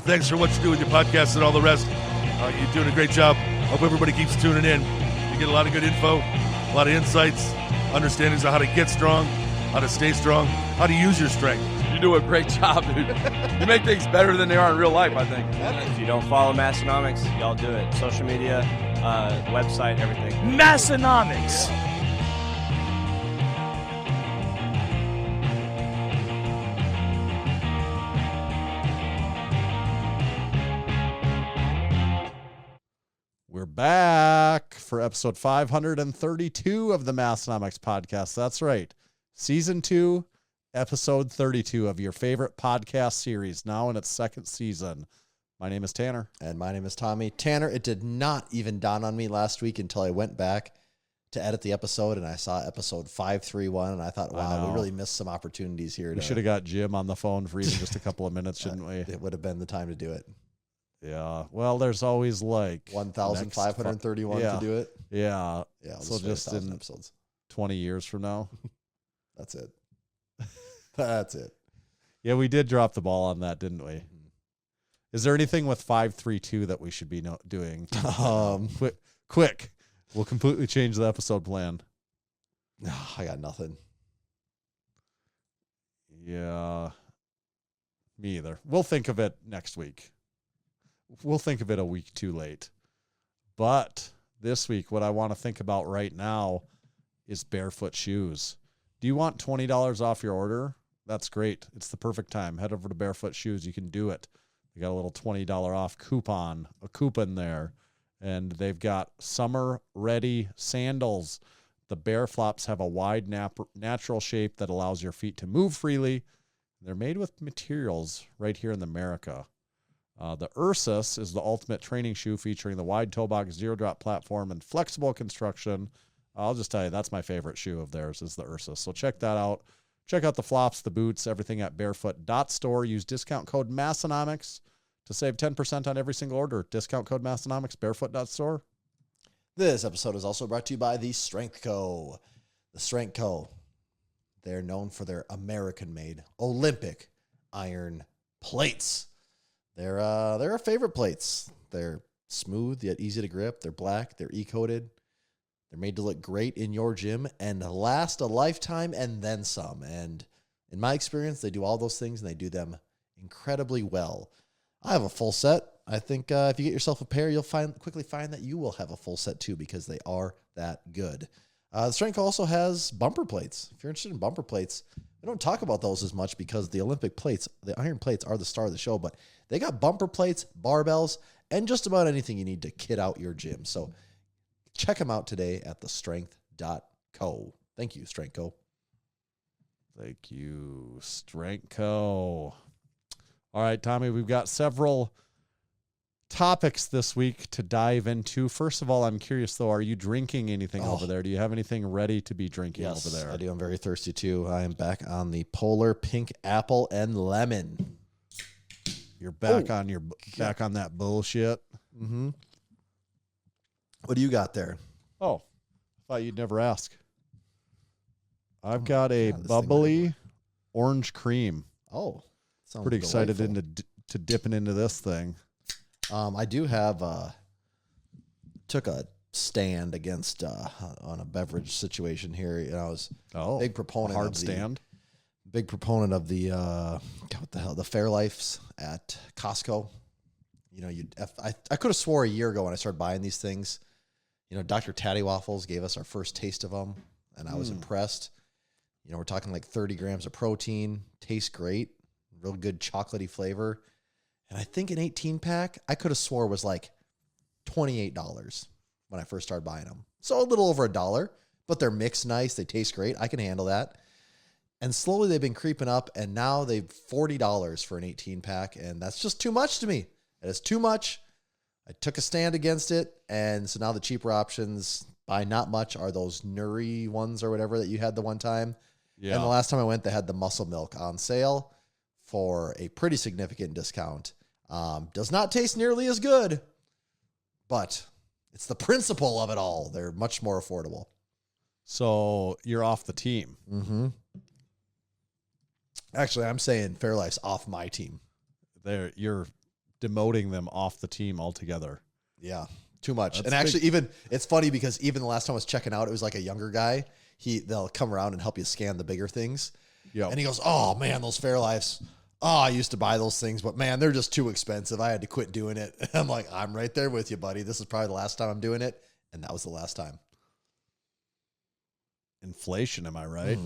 thanks for what you do with your podcast and all the rest. You're doing a great job. Hope everybody keeps tuning in. You get a lot of good info, a lot of insights, understandings of how to get strong, how to stay strong, how to use your strength. You do a great job, dude. You make things better than they are in real life, I think. If you don't follow Massenomics, y'all do it. Social media, website, everything. Massenomics. We're back for episode 532 of the Massenomics podcast. That's right. Season 2, episode 32 of your favorite podcast series, now in its second season. My name is Tanner. And my name is Tommy. Tanner, it did not even dawn on me last week until I went back to edit the episode and I saw episode 531 and I thought, wow, we really missed some opportunities here. We should have got Jim on the phone for even just a couple of minutes, shouldn't we? It would have been the time to do it. Yeah. Well, there's always like 1,531 to do it. Yeah. Yeah. So just in episodes. 20 years from now. That's it. That's it. Yeah, we did drop the ball on that, didn't we? Mm-hmm. Is there anything with 532 that we should be doing? Quick. We'll completely change the episode plan. I got nothing. Yeah. Me either. We'll think of it next week. We'll think of it a week too late. But this week, what I want to think about right now is barefoot shoes. Do you want $20 off your order? That's great. It's the perfect time. Head over to Barefoot Shoes. You can do it. They got a little $20 off coupon there. And they've got summer-ready sandals. The Bear Flops have a wide natural shape that allows your feet to move freely. They're made with materials right here in America. The Ursus is the ultimate training shoe featuring the wide toe box, zero-drop platform, and flexible construction. I'll just tell you, that's my favorite shoe of theirs is the Ursus. So check that out. Check out the flops, the boots, everything at barefoot.store. Use discount code Massenomics to save 10% on every single order. Discount code Massenomics, barefoot.store. This episode is also brought to you by the Strength Co. The Strength Co. They're known for their American-made Olympic iron plates. They're our favorite plates. They're smooth yet easy to grip. They're black. They're E-coated. They're made to look great in your gym and last a lifetime and then some. And in my experience, they do all those things and they do them incredibly well. I have a full set. I think if you get yourself a pair, you'll quickly find that you will have a full set too because they are that good. The Strength also has bumper plates. If you're interested in bumper plates, we don't talk about those as much because the Olympic plates, the iron plates, are the star of the show. But they got bumper plates, barbells, and just about anything you need to kit out your gym. So check them out today at thestrength.co. Thank you, Strength Co. Thank you, Strength Co. All right, Tommy, we've got several topics this week to dive into. First of all, I'm curious, though, are you drinking anything over there? Do you have anything ready to be drinking over there? I do. I'm very thirsty, too. I am back on the Polar Pink Apple and Lemon. You're back on back on that bullshit. Mm-hmm. What do you got there? Oh, I thought you'd never ask. I've got a bubbly orange cream. Oh, sounds pretty excited delightful. to dipping into this thing. I do have took a stand against on a beverage situation here. You know, I was big proponent hard stand. Big proponent of the what the hell, the Fairlifes at Costco. You know, I could have swore a year ago when I started buying these things, you know, Dr. Tatty Waffles gave us our first taste of them, and I was impressed. You know, we're talking like 30 grams of protein, tastes great, real good chocolatey flavor. And I think an 18-pack, I could have swore was like $28 when I first started buying them. So a little over $1, but they're mixed nice. They taste great. I can handle that. And slowly they've been creeping up, and now they've $40 for an 18-pack, and that's just too much to me. It is too much. I took a stand against it, and so now the cheaper options by not much are those Nuri ones or whatever that you had the one time. Yeah. And the last time I went, they had the muscle milk on sale for a pretty significant discount. Does not taste nearly as good, but it's the principle of it all. They're much more affordable. So you're off the team. Mm-hmm. Actually, I'm saying Fairlife's off my team. You're demoting them off the team altogether. Yeah, too much. That's and actually, even it's funny because even the last time I was checking out, it was like a younger guy. They'll come around and help you scan the bigger things. Yeah. And he goes, "Oh man, those Fairlifes. Oh, I used to buy those things, but man, they're just too expensive. I had to quit doing it." And I'm like, "I'm right there with you, buddy. This is probably the last time I'm doing it." And that was the last time. Inflation, am I right?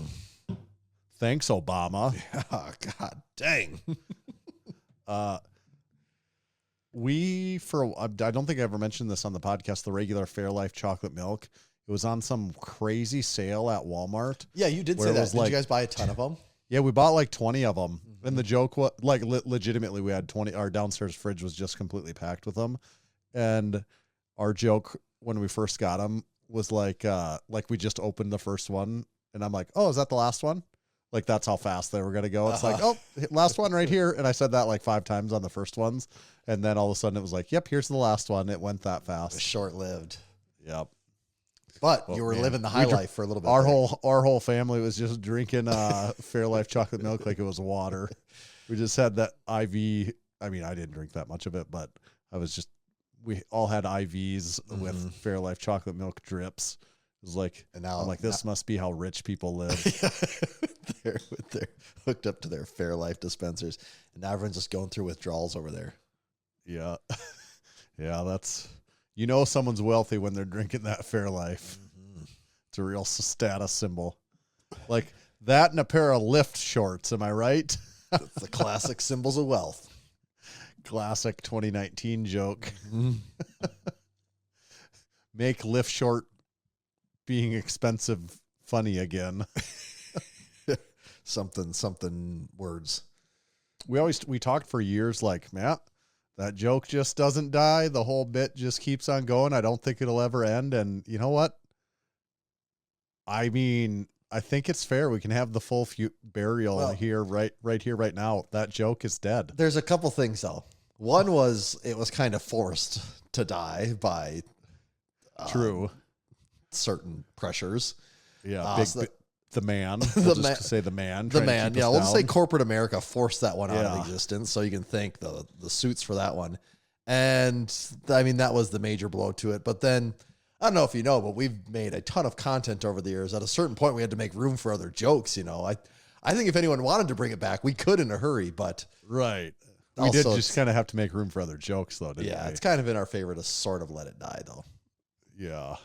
Thanks, Obama. Oh, God dang. I don't think I ever mentioned this on the podcast, the regular Fairlife chocolate milk. It was on some crazy sale at Walmart. Yeah, you did say that. Did you guys buy a ton of them? Yeah, we bought like 20 of them. And the joke was like legitimately we had 20. Our downstairs fridge was just completely packed with them. And our joke when we first got them was like we just opened the first one and I'm like, "Oh, is that the last one?" Like that's how fast they were going to go. It's like, "Oh, last one right here." And I said that like 5 times on the first ones. And then all of a sudden it was like, "Yep, here's the last one." It went that fast. Short-lived. Yep. But you were living the high life for a little bit. Our whole family was just drinking Fairlife chocolate milk like it was water. We just had that IV. I mean, I didn't drink that much of it, but we all had IVs with Fairlife chocolate milk drips. It was like, and now I'm like, this must be how rich people live. they're hooked up to their Fairlife dispensers, and now everyone's just going through withdrawals over there. Yeah, yeah, someone's wealthy when they're drinking that Fairlife. It's a real status symbol, like that and a pair of lift shorts. Am I right? That's the classic symbols of wealth. Classic 2019 joke. Make lift short being expensive funny again. something words. We talked for years like, Matt, that joke just doesn't die. The whole bit just keeps on going. I don't think it'll ever end. And you know what? I mean, I think it's fair. We can have the full burial here, right here, right now. That joke is dead. There's a couple things though. One was it was kind of forced to die by true certain pressures. Yeah, the man. Say the man. The man. Yeah, we'll just say corporate America forced that one out of existence. So you can thank the suits for that one. And I mean, that was the major blow to it. But then I don't know if you know, but we've made a ton of content over the years. At a certain point, we had to make room for other jokes. You know, I think if anyone wanted to bring it back, we could in a hurry. But right, we did just kind of have to make room for other jokes, though. Didn't we? It's kind of in our favor to sort of let it die, though. Yeah.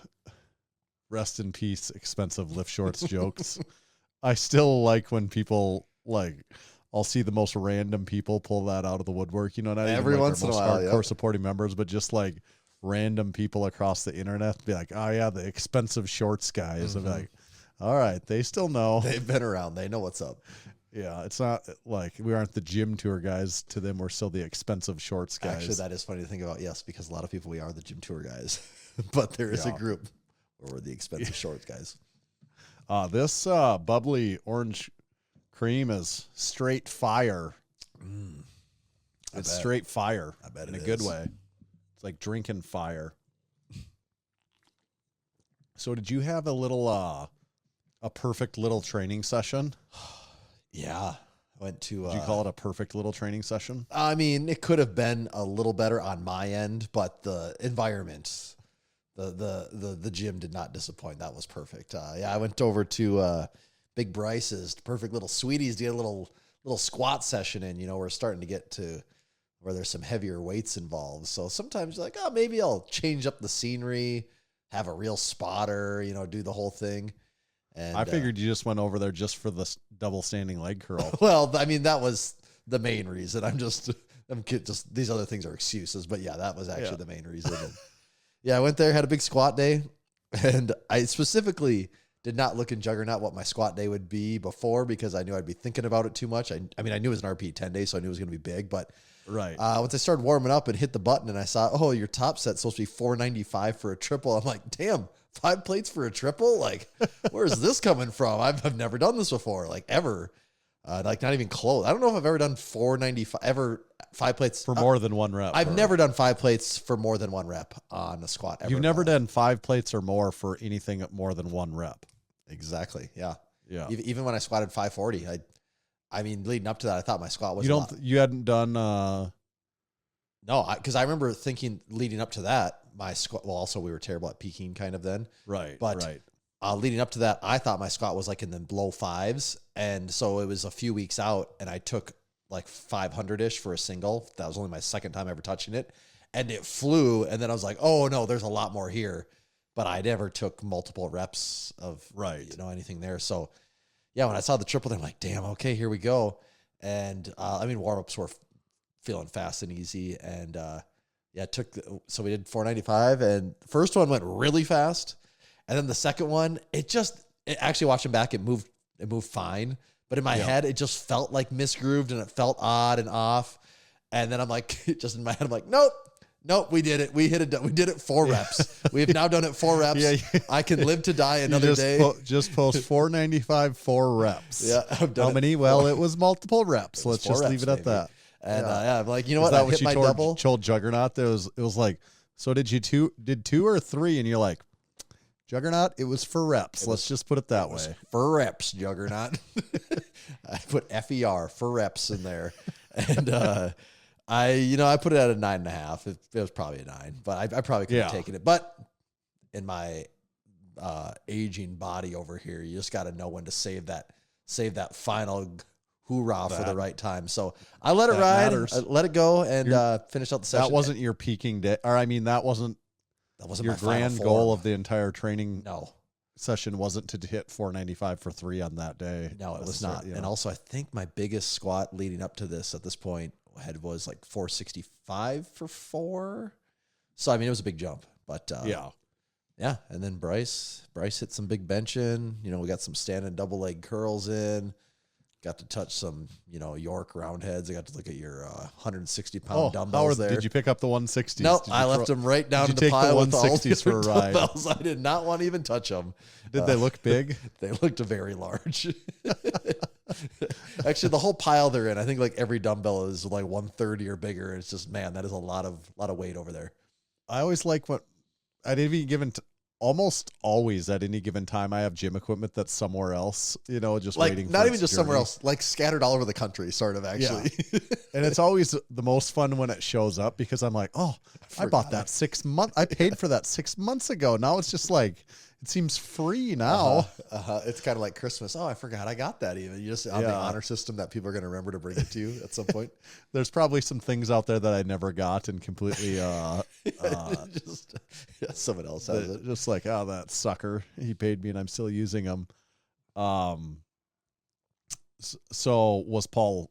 Rest in peace, expensive lift shorts jokes. I still like when people I'll see the most random people pull that out of the woodwork. You know, not every even once in a while, hardcore supporting members, but just like random people across the internet be like, "Oh yeah, the expensive shorts guys." I'm like, all right, they still know. They've been around. They know what's up. Yeah, it's not like we aren't the gym tour guys. To them, we're still the expensive shorts guys. Actually, that is funny to think about. Yes, because a lot of people, we are the gym tour guys, but there is a group where we're the expensive shorts guys. This bubbly orange cream is straight fire. It's straight fire. I bet in a good way. It's like drinking fire. So did you have a little a perfect little training session? Yeah. I went to Did you call it a perfect little training session? I mean, it could have been a little better on my end, but the environment, the gym did not disappoint. That was perfect. I went over to Big Bryce's Perfect Little Sweeties to get a little squat session in. You know, we're starting to get to where there's some heavier weights involved. So sometimes you're like, oh, maybe I'll change up the scenery, have a real spotter, you know, do the whole thing. And I figured you just went over there just for the double standing leg curl. Well, I mean, that was the main reason. These other things are excuses, but yeah, that was actually the main reason. I went there, had a big squat day, and I specifically did not look in Juggernaut what my squat day would be before because I knew I'd be thinking about it too much. I mean, I knew it was an RP 10 day, so I knew it was going to be big, but right. Once I started warming up and hit the button and I saw, oh, your top set's supposed to be 495 for a triple. I'm like, damn, 5 plates for a triple? Like, where's this coming from? I've never done this before, like ever. Like not even close. I don't know if I've ever done 495 5 plates for more than one rep. I've never done 5 plates for more than 1 rep on a squat. You've never done 5 plates or more for anything at more than 1 rep. Exactly. Yeah. Yeah. Even when I squatted 540, I mean, leading up to that, I thought my squat was. You hadn't done No, because I remember thinking leading up to that, my squat. Well, also we were terrible at peaking kind of then. Right. But right. Leading up to that, I thought my squat was like in the low fives, and so it was a few weeks out, and I took like 500-ish for a single. That was only my second time ever touching it, and it flew. And then I was like, oh no, there's a lot more here. But I never took multiple reps of anything there. So yeah, when I saw the triple, I'm like, damn, okay, here we go. And warm-ups were feeling fast and easy, and so we did 495, and the first one went really fast, and then the second one, it actually watching back, it moved fine, but in my head, it just felt like misgrooved, and it felt odd and off, and then I'm like, just in my head, I'm like, nope, we did it. We hit it. We did it 4 reps. We have now done it 4 reps. Yeah. I can live to die another day. Just post 495, 4 reps. Yeah. I've done How many? Well, it was multiple reps. Let's just leave it at that. And I'm like, you know Is what? that I what hit you my double. told Juggernaut? It was like, so did you 2 or 3? And you're like, Juggernaut, it was for reps. Let's just put it that way. For reps, Juggernaut. I put FER for reps in there. And I put it at a 9.5. It was probably a 9, but I probably could have taken it. But in my aging body over here, you just got to know when to save that final hoorah for the right time. So I let it ride, I let it go, and finish out the session. That wasn't your peaking day, or I mean, that wasn't your my grand final goal form of the entire training. No. Session wasn't to hit 495 for 3 on that day. No, it was not. And also, I think my biggest squat leading up to this at this point was like 465 for 4. So I mean, it was a big jump. But yeah. And then Bryce hit some big benching. We got some standing double leg curls in. Got to touch some, York round heads. I got to look at your 160-pound dumbbells there. Did you pick up the 160s? No, I left them right down in the pile with all the 160s for a ride. dumbbells. I did not want to even touch them. Did they look big? They looked very large. Actually, the whole pile they're in, I think like every dumbbell is like 130 or bigger. It's just, man, that is a lot of weight over there. I always like what at any given almost always at any given time I have gym equipment that's somewhere else, just like waiting. Not even just somewhere else, like scattered all over the country, sort of actually. Yeah. And it's always the most fun when it shows up because I'm like, oh, I bought that 6 months. I paid for that 6 months ago. Now it's just like, it seems free now. It's kind of like Christmas. Oh, I forgot I got that even. You just on the honor system that people are going to remember to bring it to you at some point. There's probably some things out there that I never got and completely someone else has it. Just like, oh, that sucker. He paid me and I'm still using them. So was Paul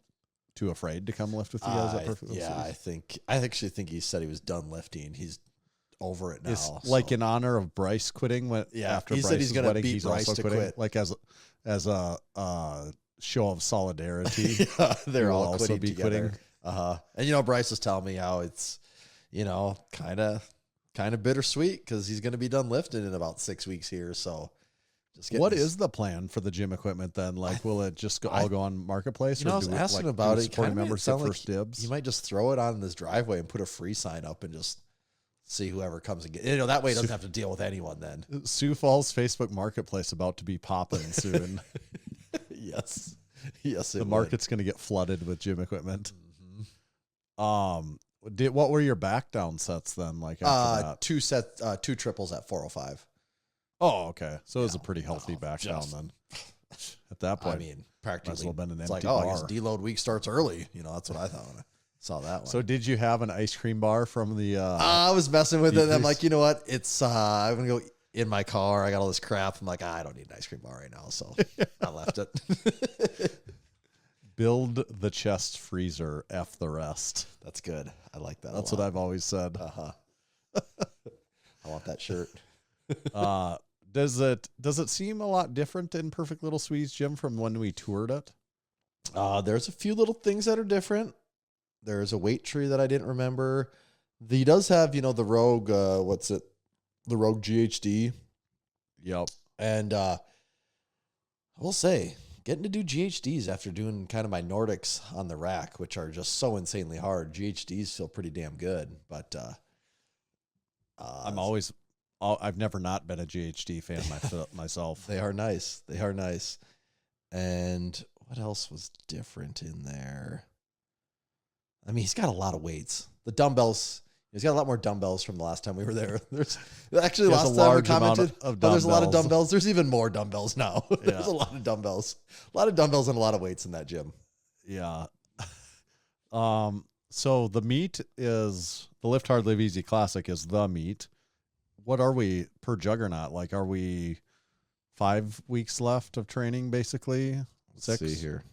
too afraid to come lift with you guys at Perfect? I actually think he said he was done lifting. He's over it now. Like in honor of Bryce quitting after he Bryce's said he's going to wedding, beat he's Bryce also to quitting, quit. like as a show of solidarity. They're all also quitting be together. quitting. And Bryce was telling me how it's kind of bittersweet because he's going to be done lifting in about 6 weeks here. So what is the plan for the gym equipment then? Like, will it just all go on Marketplace? I was asking about it. Supporting members at first dibs. You might just throw it on this driveway and put a free sign up and just see whoever comes and get. That way, it doesn't have to deal with anyone. Then Sioux Falls Facebook Marketplace about to be popping soon. yes. The market's going to get flooded with gym equipment. Mm-hmm. What were your back down sets then? Like after that? 2 triples at 405. Oh, okay. So it was a pretty healthy back down then. At that point, I mean, practically, might as well been an it's empty like, bar. I guess deload week starts early. That's what I thought when I saw that one. So did you have an ice cream bar from the? I was messing with it. And I'm like, you know what? It's I'm gonna go in my car. I got all this crap. I'm like, I don't need an ice cream bar right now, so I left it. Build the chest freezer, F the rest. That's good. I like that. That's what I've always said. I want that shirt. Does it seem a lot different in Perfect Little Swedes gym from when we toured it? There's a few little things that are different. There's a weight tree that I didn't remember. He does have, the Rogue, the Rogue GHD. Yep. And I will say, getting to do GHDs after doing kind of my Nordics on the rack, which are just so insanely hard, GHDs feel pretty damn good. But I've never not been a GHD fan myself. They are nice. And what else was different in there? I mean, he's got a lot of weights. The dumbbells. He's got a lot more dumbbells from the last time we were there. There's actually He has last a time we large amount commented, of but there's a lot of dumbbells. dumbbells. There's even more dumbbells now. There's Yeah. a lot of dumbbells. A lot of dumbbells and a lot of weights in that gym. Yeah. So the meet is the Lift Hard Live Easy Classic is the meet. What are we per Juggernaut? Like, are we 5 weeks left of training, basically? Let's 6? see here.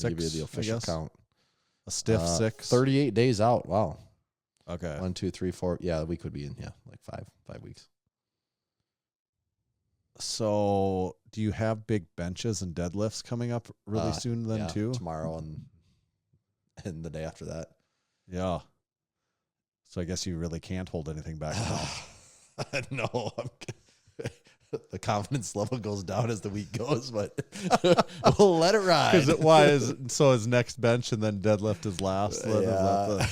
Let me 6, give you the official I guess. count. A stiff 6? 38 days out. Wow. Okay. 1, 2, 3, 4. Yeah, we could be in, like 5 weeks. So do you have big benches and deadlifts coming up really soon then too? Tomorrow and the day after that. Yeah. So I guess you really can't hold anything back now. No, the confidence level goes down as the week goes, but we'll let it ride. So his next bench and then deadlift is last. Then Yeah.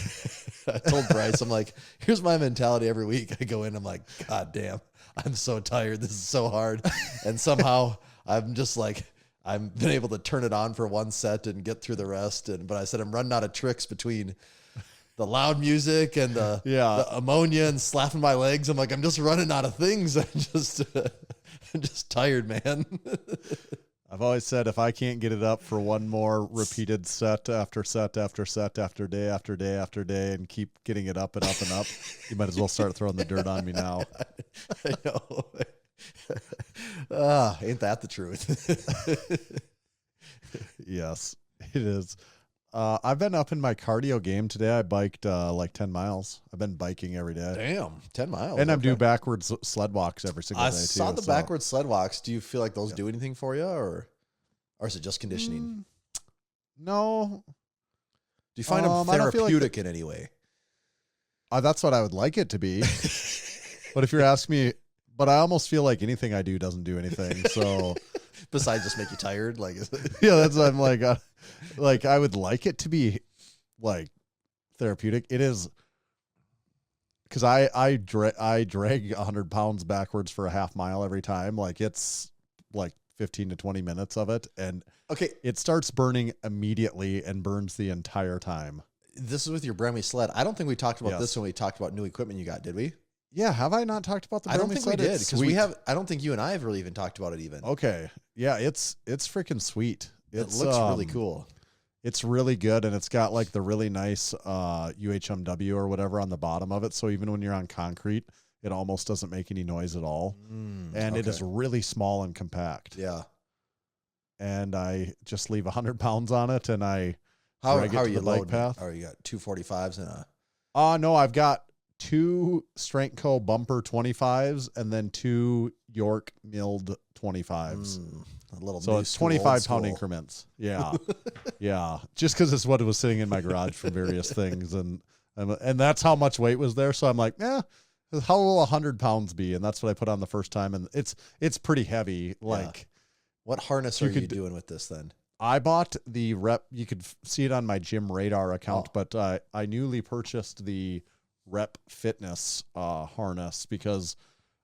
I told Bryce, I'm like, here's my mentality every week. I go in, I'm like, God damn, I'm so tired. This is so hard. And somehow I'm just like, I've been able to turn it on for one set and get through the rest. But I said, I'm running out of tricks between the loud music and the ammonia and slapping my legs. I'm like, I'm just running out of things. I'm just tired, man. I've always said if I can't get it up for one more repeated set after set after set after day after day after day and keep getting it up and up and up, you might as well start throwing the dirt on me now. I know. Ain't that the truth? Yes, it is. I've been up in my cardio game today. I biked like 10 miles. I've been biking every day. Damn, 10 miles. And I'm doing backwards sled walks every single day, too. I saw the backwards sled walks. Do you feel like those do anything for you, or is it just conditioning? No. Do you find them I don't feel like therapeutic in any way? That's what I would like it to be. But if you're asking me, but I almost feel like anything I do doesn't do anything. So besides just make you tired, like yeah, that's what I'm like I would like it to be like therapeutic. It is because I drag 100 pounds backwards for a half mile every time. Like it's like 15 to 20 minutes of it, and it starts burning immediately and burns the entire time. This is with your Bremy sled. I don't think we talked about this when we talked about new equipment you got, did we? Yeah, have I not talked about the Bremy I don't think sled? we did because we have. I don't think you and I have really even talked about it even. Okay, yeah, it's freaking sweet. It looks really cool. It's really good, and it's got like the really nice UHMW or whatever on the bottom of it. So even when you're on concrete, it almost doesn't make any noise at all. And it is really small and compact. Yeah. And I just leave 100 pounds on it, and I how drag it are to you the bike loading? path. Oh, you got 245s and a. No, I've got 2 Strength Co. bumper 25s and then 2 York milled 25s. A little so it's 25-pound increments. Yeah. Yeah. Just because it's what was sitting in my garage for various things. And that's how much weight was there. So I'm like, how will 100 pounds be? And that's what I put on the first time. And it's pretty heavy. Like, what harness are you doing with this then? I bought the Rep. You could see it on my Gym Radar account, but I newly purchased the Rep Fitness harness because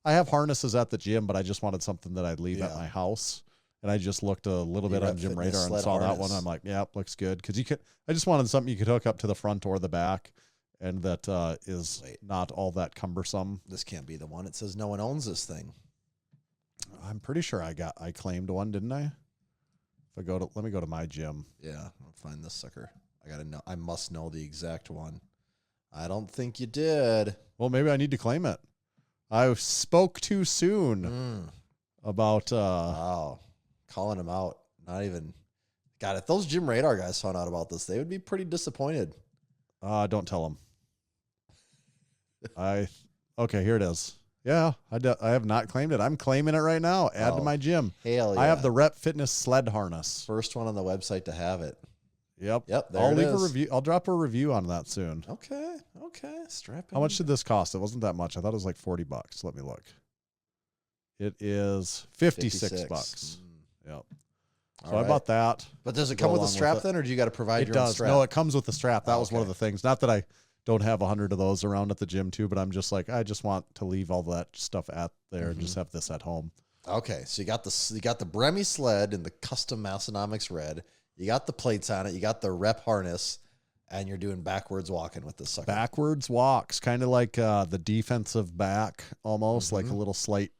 I have harnesses at the gym, but I just wanted something that I'd leave at my house. And I just looked a little bit on Gym Radar and saw that one. I'm like, yeah, looks good. Because I just wanted something you could hook up to the front or the back, and that is not all that cumbersome. This can't be the one. It says no one owns this thing. I'm pretty sure I claimed one, didn't I? If let me go to my gym. Yeah, I'll find this sucker. I must know the exact one. I don't think you did. Well, maybe I need to claim it. I spoke too soon about wow. Calling him out. Not even. God, if those Gym Radar guys found out about this, they would be pretty disappointed. Don't tell them. Okay, here it is. Yeah, I have not claimed it. I'm claiming it right now. Add to my gym. Hell yeah. I have the Rep Fitness sled harness. First one on the website to have it. Yep. I'll leave a review. I'll drop a review on that soon. Okay. Strap in. How much did this cost? It wasn't that much. I thought it was like $40. Let me look. It is $56. Yep. So I bought that. But does it come with a strap then, or do you got to provide your own strap? No, it comes with the strap. That was one of the things. Not that I don't have 100 of those around at the gym too, but I'm just like, I just want to leave all that stuff at there and just have this at home. Okay, so you got the Bremy sled in the custom Massenomics red. You got the plates on it. You got the Rep harness, And you're doing backwards walking with this sucker. Backwards walks, kind of like the defensive back, almost like a little slight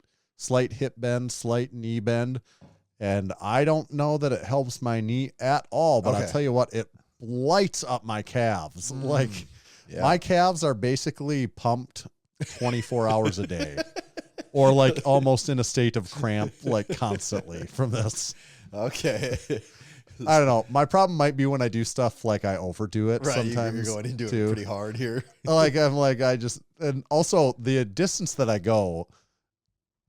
hip bend, slight knee bend. And I don't know that it helps my knee at all, but I'll tell you what, it lights up my calves. Like my calves are basically pumped 24 hours a day, or like almost in a state of cramp, like constantly from this. Okay. I don't know. My problem might be when I do stuff like I overdo it. Right, Sometimes you're going into it pretty hard here. And also the distance that I go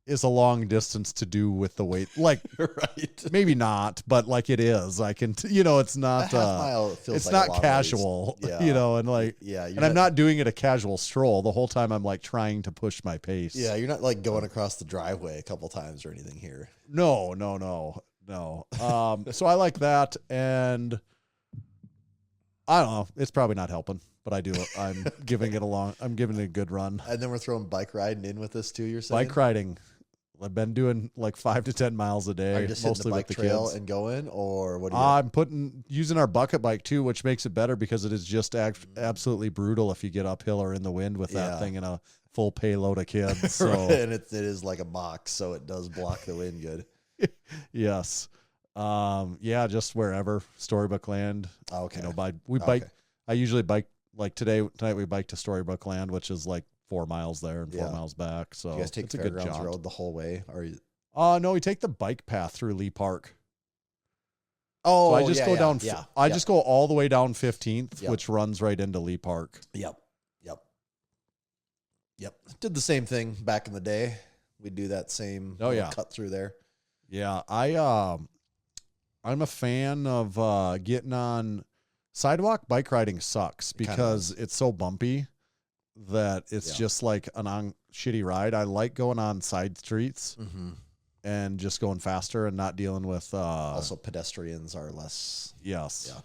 is a long distance to do with the weight. Like, right. Maybe not, but like it is. I can, it's not, a half mile feels it's like not a lot casual, of ways. and like, and I'm not doing it a casual stroll the whole time. I'm like trying to push my pace. Yeah. You're not like going across the driveway a couple times or anything here. No. So I like that. And I don't know. It's probably not helping, but I do. I'm giving it a good run. And then we're throwing bike riding in with this too, you're saying? Bike riding. I've been doing like 5 to 10 miles a day. Are you just hitting the bike trail and going, or what? I'm using our bucket bike too, which makes it better because it is just absolutely brutal if you get uphill or in the wind with that thing and a full payload of kids. So. Right. And it is like a box, so it does block the wind good. Yes. Just wherever Storybook Land. Okay. We bike. I usually bike like tonight we bike to Storybook Land, which is like 4 miles there and 4 miles back. So you guys take the Fairgrounds Road the whole way? Or you... No, we take the bike path through Lee Park. Oh, so I just go down. I just go all the way down 15th, which runs right into Lee Park. Yep. Did the same thing back in the day. We'd do that same cut through there. Yeah, I'm a fan of getting on sidewalk. Bike riding sucks because it's so bumpy that it's just like an shitty ride. I like going on side streets and just going faster and not dealing with. Also, pedestrians are less. Yes. Yeah.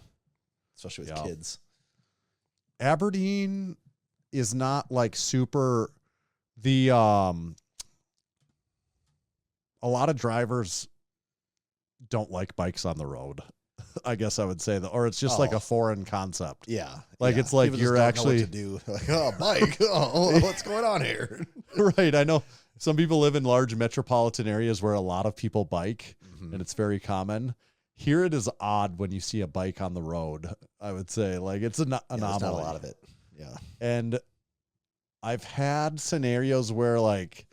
Especially with kids. Aberdeen is not like super. A lot of drivers don't like bikes on the road. I guess I would say that, or it's just like a foreign concept. Yeah. Like it's like people you're actually know what to do. Like, bike. What's going on here? Right. I know some people live in large metropolitan areas where a lot of people bike and it's very common. Here it is odd when you see a bike on the road. I would say like it's an anomaly. There's not a lot of it. Yeah. And I've had scenarios where like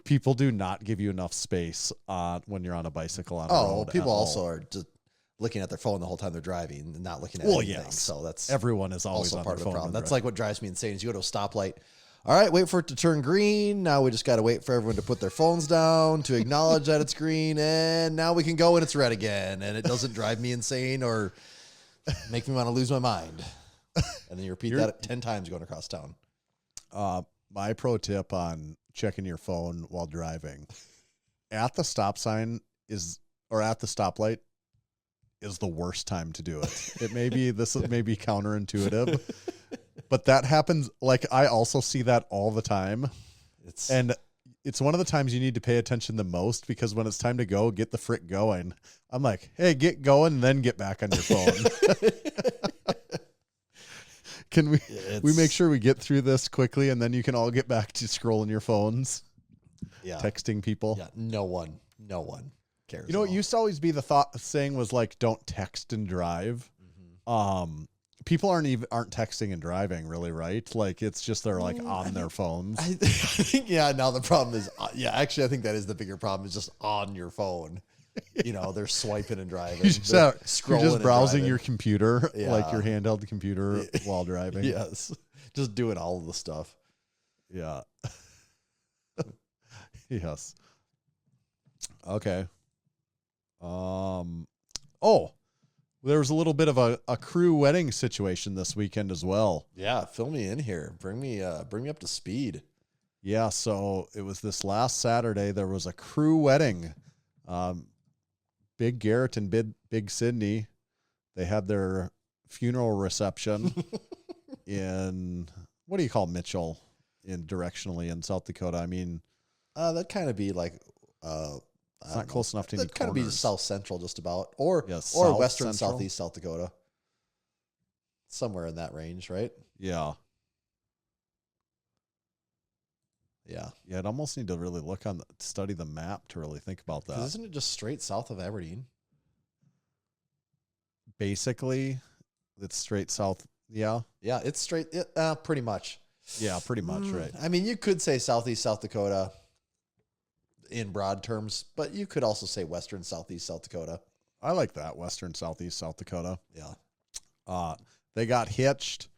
people do not give you enough space when you're on a bicycle on a road. People also are just looking at their phone the whole time they're driving and not looking at anything. Yes. So that's everyone is always also on part their of the phone problem. That's like what drives me insane is you go to a stoplight. All right, wait for it to turn green. Now we just got to wait for everyone to put their phones down to acknowledge that it's green. And now we can go and it's red again. And it doesn't drive me insane or make me want to lose my mind. And then you repeat that 10 times going across town. My pro tip on checking your phone while driving at the stop sign at the stoplight is the worst time to do it. It may be counterintuitive, but that happens. Like I also see that all the time. It's one of the times you need to pay attention the most because when it's time to go, get the frick going. I'm like, hey, get going and then get back on your phone. Can we make sure we get through this quickly and then you can all get back to scrolling your phones? Yeah. Texting people. Yeah. No one cares. You know, it used to always be saying was like, don't text and drive. People aren't texting and driving really, right? Like it's just, they're like on their phones. I think, now the problem is, actually I think that is the bigger problem is just on your phone. You know, they're swiping and driving. You're just browsing your computer, like your handheld computer while driving. Yes. Just doing all of the stuff. Yeah. Yes. Okay. There was a little bit of a crew wedding situation this weekend as well. Yeah. Fill me in here. Bring me up to speed. Yeah. So it was this last Saturday. There was a crew wedding. Big Garrett and Big Sydney, they had their funeral reception in, what do you call Mitchell directionally in South Dakota? I mean, that'd kind of be like, it's not close enough to that kind of be South Central just about, or western Central. Southeast South Dakota. somewhere in that range, right? Yeah. Yeah. Yeah, I'd almost need to really study the map to really think about 'Cause that. isn't it just straight south of Aberdeen? Basically, it's straight south. Yeah. Yeah, it's straight. Pretty much. Yeah, pretty much, right. I mean, you could say southeast South Dakota in broad terms, but you could also say western southeast South Dakota. I like that, western southeast South Dakota. Yeah. They got hitched.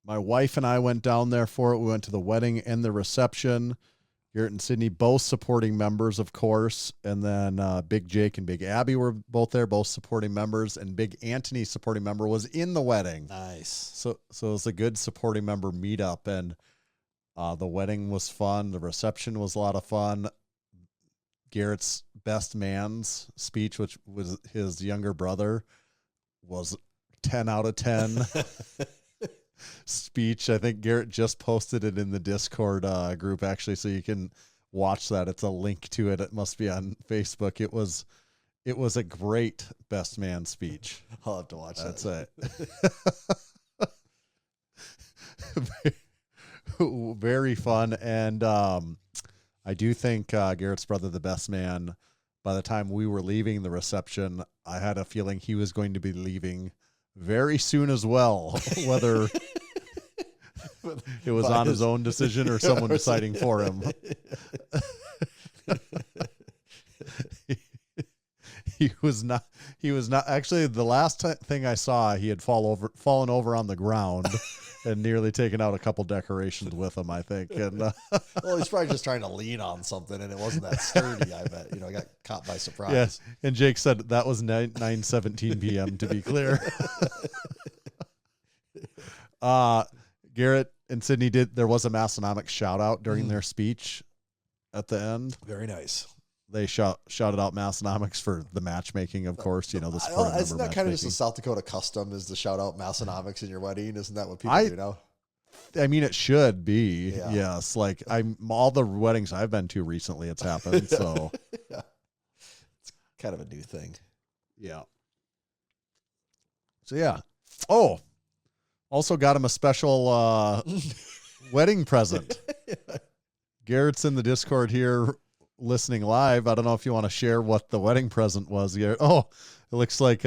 My wife and I went down there for it. We went to the wedding and the reception. Garrett and Sydney, both supporting members, of course. And then Big Jake and Big Abby were both there, both supporting members. And Big Anthony, supporting member, was in the wedding. Nice. So it was a good supporting member meetup. And the wedding was fun. The reception was a lot of fun. Garrett's best man's speech, which was his younger brother, was 10 out of 10. Speech. I think Garrett just posted it in the Discord group, actually, so you can watch that. It's a link to it. It must be on Facebook. It was a great best man speech. I'll have to watch That's that. it. Very fun. And I do think Garrett's brother, the best man, by the time we were leaving the reception, I had a feeling he was going to be leaving very soon as well, whether it was on his own decision or someone deciding for him. He was not actually, the last thing I saw, he had fallen over on the ground and nearly taken out a couple decorations with him, I think. And Well, he's probably just trying to lean on something, and it wasn't that sturdy. I bet, I got caught by surprise. yes, and Jake said that was 9:17 p.m. to be clear. Garrett and Sydney there was a Massenomics shout out during their speech at the end. Very nice. They shouted out Massenomics for the matchmaking, of course. The supporting member Isn't that kind of just a matchmaking. South Dakota custom, is to shout out Massenomics in your wedding? Isn't that what people do now? I mean, it should be. Yeah. Yes, like all the weddings I've been to recently, it's happened. So Yeah. It's kind of a new thing. yeah. So yeah. Oh, also got him a special wedding present. Garrett's in the Discord here listening live. I don't know if you want to share what the wedding present was, Garrett. Oh, it looks like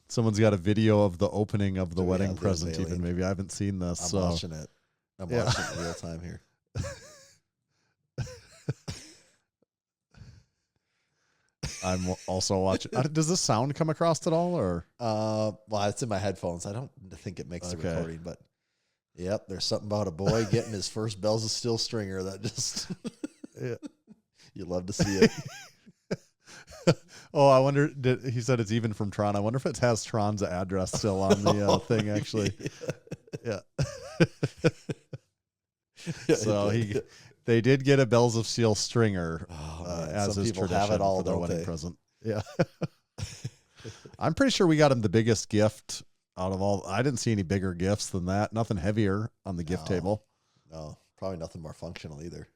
someone's got a video of the opening of the wedding the present. unveiling. Even maybe I haven't seen this. I'm so watching it. I'm watching it in real time here. I'm also watching. Does this sound come across at all, or? Well, it's in my headphones. I don't think it makes the Okay. recording, but yep, there's something about a boy getting his first bells of steel stringer that just Yeah. you love to see it. Oh, I wonder. He said it's even from Tron. I wonder if it has Tron's address still on the thing. Actually, yeah. So they did get a Bells of Steel stringer, man, as some is people tradition have it all, for their don't wedding they? present. Yeah. I'm pretty sure we got him the biggest gift out of all. I didn't see any bigger gifts than that. Nothing heavier on the gift No. table. No, probably nothing more functional either,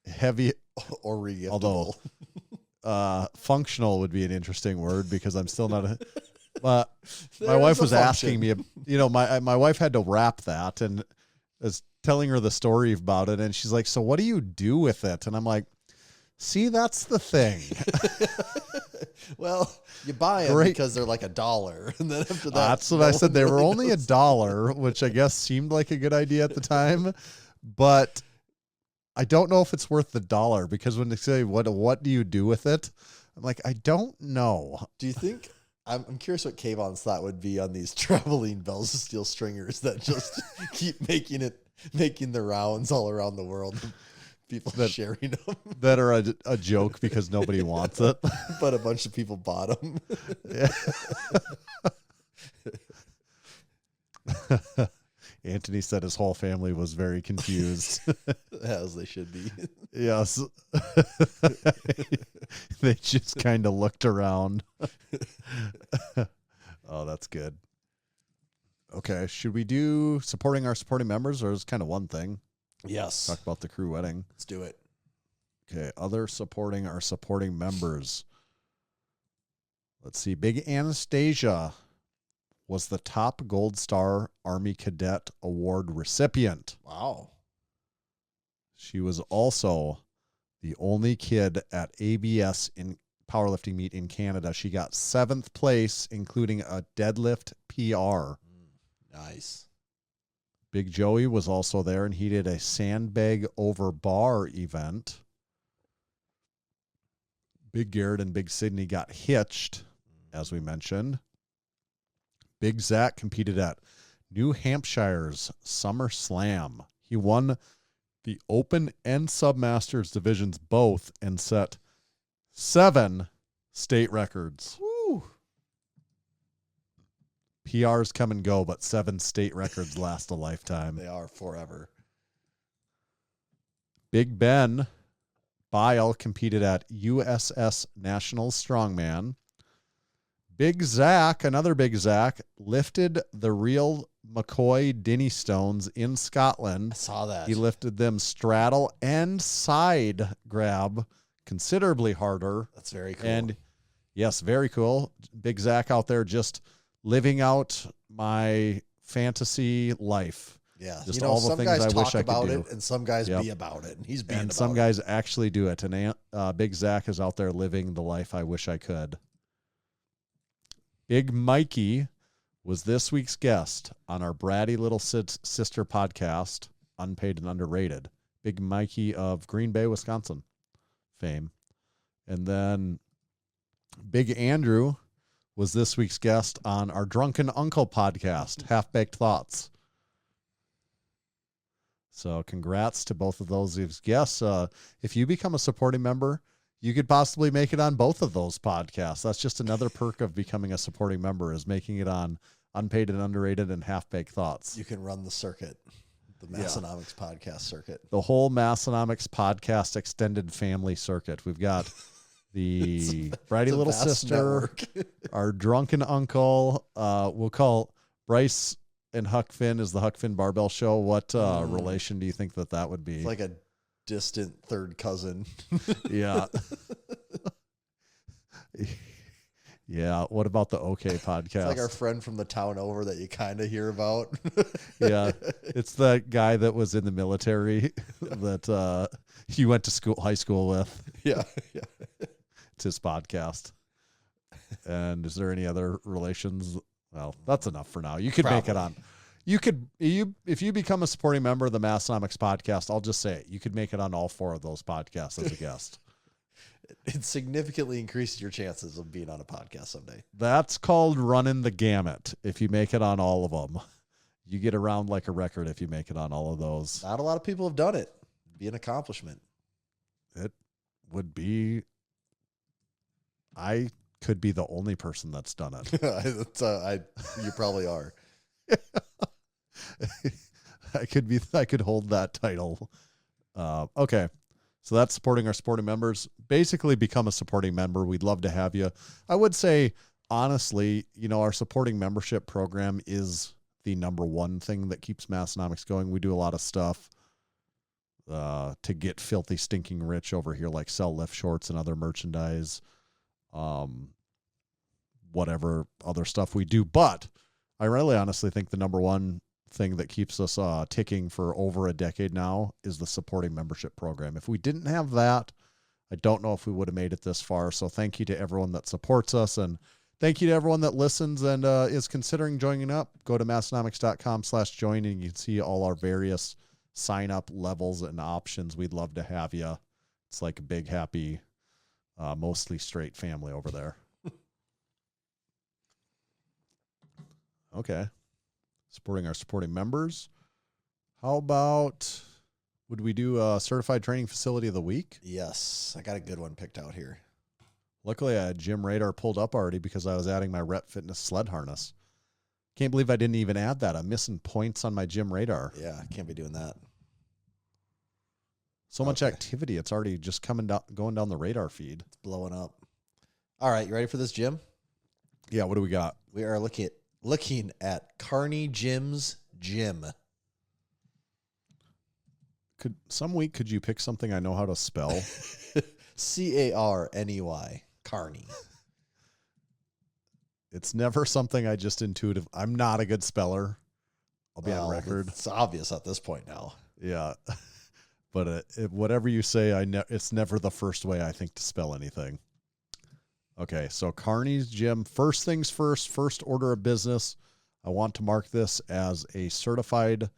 Heavy, or regiftable. although functional would be an interesting word, because I'm still not a. My There wife is a was asking function. me, my wife had to wrap that, and was telling her the story about it, and she's like, "So what do you do with it?" And I'm like, "See, that's the thing." Well, you buy them Great. because they're like $1, and then after that, That's what I said. They were only $1, which I guess seemed like a good idea at the time, but I don't know if it's worth the $1, because when they say what do you do with it, I'm like, I don't know. Do you think? I'm curious what Kayvon's thought would be on these traveling bells of steel stringers that just keep making the rounds all around the world. People sharing them, That are a joke because nobody wants it. but a bunch of people bought them. Anthony said his whole family was very confused. As they should be. Yes. They just kind of looked around. Oh, that's good. Okay. Should we do supporting members, or is it kind of one thing? Yes. Talk about the crew wedding. Let's do it. Okay. Other supporting members. Let's see. Big Anastasia was the top Gold Star Army Cadet Award recipient. Wow. She was also the only kid at ABS in powerlifting meet in Canada. She got 7th place, including a deadlift PR. Nice. Big Joey was also there, and he did a sandbag over bar event. Big Garrett and Big Sydney got hitched, as we mentioned. Big Zach competed at New Hampshire's Summer Slam. He won the Open and Submasters divisions both and set 7 state records. Woo. PRs come and go, but 7 state records last a lifetime. They are forever. Big Ben Bile competed at USS National Strongman. Big Zach, another Big Zach, lifted the real McCoy Dinny stones in Scotland. I saw that. He lifted them straddle and side grab considerably harder. That's very cool. And yes, very cool. Big Zach out there just living out my fantasy life. Yeah, just all the some things guys I talk wish I could about do. it, and some guys be about it, and he's being And about some it. guys actually do it. And Big Zach is out there living the life I wish I could. Big Mikey was this week's guest on our bratty little sister podcast, Unpaid and Underrated. Big Mikey of Green Bay, Wisconsin fame. And then Big Andrew was this week's guest on our Drunken Uncle podcast, Half Baked Thoughts. So congrats to both of those guests. If you become a supporting member, you could possibly make it on both of those podcasts. That's just another perk of becoming a supporting member, is making it on Unpaid and Underrated and Half Baked Thoughts. You can run the circuit, the Massenomics podcast circuit. The whole Massenomics podcast extended family circuit. We've got the bratty little sister, our drunken uncle. We'll call Bryce and Huck Finn is the Huck Finn Barbell Show. What relation do you think that would be? It's like a distant third cousin. Yeah. Yeah. What about the OK podcast? It's like our friend from the town over that you kind of hear about. Yeah. It's the guy that was in the military that you went to high school with. Yeah. It's his podcast. And is there any other relations? Well, that's enough for now. You could make it on. If you become a supporting member of the Massenomics podcast, I'll just say it. You could make it on all 4 of those podcasts as a guest. It significantly increases your chances of being on a podcast someday. That's called running the gamut. If you make it on all of them, you get around like a record if you make it on all of those. Not a lot of people have done it. It'd be an accomplishment. It would be. I could be the only person that's done it. You probably are. I could hold that title. Okay. So that's supporting our supporting members. Basically become a supporting member. We'd love to have you. I would say, honestly, our supporting membership program is the number one thing that keeps Massenomics going. We do a lot of stuff to get filthy, stinking rich over here, like sell lift shorts and other merchandise, whatever other stuff we do. But I really honestly think the number one thing that keeps us ticking for over a decade now is the supporting membership program. If we didn't have that, I don't know if we would have made it this far. So thank you to everyone that supports us, and thank you to everyone that listens and is considering joining up. Go to massenomics.com/join and you can see all our various sign up levels and options. We'd love to have you. It's like a big, happy, mostly straight family over there. Okay. Supporting our supporting members. How about, would we do a certified training facility of the week? Yes, I got a good one picked out here. Luckily, I had Gym Radar pulled up already because I was adding my Rep Fitness sled harness. Can't believe I didn't even add that. I'm missing points on my Gym Radar. Yeah, can't be doing that. So much activity. It's already just going down the radar feed. It's blowing up. All right, you ready for this, Jim? Yeah, what do we got? We are looking at Carney Jim's Gym. Could you pick something I know how to spell? Carney. Carney. It's never something I just intuitive. I'm not a good speller. I'll be on record. It's obvious at this point now. Yeah. But whatever you say, it's never the first way I think to spell anything. Okay, so Kearney's Gym. First things first, first order of business. I want to mark this as a certified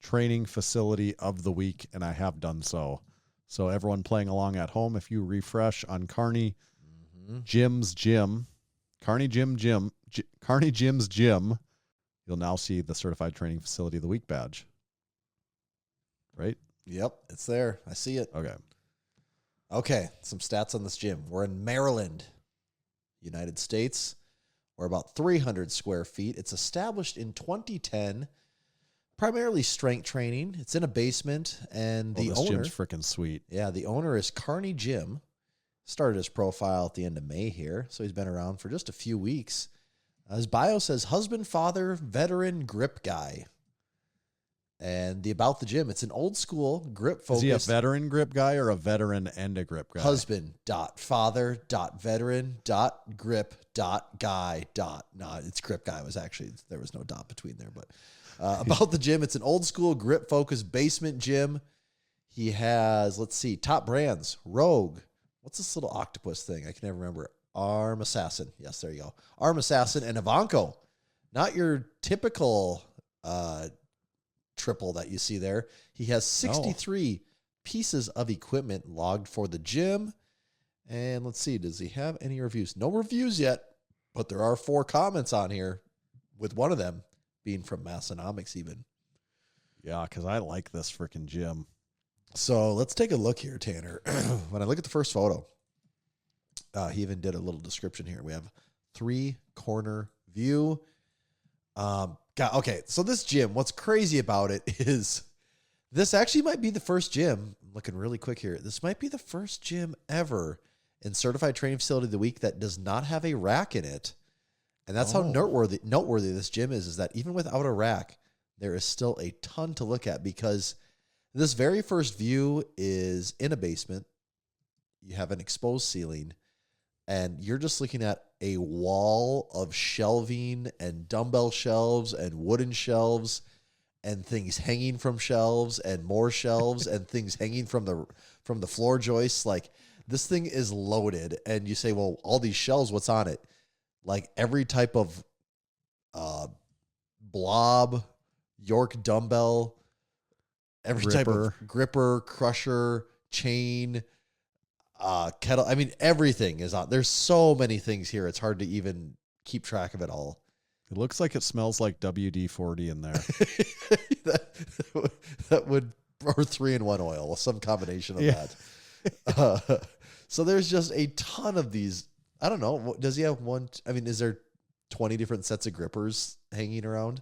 training facility of the week, and I have done so. So everyone playing along at home, if you refresh on Kearney Gym's Gym, Kearney Gym's Gym, you'll now see the certified training facility of the week badge. Right? Yep, it's there. I see it. Okay, some stats on this gym. We're in Maryland, United States. We're about 300 square feet. It's established in 2010, primarily strength training. It's in a basement, and the this owner, gym's freaking sweet. Yeah, the owner is Kearney Gym. Started his profile at the end of May here, so he's been around for just a few weeks. His bio says husband, father, veteran, grip guy. And the about the gym, it's an old school grip focused. Is he a veteran grip guy or a veteran and a grip guy? Husband, father, veteran, grip, guy, No, it's grip guy. There was no dot between there. But about the gym, it's an old school grip focused basement gym. He has, let's see, top brands, Rogue. What's this little octopus thing? I can never remember. Arm Assassin. Yes, there you go. Arm Assassin and Ivanko. Not your typical triple that you see there. He has 63 pieces of equipment logged for the gym. And let's see, does he have any reviews? No reviews yet, but there are 4 comments on here, with one of them being from Massenomics even. Yeah, because I like this freaking gym. So let's take a look here, Tanner. When I look at the first photo, he even did a little description here. We have 3-corner view. Okay, so this gym, what's crazy about it is this actually might be the first gym. I'm looking really quick here. This might be the first gym ever in Certified Training Facility of the Week that does not have a rack in it. And that's how noteworthy this gym is that even without a rack, there is still a ton to look at, because this very first view is in a basement. You have an exposed ceiling, and you're just looking at a wall of shelving and dumbbell shelves and wooden shelves and things hanging from shelves and more shelves and things hanging from the floor joists. Like, this thing is loaded. And you say, well, all these shelves, what's on it? Like every type of blob, York dumbbell, every type of gripper, crusher, chain, kettle. I mean, everything is on. There's so many things here. It's hard to even keep track of it all. It looks like it smells like WD-40 in there. that would, or 3-in-1 oil, some combination of that. So there's just a ton of these. I don't know. Does he have one? I mean, is there 20 different sets of grippers hanging around?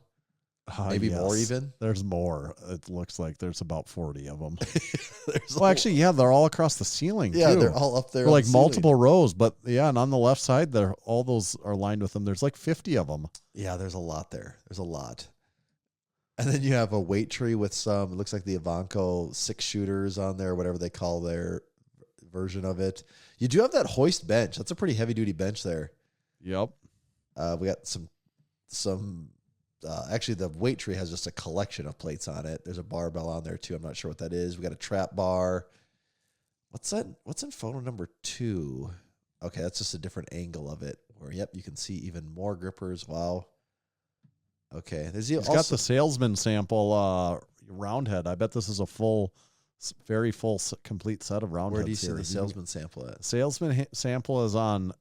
Maybe more even? There's more. It looks like there's about 40 of them. Actually, they're all across the ceiling, yeah, too. They're all up there. They're like multiple rows, but yeah, and on the left side, all those are lined with them. There's like 50 of them. Yeah, there's a lot there. There's a lot. And then you have a weight tree with some, it looks like the Ivanko 6-shooters on there, whatever they call their version of it. You do have that hoist bench. That's a pretty heavy-duty bench there. Yep. We got some actually, the weight tree has just a collection of plates on it. There's a barbell on there, too. I'm not sure what that is. We got a trap bar. What's that? What's in photo number 2? Okay, that's just a different angle of it. Where, yep, you can see even more grippers. Wow. Okay. He's got the salesman sample round head. I bet this is a very full, complete set of round heads. Where do you see the salesman sample at? Salesman sample is on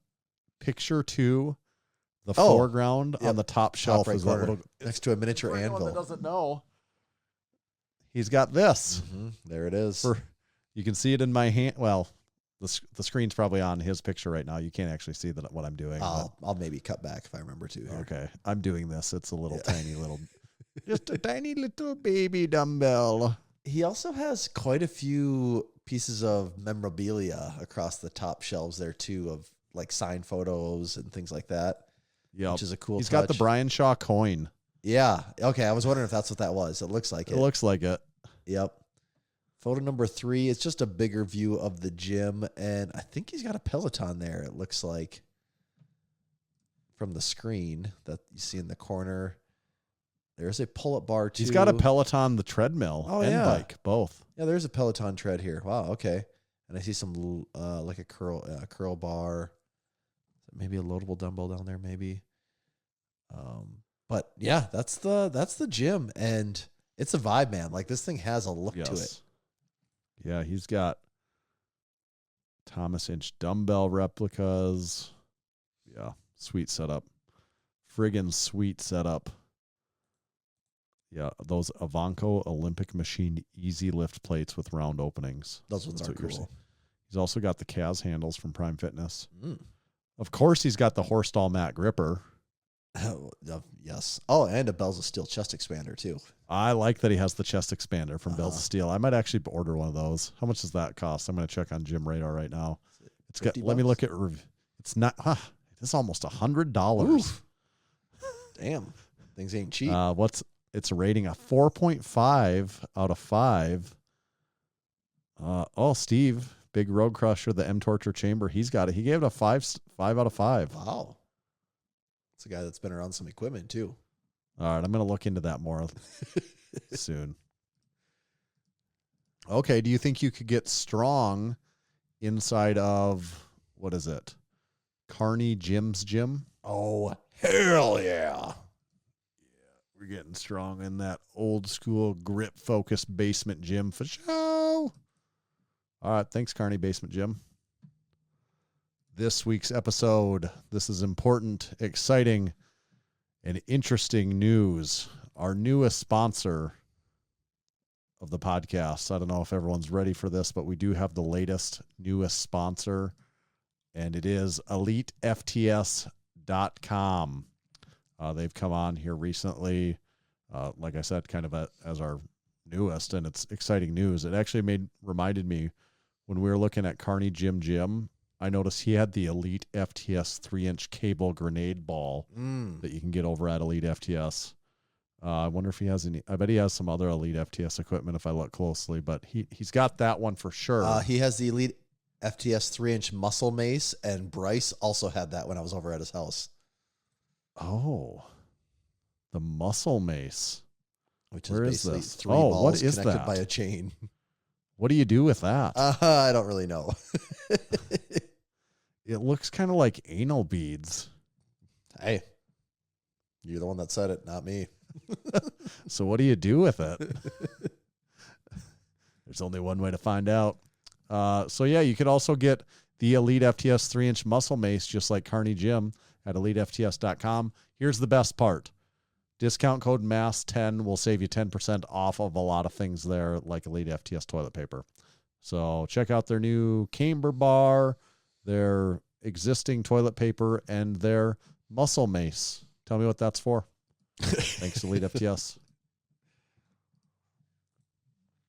picture 2. The foreground on the top shelf right is corner, that little next to a miniature anvil. That doesn't know. He's got this. Mm-hmm. There it is. You can see it in my hand. Well, the screen's probably on his picture right now. You can't actually see what I'm doing. I'll maybe cut back if I remember to. Here. Okay, I'm doing this. It's a little just a tiny little baby dumbbell. He also has quite a few pieces of memorabilia across the top shelves there too, of like signed photos and things like that. Yeah, which is a cool He's touch. got the Brian Shaw coin. Yeah. Okay. I was wondering if that's what that was. It looks like it. It looks like it. Yep. Photo number 3. It's just a bigger view of the gym. And I think he's got a Peloton there. It looks like. from the screen that you see in the corner. There's a pull-up bar too. He's got a Peloton, the treadmill, and bike, both. Yeah, there's a Peloton tread here. Wow, okay. And I see some like a curl bar, maybe a loadable dumbbell down there, maybe. But yeah, that's the gym, and it's a vibe, man. Like this thing has a look to it. Yeah, he's got Thomas Inch dumbbell replicas. Yeah, sweet setup. Friggin' sweet setup. Yeah, those Avanco Olympic Machine easy lift plates with round openings. Those ones are cool. He's also got the Kaz handles from Prime Fitness. Of course, he's got the Horstall mat gripper. Yes. Oh, and a Bells of Steel chest expander too. I like that he has the chest expander from Bells of Steel. I might actually order one of those. How much does that cost? I'm going to check on Gym Radar right now. It's got. Let me look at. It's not. It's almost $100. Damn, things ain't cheap. It's a rating of 4.5 out of 5. Steve, Big Road Crusher, the M Torture Chamber, he's got it. He gave it a 5 out of 5. Wow. It's a guy that's been around some equipment too. All right, I'm going to look into that more soon. Okay, do you think you could get strong inside of, what is it? Kearney Jim's gym? Oh, hell yeah. We're getting strong in that old school grip focused basement gym for show. All right. Thanks, Kearney Basement Gym. This week's episode. This is important, exciting, and interesting news. Our newest sponsor of the podcast. I don't know if everyone's ready for this, but we do have the latest, newest sponsor, and it is EliteFTS.com. They've come on here recently, like I said, kind of as our newest, and it's exciting news. It actually reminded me when we were looking at Kearney Gym, I noticed he had the Elite FTS 3-inch cable grenade ball that you can get over at Elite FTS. I wonder if he has any. I bet he has some other Elite FTS equipment if I look closely, but he's got that one for sure. He has the Elite FTS 3-inch muscle mace, and Bryce also had that when I was over at his house. Oh, the muscle mace. Which Where is is basically this? 3 Oh, balls what is connected that? by a chain. What do you do with that? I don't really know. It looks kind of like anal beads. Hey, you're the one that said it, not me. So what do you do with it? There's only one way to find out. So yeah, you could also get the Elite FTS 3-inch muscle mace, just like Kearney Gym, at EliteFTS.com. Here's the best part. Discount code MASS10 will save you 10% off of a lot of things there, like Elite FTS toilet paper. So check out their new camber bar, their existing toilet paper, and their muscle mace. Tell me what that's for. Thanks, Elite FTS.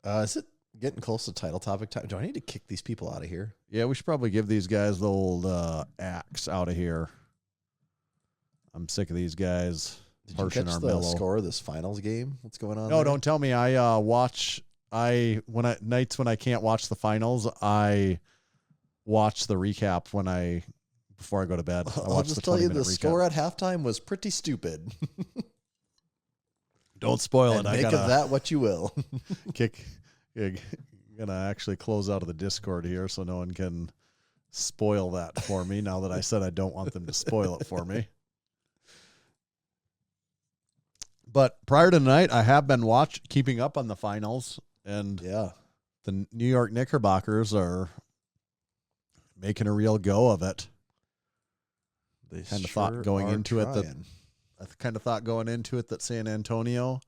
Is it getting close to title topic time? Do I need to kick these people out of here? Yeah, we should probably give these guys the old axe out of here. I'm sick of these guys. Did you catch the score of this finals game? What's going on? No, there? don't tell me. Nights when I can't watch the finals, I watch the recap before I go to bed. I'll just tell you the score at halftime was pretty stupid. Don't spoil and it. Make of that what you will. I'm gonna actually close out of the Discord here so no one can spoil that for me. Now that I said I don't want them to spoil it for me. But prior to tonight, I have been keeping up on the finals, and yeah, the New York Knickerbockers are making a real go of it. They kind of thought going into it that San Antonio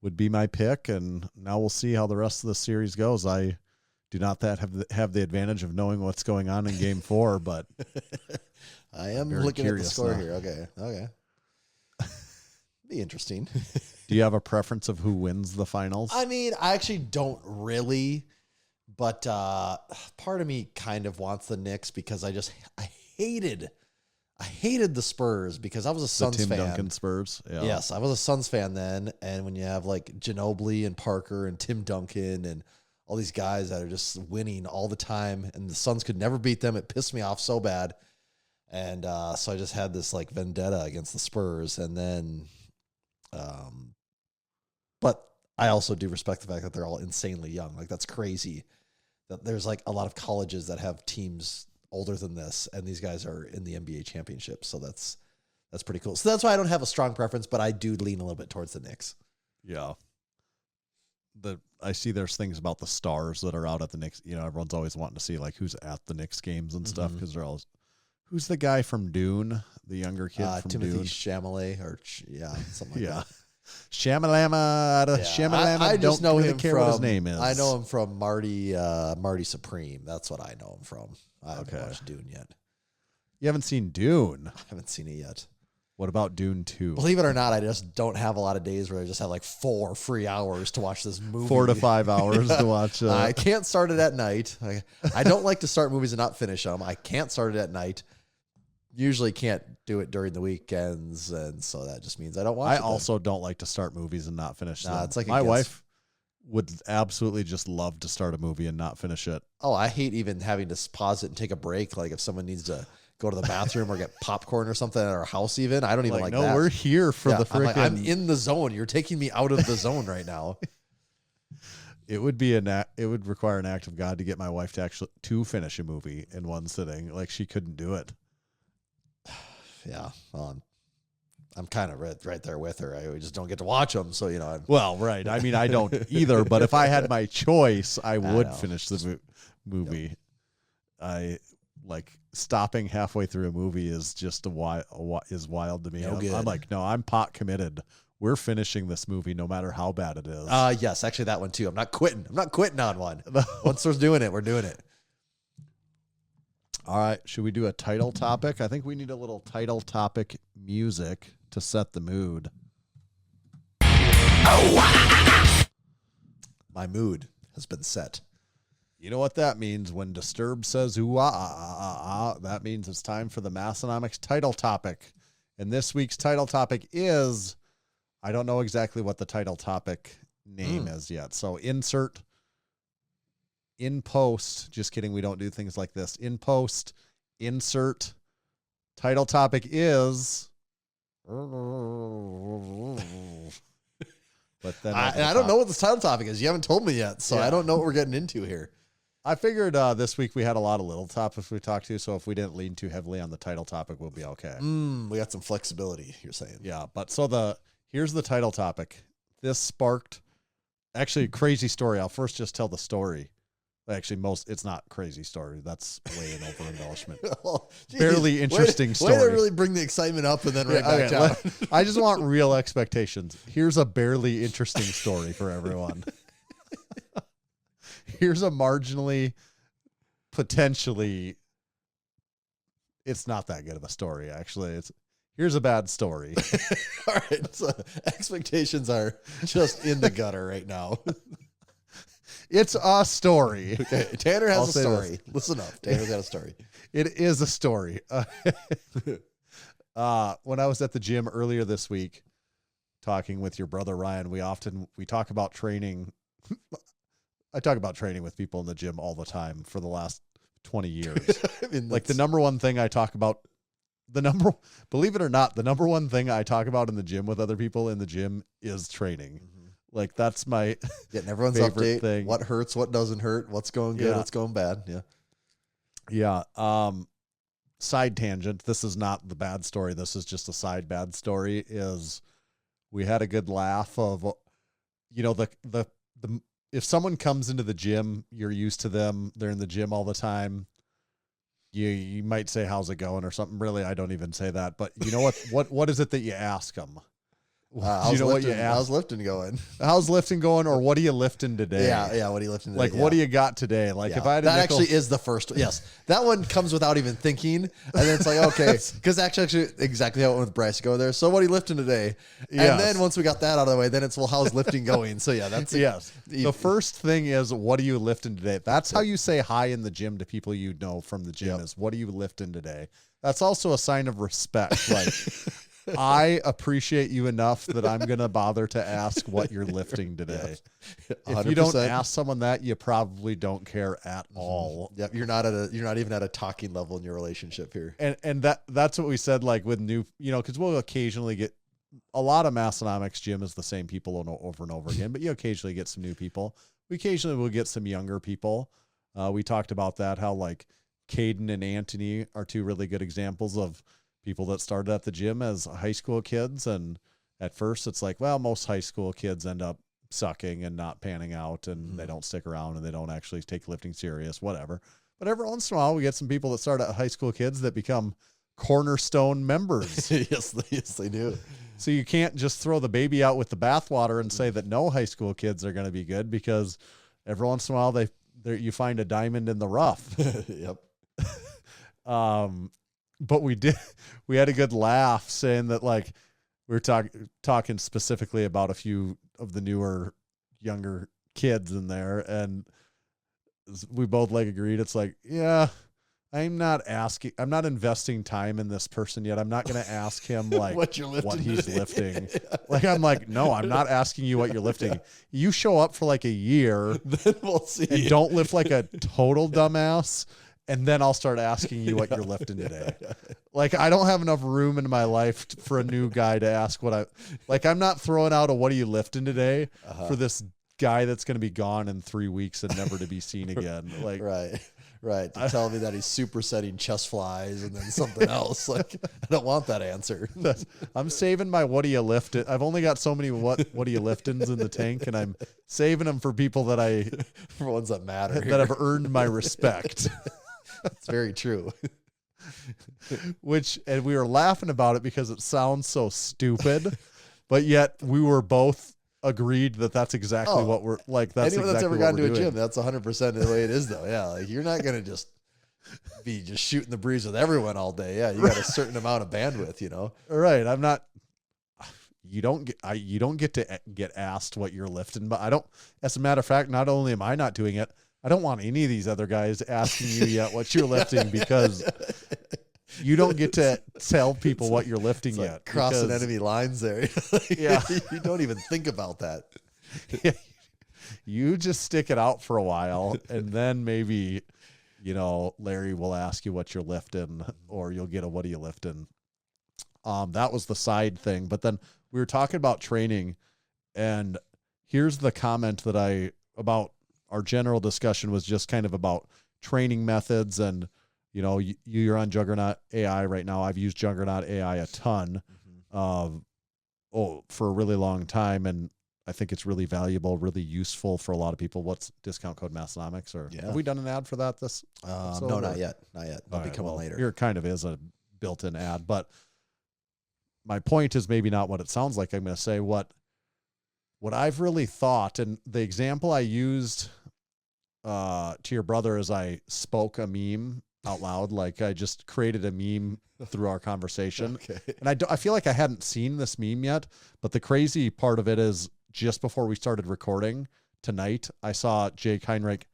would be my pick, and now we'll see how the rest of the series goes. I do not have the advantage of knowing what's going on in Game 4, but I am looking at the score here. Okay. Be interesting. Do you have a preference of who wins the finals? I mean, I actually don't really, but part of me kind of wants the Knicks because I hated the Spurs because I was a Suns fan. Tim Duncan Spurs. Yeah. Yes, I was a Suns fan then, and when you have like Ginobili and Parker and Tim Duncan and all these guys that are just winning all the time, and the Suns could never beat them, it pissed me off so bad. And so I just had this like vendetta against the Spurs. And then, but I also do respect the fact that they're all insanely young. Like that's crazy that there's like a lot of colleges that have teams older than this, and these guys are in the NBA championship. So that's pretty cool. So that's why I don't have a strong preference, but I do lean a little bit towards the Knicks. Yeah. I see there's things about the stars that are out at the Knicks. You know, everyone's always wanting to see like who's at the Knicks games and stuff because they're all. Who's the guy from Dune? The younger kid from Timothy Dune. Chalamet, or something like that. Shamalama. Shamalama. I just know really him care from what his name is. I know him from Marty Supreme. That's what I know him from. I haven't watched Dune yet. You haven't seen Dune? I haven't seen it yet. What about Dune 2? Believe it or not, I just don't have a lot of days where I just have like 4 free hours to watch this movie. 4 to 5 hours to watch. I can't start it at night. I don't like to start movies and not finish them. I can't start it at night. Usually can't do it during the weekends, and so that just means I don't watch it. I also don't like to start movies and not finish them. It's like my wife would absolutely just love to start a movie and not finish it. Oh, I hate even having to pause it and take a break. Like if someone needs to go to the bathroom or get popcorn or something at our house, even I don't even like that. No, we're here for the freaking. I'm in the zone. You're taking me out of the zone right now. It would be it would require an act of God to get my wife to finish a movie in one sitting. Like she couldn't do it. Yeah, I'm kind of right there with her. I just don't get to watch them, so you know. Right. I mean, I don't either. But if I had my choice, I would finish the movie. Yep. I like stopping halfway through a movie is just is wild to me. I'm like, no, I'm pot committed. We're finishing this movie no matter how bad it is. Yes, actually that one too. I'm not quitting. I'm not quitting on one. Once we're doing it, we're doing it. All right. Should we do a title topic? I think we need a little title topic music to set the mood. My mood has been set. You know what that means when Disturbed says ooh, that means it's time for the Massenomics title topic. And this week's title topic is, I don't know exactly what the title topic name is yet. So insert in post, just kidding, we don't do things like this. In post, insert title topic is but then I don't know what this title topic is. You haven't told me yet, so I don't know what we're getting into here. I figured this week we had a lot of little topics we talked to, so if we didn't lean too heavily on the title topic, we'll be okay. We got some flexibility, you're saying. Yeah, but so here's the title topic. This sparked actually a crazy story. I'll first just tell the story. Actually, it's not crazy story. That's way an over embellishment. Well, barely interesting story. Way to really bring the excitement up and then back down. I just want real expectations. Here's a barely interesting story for everyone. Here's a marginally, potentially, it's not that good of a story, actually. Here's a bad story. All right. So expectations are just in the gutter right now. It's a story. Okay, Tanner has a story. Listen up. Tanner's got a story. It is a story. When I was at the gym earlier this week, talking with your brother Ryan, we talk about training. I talk about training with people in the gym all the time for the last 20 years. I mean, like the number one thing I talk about, believe it or not, the number one thing I talk about in the gym with other people in the gym is training. Mm-hmm. Like that's my getting everyone's favorite update. Thing. What hurts, what doesn't hurt, what's going good, what's going bad. Yeah. Yeah. Side tangent. This is not the bad story. This is just a side bad story. Is we had a good laugh of, the if someone comes into the gym, you're used to them. They're in the gym all the time. You might say, how's it going or something. Really, I don't even say that. But you know what is it that you ask them? How's lifting going? How's lifting going? Or what are you lifting today? Yeah. What are you lifting today? Like, what do you got today? Like, if I had that actually is the first. Yes. That one comes without even thinking. And then it's like, okay, because actually exactly how it went with Bryce. Go there. So what are you lifting today? And then once we got that out of the way, then it's, well, how's lifting going? So yeah, that's yes. The first thing is, what are you lifting today? That's how you say hi in the gym to people you know from the gym is, what are you lifting today? That's also a sign of respect. Like, I appreciate you enough that I'm going to bother to ask what you're lifting today. If you don't ask someone that, you probably don't care at all. Yep. You're not even at a talking level in your relationship here. And that's what we said, like with new, cause we'll occasionally get a lot of Massenomics gym is the same people over and over again, but you occasionally get some new people. We occasionally will get some younger people. We talked about that, how like Caden and Anthony are two really good examples of people that started at the gym as high school kids. And at first it's like, well, most high school kids end up sucking and not panning out, and they don't stick around and they don't actually take lifting serious, whatever. But every once in a while we get some people that start at high school kids that become cornerstone members. Yes, they do. So you can't just throw the baby out with the bathwater and say that no high school kids are going to be good, because every once in a while you find a diamond in the rough. Yep. But we had a good laugh saying that, like, we were talking specifically about a few of the newer, younger kids in there, and we both like agreed. It's like, yeah, I'm not investing time in this person yet. I'm not going to ask him like what he's lifting. Like, I'm like, no, I'm not asking you what you're lifting. You show up for like a year, then we'll see, and don't lift like a total dumbass. And then I'll start asking you what you're lifting today. Like, I don't have enough room in my life for a new guy to ask I'm not throwing out a what are you lifting today for this guy that's going to be gone in 3 weeks and never to be seen again. Like, right. To tell me that he's supersetting chest flies and then something else. Like, I don't want that answer. I'm saving my what do you lift it. I've only got so many what do you liftins in the tank, and I'm saving them for people for ones that matter, that have earned my respect. It's very true. And we were laughing about it because it sounds so stupid, but yet we were both agreed that that's exactly what we're like. That's anyone exactly that's ever gone to a doing. gym, that's 100% the way it is, though. Yeah, like, you're not gonna just be shooting the breeze with everyone all day. Yeah, you got a certain amount of bandwidth, Right. I'm not. You don't get to get asked what you're lifting, but I don't. As a matter of fact, not only am I not doing it, I don't want any of these other guys asking you yet what you're lifting, because you don't get to tell people what you're lifting like yet. Crossing enemy lines there. Yeah. You don't even think about that. Yeah. You just stick it out for a while, and then maybe, Larry will ask you what you're lifting, or you'll get a what are you lifting. That was the side thing. But then we were talking about training, and here's the comment about our general discussion was just kind of about training methods. And, you're on Juggernaut AI right now. I've used Juggernaut AI a ton for a really long time. And I think it's really valuable, really useful for a lot of people. What's discount code Massenomics? Or have we done an ad for that this episode? No, not yet. That'll be coming later. Here kind of is a built-in ad, but my point is maybe not what it sounds like. I'm going to say what I've really thought, and the example I used to your brother is I spoke a meme out loud. Like, I just created a meme through our conversation. Okay. And I feel like I hadn't seen this meme yet, but the crazy part of it is just before we started recording tonight, I saw Jake Heinrich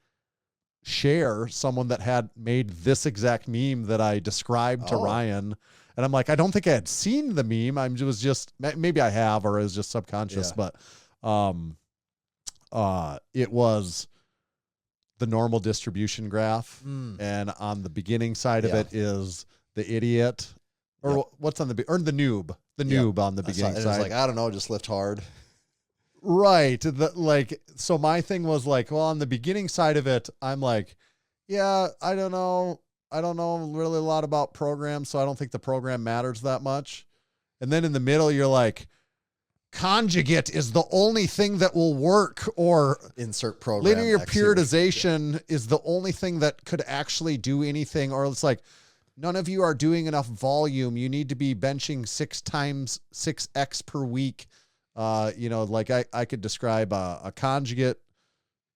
share someone that had made this exact meme that I described to Ryan. And I'm like, I don't think I had seen the meme. Maybe I have, or it was just subconscious, but it was the normal distribution graph. And on the beginning side of it is the idiot, or what's on the noob, on the beginning side. It's like, I don't know, just lift hard. Right. So my thing was like, well, on the beginning side of it, I'm like, yeah, I don't know really a lot about programs, so I don't think the program matters that much. And then in the middle, you're like, conjugate is the only thing that will work, or insert program. Linear periodization is the only thing that could actually do anything, or it's like, none of you are doing enough volume. You need to be benching 6x per week. I could describe a conjugate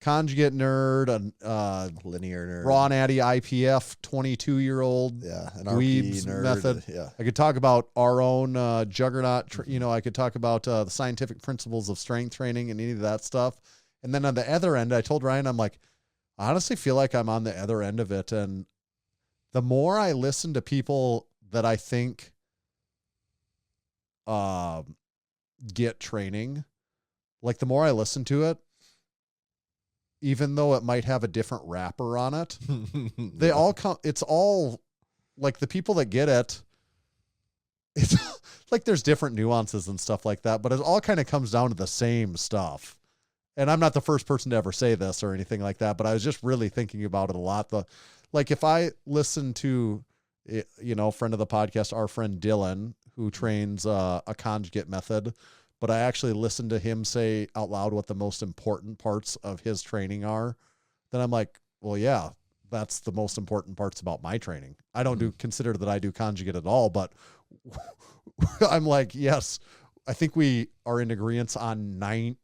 nerd, a linear nerd, raw natty IPF 22-year-old an dweebs RP nerd method. I could talk about our own Juggernaut. I could talk about the scientific principles of strength training and any of that stuff. And then on the other end, I told Ryan, I'm like, I honestly feel like I'm on the other end of it. And the more I listen to people that I think get training, like the more I listen to it, even though it might have a different wrapper on it, they all come, it's all like the people that get it, it's like there's different nuances and stuff like that, but it all kind of comes down to the same stuff. And I'm not the first person to ever say this or anything like that, but I was just really thinking about it a lot. Like if I listen to, friend of the podcast, our friend Dylan, who trains a conjugate method, but I actually listened to him say out loud what the most important parts of his training are, then I'm like, well, yeah, that's the most important parts about my training. I don't consider that I do conjugate at all, but I'm like, yes, I think we are in agreement on we're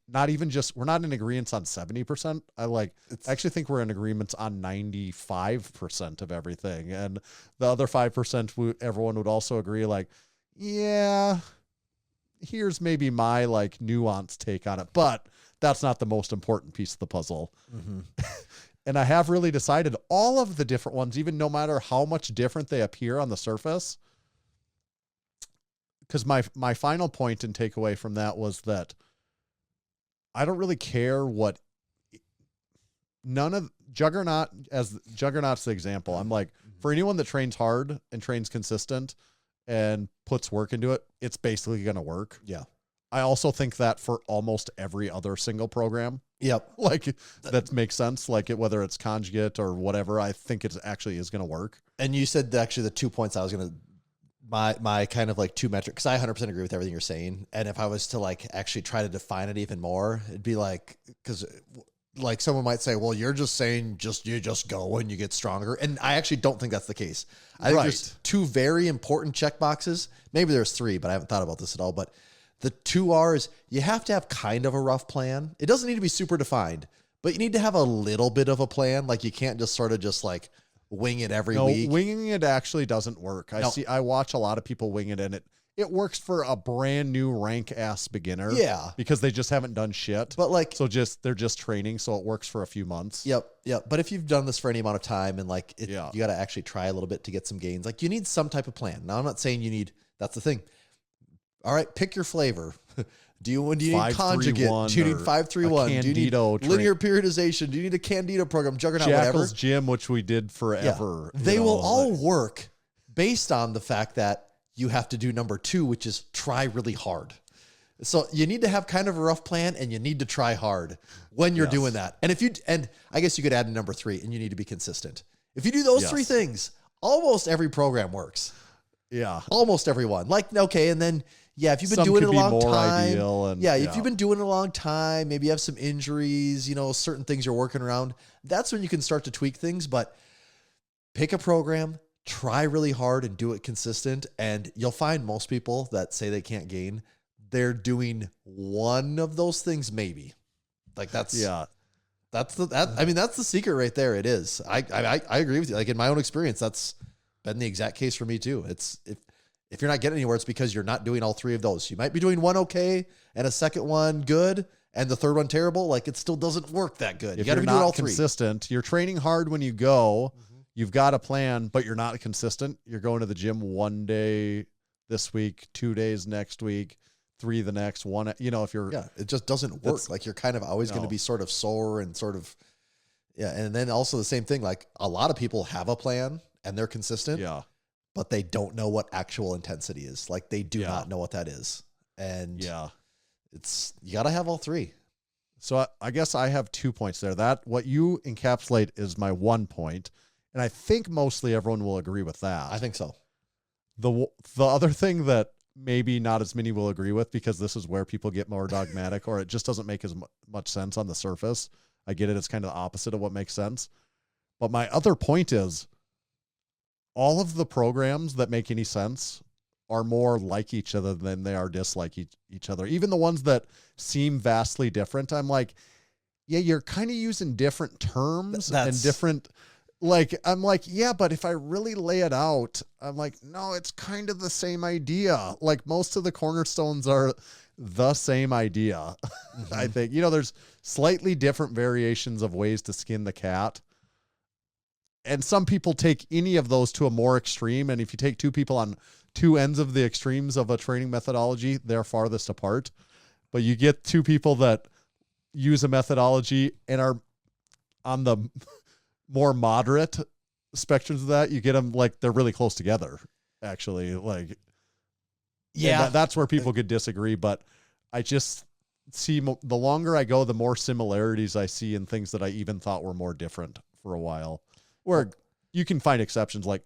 not in agreement on 70%. I actually think we're in agreement on 95% of everything. And the other 5%, everyone would also agree, like, yeah, here's maybe my like nuanced take on it, but that's not the most important piece of the puzzle. Mm-hmm. And I have really decided all of the different ones, even no matter how much different they appear on the surface, because my final point and takeaway from that was that I don't really care what Juggernaut's the example. I'm like, for anyone that trains hard and trains consistent and puts work into it, it's basically going to work. Yeah. I also think that for almost every other single program. Yep. Like that makes sense. Like whether it's conjugate or whatever, I think it actually is going to work. And you said actually the 2 points I was going to, my kind of like two metrics, because I 100% agree with everything you're saying. And if I was to like actually try to define it even more, it'd be like, because like someone might say, well, you're just saying you just go and you get stronger. And I actually don't think that's the case. I think there's two very important check boxes. Maybe there's three, but I haven't thought about this at all. But the two is you have to have kind of a rough plan. It doesn't need to be super defined, but you need to have a little bit of a plan. Like you can't just sort of just like wing it every week. Winging it actually doesn't work. I watch a lot of people wing it, and it works for a brand new rank ass beginner. Yeah. Because they just haven't done shit. But like, so they're just training. So it works for a few months. Yep. But if you've done this for any amount of time and like, you got to actually try a little bit to get some gains. Like you need some type of plan. Now I'm not saying that's the thing. All right. Pick your flavor. Do you need conjugate? Do you need 5-3-1? Do you need linear periodization? Do you need a Candida program? Juggernaut, Jackal's whatever. Gym, which we did forever. Yeah. They will all work based on the fact that you have to do number 2, which is try really hard. So you need to have kind of a rough plan, and you need to try hard when you're doing that. And I guess you could add a number 3, and you need to be consistent. If you do those 3 things, almost every program works. Yeah. Almost everyone. Like, okay, and then if you've been doing it a long time. If you've been doing it a long time, maybe you have some injuries, certain things you're working around. That's when you can start to tweak things, but pick a program, try really hard and do it consistent. And you'll find most people that say they can't gain, they're doing one of those things. Maybe like that's the secret right there. It is. I agree with you. Like in my own experience, that's been the exact case for me too. It's if you're not getting anywhere, it's because you're not doing all 3 of those. You might be doing one okay and a second one good and the third one terrible. Like it still doesn't work that good. You got to be doing all 3. Consistent. You're training hard when you go. Mm-hmm. You've got a plan, but you're not consistent. You're going to the gym 1 day this week, 2 days next week, 3 the next one. If you're it just doesn't work. Like you're kind of always going to be sort of sore and sort of and then also the same thing. Like a lot of people have a plan and they're consistent. Yeah. But they don't know what actual intensity is. Like they do not know what that is. And you got to have all 3. So I guess I have 2 points there. That what you encapsulate is my 1 point. And I think mostly everyone will agree with that. I think so. The other thing that maybe not as many will agree with, because this is where people get more dogmatic or it just doesn't make as much sense on the surface. I get it. It's kind of the opposite of what makes sense. But my other point is, all of the programs that make any sense are more like each other than they are dislike each other. Even the ones that seem vastly different, I'm like, you're kind of using different terms and different, I'm like, but if I really lay it out, I'm like, no, it's kind of the same idea. Like most of the cornerstones are the same idea. Mm-hmm. I think, there's slightly different variations of ways to skin the cat. And some people take any of those to a more extreme. And if you take 2 people on two ends of the extremes of a training methodology. They're farthest apart, but you get two people that use a methodology and are on the more moderate spectrums of that. You get them like they're really close together, actually. Like, Yeah. that's where people could disagree, but I just see the longer I go, the more similarities I see in things that I even thought were more different for a while. Where you can find exceptions, like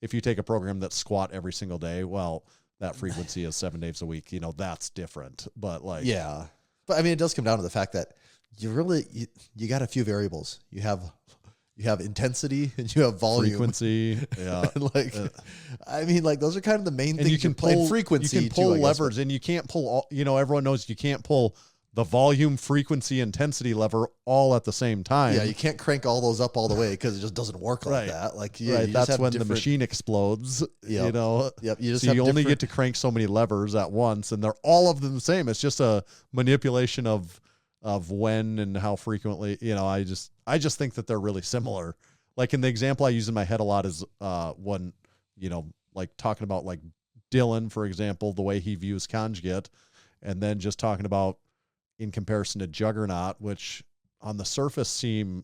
if you take a program that's squat every single day, well, that frequency is 7 days a week. You know, that's different. But like, yeah, but I mean, it does come down to the fact that you got a few variables. You have intensity and you have volume, frequency. Yeah, and like, I mean, like those are kind of the main and things. you can pull frequency. You can pull too, I guess, levers, and you can't pull all. You know, everyone knows you can't pull the volume, frequency, intensity lever all at the same time. Yeah, you can't crank all those up all the way because it just doesn't work like Right. that. Like, Right, you just that's have when the different- machine explodes. You Yep. know, Yep, you just so have you only different- get to crank so many levers at once, and they're all of them the same. It's just a manipulation of when and how frequently. You know, I just think that they're really similar. Like in the example I use in my head a lot is when, you know, like talking about like Dylan, for example, the way he views conjugate, and then just talking about in comparison to Juggernaut, which on the surface seem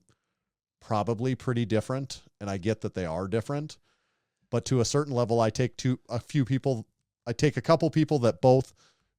probably pretty different. And I get that they are different, but to a certain level, I take a couple people that both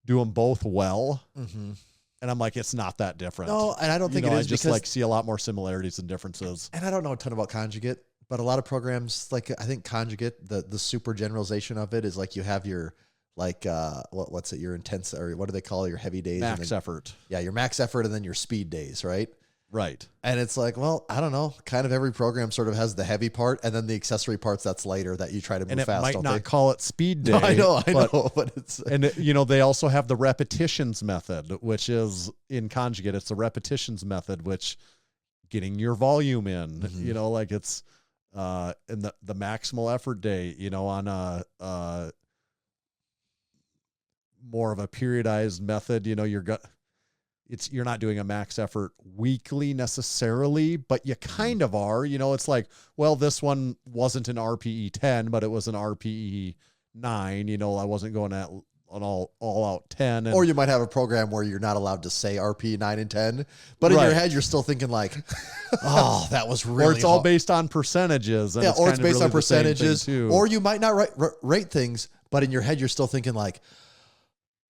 do them both well. Mhm. And I'm like, it's not that different. No, and I don't think You know, it is I just because, like see a lot more similarities and differences. and I don't know a ton about conjugate, but a lot of programs, like I think conjugate, the super generalization of it is like you have your like what's it, your intense, or what do they call it, your heavy days, and Max then, effort. yeah, your max effort, and then your speed days, right? Right. And it's like, well, I don't know, kind of every program sort of has the heavy part and then the accessory parts that's lighter that you try to move And it fast. might don't not they? call it speed day. No, I know, but but it's And, you know, they also have the repetitions method, which is in conjugate. It's the repetitions method, which getting your volume in, Mhm. you know, like it's in the maximal effort day, you know, on a more of a periodized method, you know, you're not doing a max effort weekly necessarily, but you kind of are. You know, it's like, well, this one wasn't an RPE 10, but it was an RPE 9. You know, I wasn't going at an all out 10. And, or you might have a program where you're not allowed to say RP 9 and 10, but in your Right. head you're still thinking like, oh, that was really or it's all hard. based on percentages. And Yeah, or kind it's of based really on the same thing, percentages, too. or you might not rate things, but in your head you're still thinking like,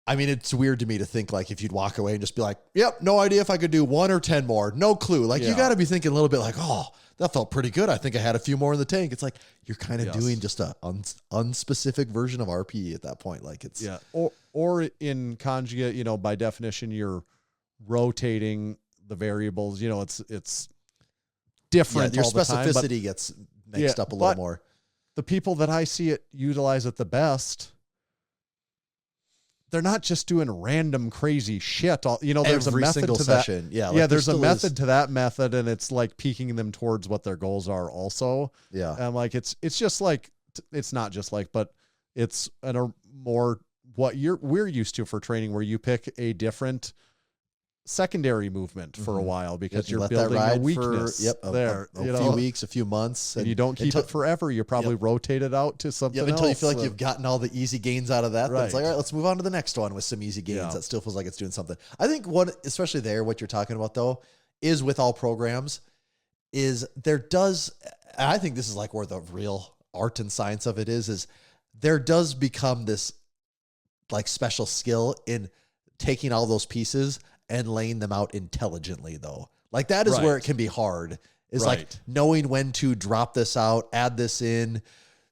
I mean, it's weird to me to think like if you'd walk away and just be like, yep, no idea if I could do 1 or 10 more, no clue. Like you Yeah. got to be thinking a little bit like, oh, that felt pretty good. I think I had a few more in the tank. It's like you're kind of Yes. doing just a unspecific version of RPE at that point. Like it's Yeah. Or in conjugate, you know, by definition, you're rotating the variables. You know, it's different. your all the time, but specificity gets mixed Yeah, up a little but- more. the people that I see it utilize it the best, they're not just doing random crazy shit. You know, there's Every a method single to that. session. Yeah. Yeah, like, there's a still method is- to that method, and it's like peaking them towards what their goals are also. Yeah. And like it's just like it's not just like, but it's a more what we're used to for training, where you pick a different secondary movement for a Mhm. while because You you're let that building a ride weekness for there. a you few know, weeks, a few months, and you don't keep until- it forever. You probably rotate it out to something Yep, until you feel else. like you've gotten all the easy gains out of that. Then it's Right. like, all right, let's move on to the next one with some easy gains Yeah. that still feels like it's doing something. I think especially there, what you're talking about though, is with all programs, is there does, and I think this is like where the real art and science of it is there does become this like special skill in taking all those pieces and laying them out intelligently though. Like that is where Right. it can be hard. Is Right. like knowing when to drop this out, add this in,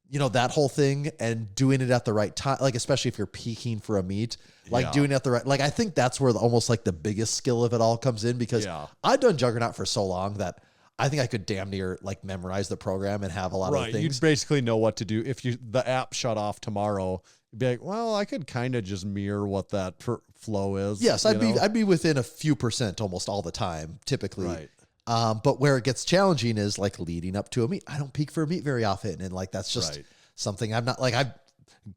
you know, that whole thing, and doing it at the right time. Like, especially if you're peaking for a meet, like Yeah. doing it at the right, like, I think that's where almost like the biggest skill of it all comes in, because Yeah. I've done Juggernaut for so long that I think I could damn near like memorize the program and have a lot of Right. the You'd things. basically know what to do. If the app shut off tomorrow, you'd be like, well, I could kind of just mirror what that flow is. Yes, you I'd know? be within a few percent almost all the time, typically. Right. But where it gets challenging is like leading up to a meet. I don't peak for a meet very often, and like that's just Right. something I'm not like. I'm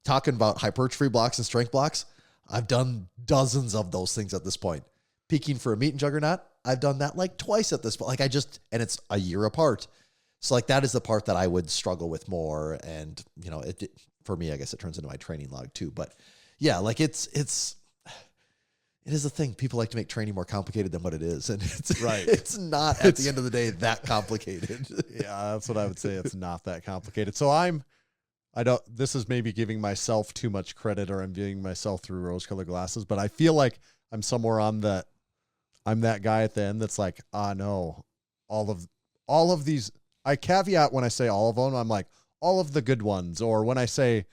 talking about hypertrophy blocks and strength blocks. I've done dozens of those things at this point. Peaking for a meet in Juggernaut, I've done that like twice at this point. Like and it's a year apart. So like that is the part that I would struggle with more, and you know, for me, I guess it turns into my training log too. But yeah, like it is a thing. People like to make training more complicated than what it is. And it's Right. It's not at the end of the day that complicated. Yeah, that's what I would say. It's not that complicated. So this is maybe giving myself too much credit, or I'm viewing myself through rose-colored glasses, but I feel like I'm somewhere on that. I'm that guy at the end that's like, no, all of these, I caveat when I say all of them, I'm like, all of the good ones. Or when I say,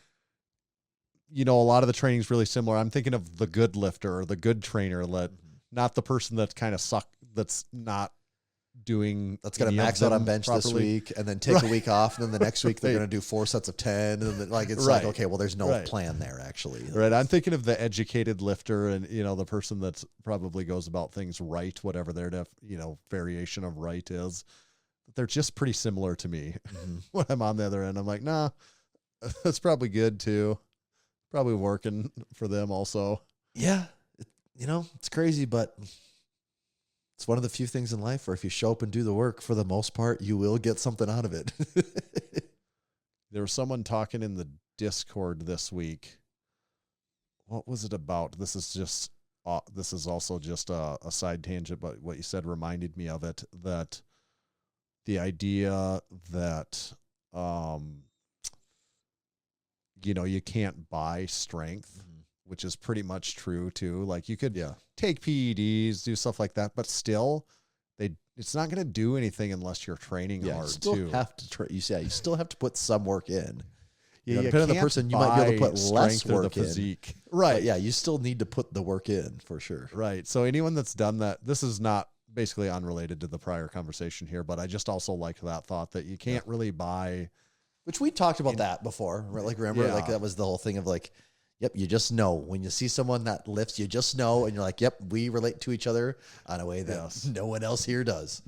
a lot of the training's really similar, I'm thinking of the good lifter or the good trainer, not the person that's kind of that's not doing. That's going to max out on bench properly this week and then take a week off. And then the next week they're going to do 4 sets of 10. And then it's like, okay, well, there's no plan there actually. Right. I'm thinking of the educated lifter and, the person that's probably goes about things right, whatever their, variation of right is. They're just pretty similar to me. When I'm on the other end, I'm like, nah, that's probably good too. Probably working for them also. Yeah. It's crazy, but it's one of the few things in life where if you show up and do the work, for the most part, you will get something out of it. There was someone talking in the Discord this week. What was it about? This is also just a side tangent, but what you said reminded me of it, that the idea that, you can't buy strength, which is pretty much true too. Like you could take PEDs, do stuff like that, but still it's not going to do anything unless you're training hard you still too. Have to you still have to put some work in. Yeah, depending on the person, you might be able to put less work in. Physique. Right. But yeah, you still need to put the work in for sure. Right. So anyone that's done that, this is not basically unrelated to the prior conversation here, but I just also like that thought that you can't really buy. Which we talked about that before. Right? Like, remember, like that was the whole thing of like, yep, you just know when you see someone that lifts, you just know, and you're like, yep, we relate to each other on a way that no one else here does.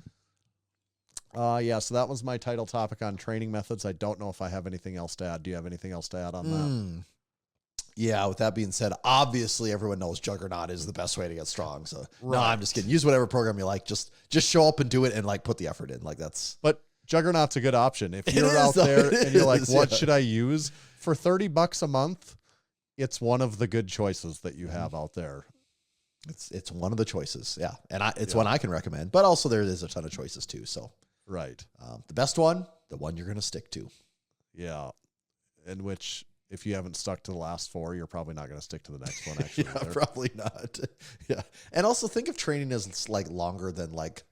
So that was my title topic on training methods. I don't know if I have anything else to add. Do you have anything else to add on that? Yeah, with that being said, obviously everyone knows Juggernaut is the best way to get strong. So no, I'm just kidding. Use whatever program you like. Just show up and do it and like put the effort in. Like but Juggernaut's a good option. If you're out there and you're like, what should I use? For $30 a month, it's one of the good choices that you have out there. It's one of the choices. Yeah. And it's one I can recommend, but also there is a ton of choices too. So right. The best one, the one you're going to stick to. Yeah. In which, if you haven't stuck to the last 4, you're probably not going to stick to the next one. Actually, probably not. Yeah. And also think of training as like longer than like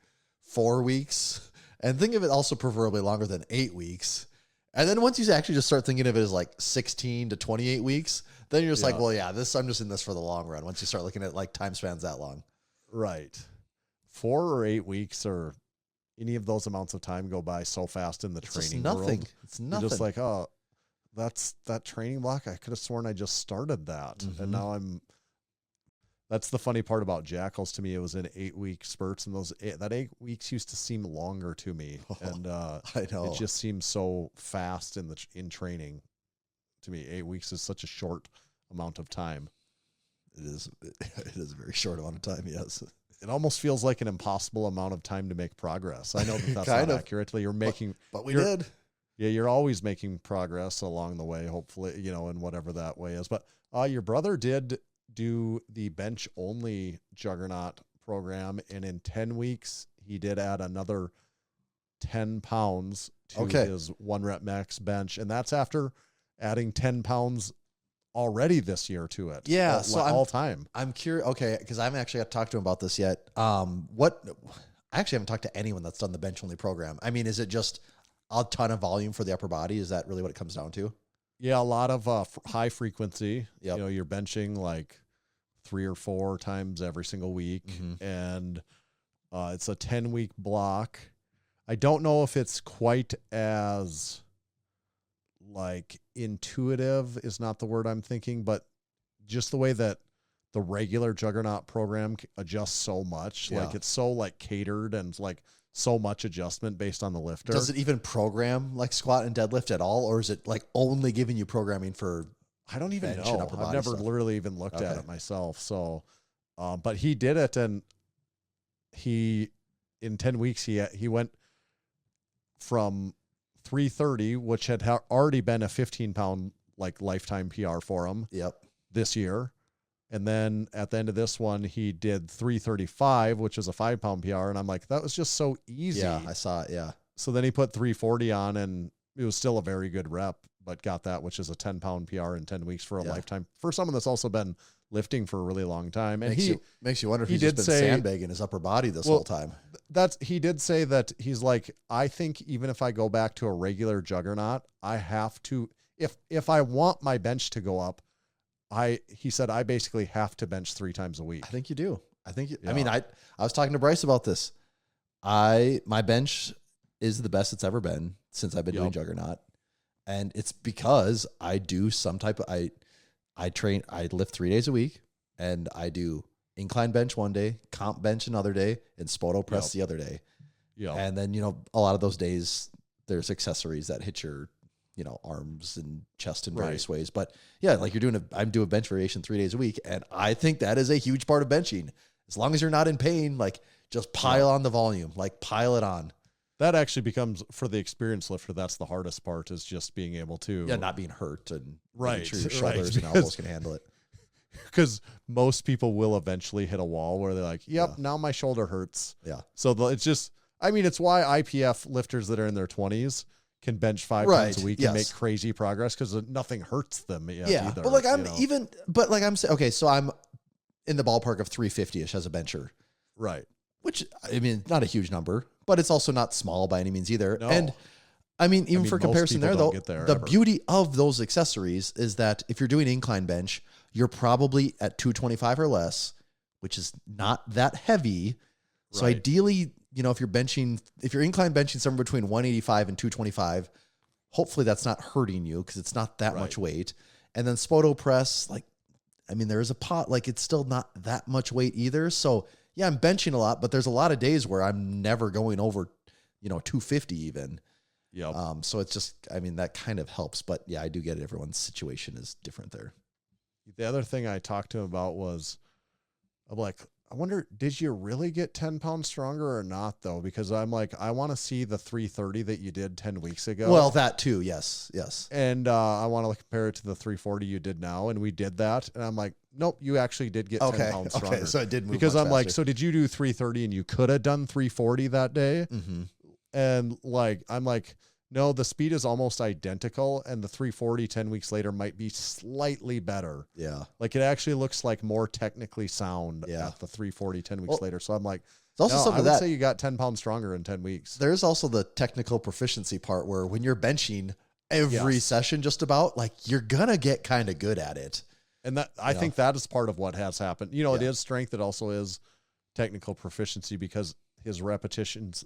4 weeks. And think of it also preferably longer than 8 weeks. And then once you actually just start thinking of it as like 16 to 28 weeks, then you're just like, well, yeah, I'm just in this for the long run. Once you start looking at like time spans that long. Right. 4 or 8 weeks or any of those amounts of time go by so fast in the training world. It's nothing. You're just like, oh, that's that training block. I could have sworn I just started that. And now that's the funny part about Jackals to me. It was in 8-week spurts, and that 8 weeks used to seem longer to me. And I know it just seems so fast in training to me. 8 weeks is such a short amount of time. It is a very short amount of time. Yes. It almost feels like an impossible amount of time to make progress. I know that's not accurately. You're making, but we did. Yeah, you're always making progress along the way, hopefully, in whatever that way is. But your brother did do the bench only Juggernaut program, and in 10 weeks he did add another 10 pounds to his 1 rep max bench, and that's after adding 10 pounds already this year to it. Yeah, all time. I'm curious. Okay, because I haven't actually got to talk to him about this yet. I actually haven't talked to anyone that's done the bench only program. I mean, is it just a ton of volume for the upper body? Is that really what it comes down to? Yeah, a lot of high frequency. Yep. You're benching like 3 or 4 times every single week, and it's a 10-week block. I don't know if it's quite as like intuitive is not the word I'm thinking, but just the way that the regular Juggernaut program adjusts so much, like it's so like catered and like so much adjustment based on the lifter. Does it even program like squat and deadlift at all? Or is it like only giving you programming for, I don't even know. I've never literally even looked at it myself. So, but he did it, and in 10 weeks, he went from 330, which had already been a 15-pound like lifetime PR for him Yep. this year. And then at the end of this one, he did 335, which is a 5-pound PR. And I'm like, that was just so easy. Yeah, I saw it. Yeah. So then he put 340 on, and it was still a very good rep, but got that, which is a 10-pound PR in 10 weeks for a lifetime for someone that's also been lifting for a really long time. And makes you wonder if he he's did just been say- sandbagging his upper body this whole time. he did say that he's like, I think even if I go back to a regular juggernaut, I have to, if I want my bench to go up, he said, I basically have to bench 3 times a week. I think you do. I mean, I was talking to Bryce about this. My bench is the best it's ever been since I've been doing Juggernaut. And it's because I do some type of, I lift 3 days a week, and I do incline bench one day, comp bench another day, and spoto press the other day. Yeah. And then, a lot of those days there's accessories that hit your, arms and chest in various ways. But yeah, like I'm doing bench variation 3 days a week. And I think that is a huge part of benching. As long as you're not in pain, like just pile on the volume, like pile it on. That actually becomes, for the experienced lifter, that's the hardest part, is just being able to. Yeah, not being hurt and Right, making sure your right, shoulders and elbows can handle it. Because most people will eventually hit a wall where they're like, yep, now my shoulder hurts. Yeah. So it's just, it's why IPF lifters that are in their 20s can bench 5 times a week and make crazy progress, because nothing hurts them yet either. But like I'm saying, okay, so I'm in the ballpark of 350-ish as a bencher. Right. Which, not a huge number, but it's also not small by any means either. No. And for comparison most people the don't get there ever. beauty of those accessories is that if you're doing incline bench, you're probably at 225 or less, which is not that heavy. So ideally, if you're incline benching somewhere between 185 and 225, hopefully that's not hurting you because it's not that much weight. And then spoto press, there is a pot, it's still not that much weight either. So yeah, I'm benching a lot, but there's a lot of days where I'm never going over, 250 even. Yeah. So it's just, that kind of helps. But yeah, I do get it. Everyone's situation is different there. The other thing I talked to him about was, I'm like, I wonder, did you really get 10 pounds stronger or not, though? Because I'm like, I want to see the 330 that you did 10 weeks ago. Well, that too. Yes. And I want to compare it to the 340 you did now. And we did that. And I'm like, nope, you actually did get 10 pounds stronger. Okay, so it did move because much I'm like, faster. so did you do 330 and you could have done 340 that day? Mm-hmm. And I'm like, no, the speed is almost identical, and the 340 10 weeks later might be slightly better. Yeah. Like it actually looks like more technically sound at the 340 10 weeks later. So I'm like, it's also something I would that say you got 10 pounds stronger in 10 weeks. there's also the technical proficiency part where when you're benching every session, just about you're going to get kind of good at it. And that I think that is part of what has happened. It is strength. It also is technical proficiency, because his repetitions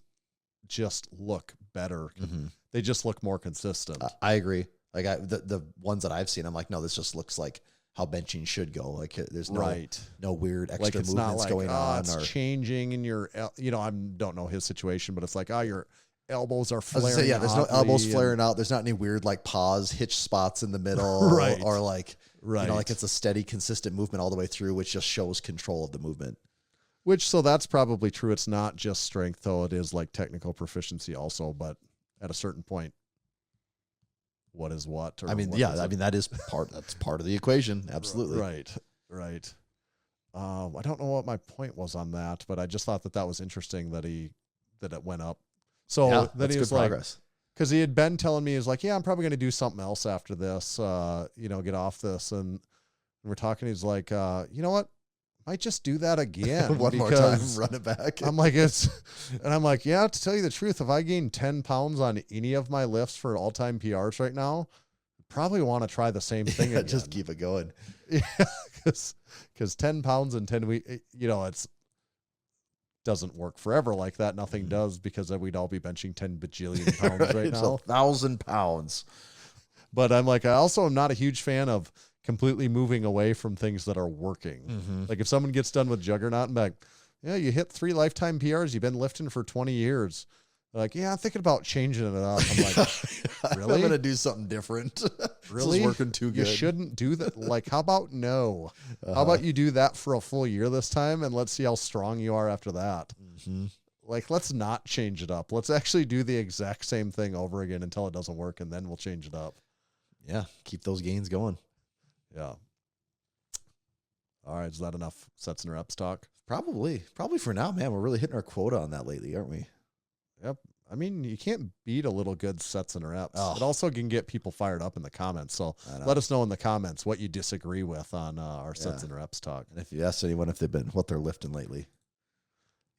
just look better. Mm-hmm. They just look more consistent. I agree. The ones that I've seen, I'm like, no, this just looks like how benching should go. Like there's no weird extra it's movements not going on. It's changing in your, I don't know his situation, but it's like, your elbows are flaring. There's no elbows flaring out. There's not any weird pause, hitch spots in the middle, Right. or it's a steady, consistent movement all the way through, which just shows control of the movement. So that's probably true. It's not just strength, though. It is technical proficiency also, but at a certain point, what is what? That is that's part of the equation. Absolutely. Right. I don't know what my point was on that, but I just thought that was interesting that it went up. So then he was like, because he had been telling me, he was like, yeah, I'm probably going to do something else after this, get off this. And we're talking, he's like, you know what? Might just do that again. One more time, run it back. I'm like, yeah, to tell you the truth, if I gain 10 pounds on any of my lifts for all-time PRs right now, probably want to try the same thing again. Just keep it going. Yeah, because 10 pounds in 10 weeks, it's doesn't work forever like that. Nothing does, because we'd all be benching 10 bajillion pounds right now. 1,000 pounds. But I'm like, I also am not a huge fan of completely moving away from things that are working. Mm-hmm. Like if someone gets done with Juggernaut and like, yeah, you hit 3 lifetime PRs, you've been lifting for 20 years. They're like, yeah, I'm thinking about changing it up. I'm like, really? I'm going to do something different. Really? This is working too good. You shouldn't do that. How about no? How about you do that for a full year this time, and let's see how strong you are after that. Mm-hmm. Let's not change it up. Let's actually do the exact same thing over again until it doesn't work, and then we'll change it up. Yeah, keep those gains going. Yeah. All right, is that enough sets and reps talk? Probably for now, man. We're really hitting our quota on that lately, aren't we? Yep. I mean, you can't beat a little good sets and reps. Oh. It also can get people fired up in the comments. So let us know in the comments what you disagree with on our sets and reps talk. And if you ask anyone if they've been what they're lifting lately.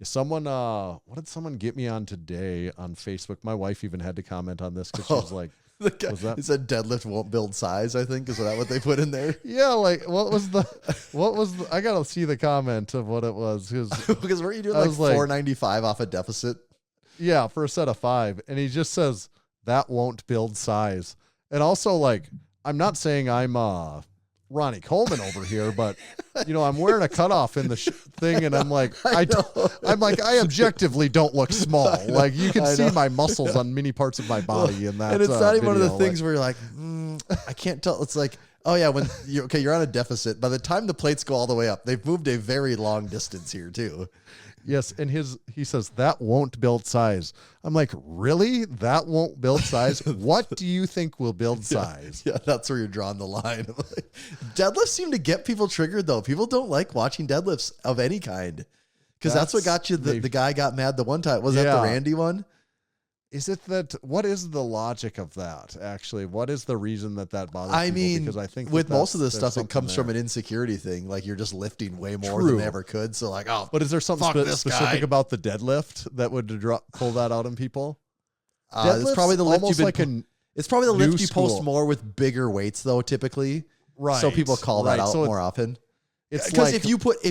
Someone, what did someone get me on today on Facebook? My wife even had to comment on this because she was like, The guy, he said deadlift won't build size, I think. Is that what they put in there? yeah, like what was the I gotta see the comment of what it was. Because weren't you doing like $495 off a deficit? Yeah, for a set of 5. And he just says that won't build size. And also, like, I'm not saying I'm Ronnie Coleman over here, but I'm wearing a cutoff in the thing, and I'm like, I objectively don't look small. Like you can see my muscles on many parts of my body in that. And it's not even one of the video. things where you're like, I can't tell. It's like, oh yeah, when you're on a deficit. By the time the plates go all the way up, they've moved a very long distance here too. Yes, and he says that won't build size. I'm like, really? That won't build size? What do you think will build size? Yeah, that's where you're drawing the line. Deadlifts seem to get people triggered though. People don't like watching deadlifts of any kind because that's what got you. The guy got mad the one time. Was that the Randy one? Is it that? What is the logic of that? Actually, what is the reason that bothers people? Because I think with most of this stuff, it comes from an insecurity thing. Like you're just lifting way more than they ever could. So like, but is there something specific about the deadlift that would pull that out in people? It's probably the lift it's probably the lift you post school. more with bigger weights though, typically. Right. So people call that out more often. It's because if you put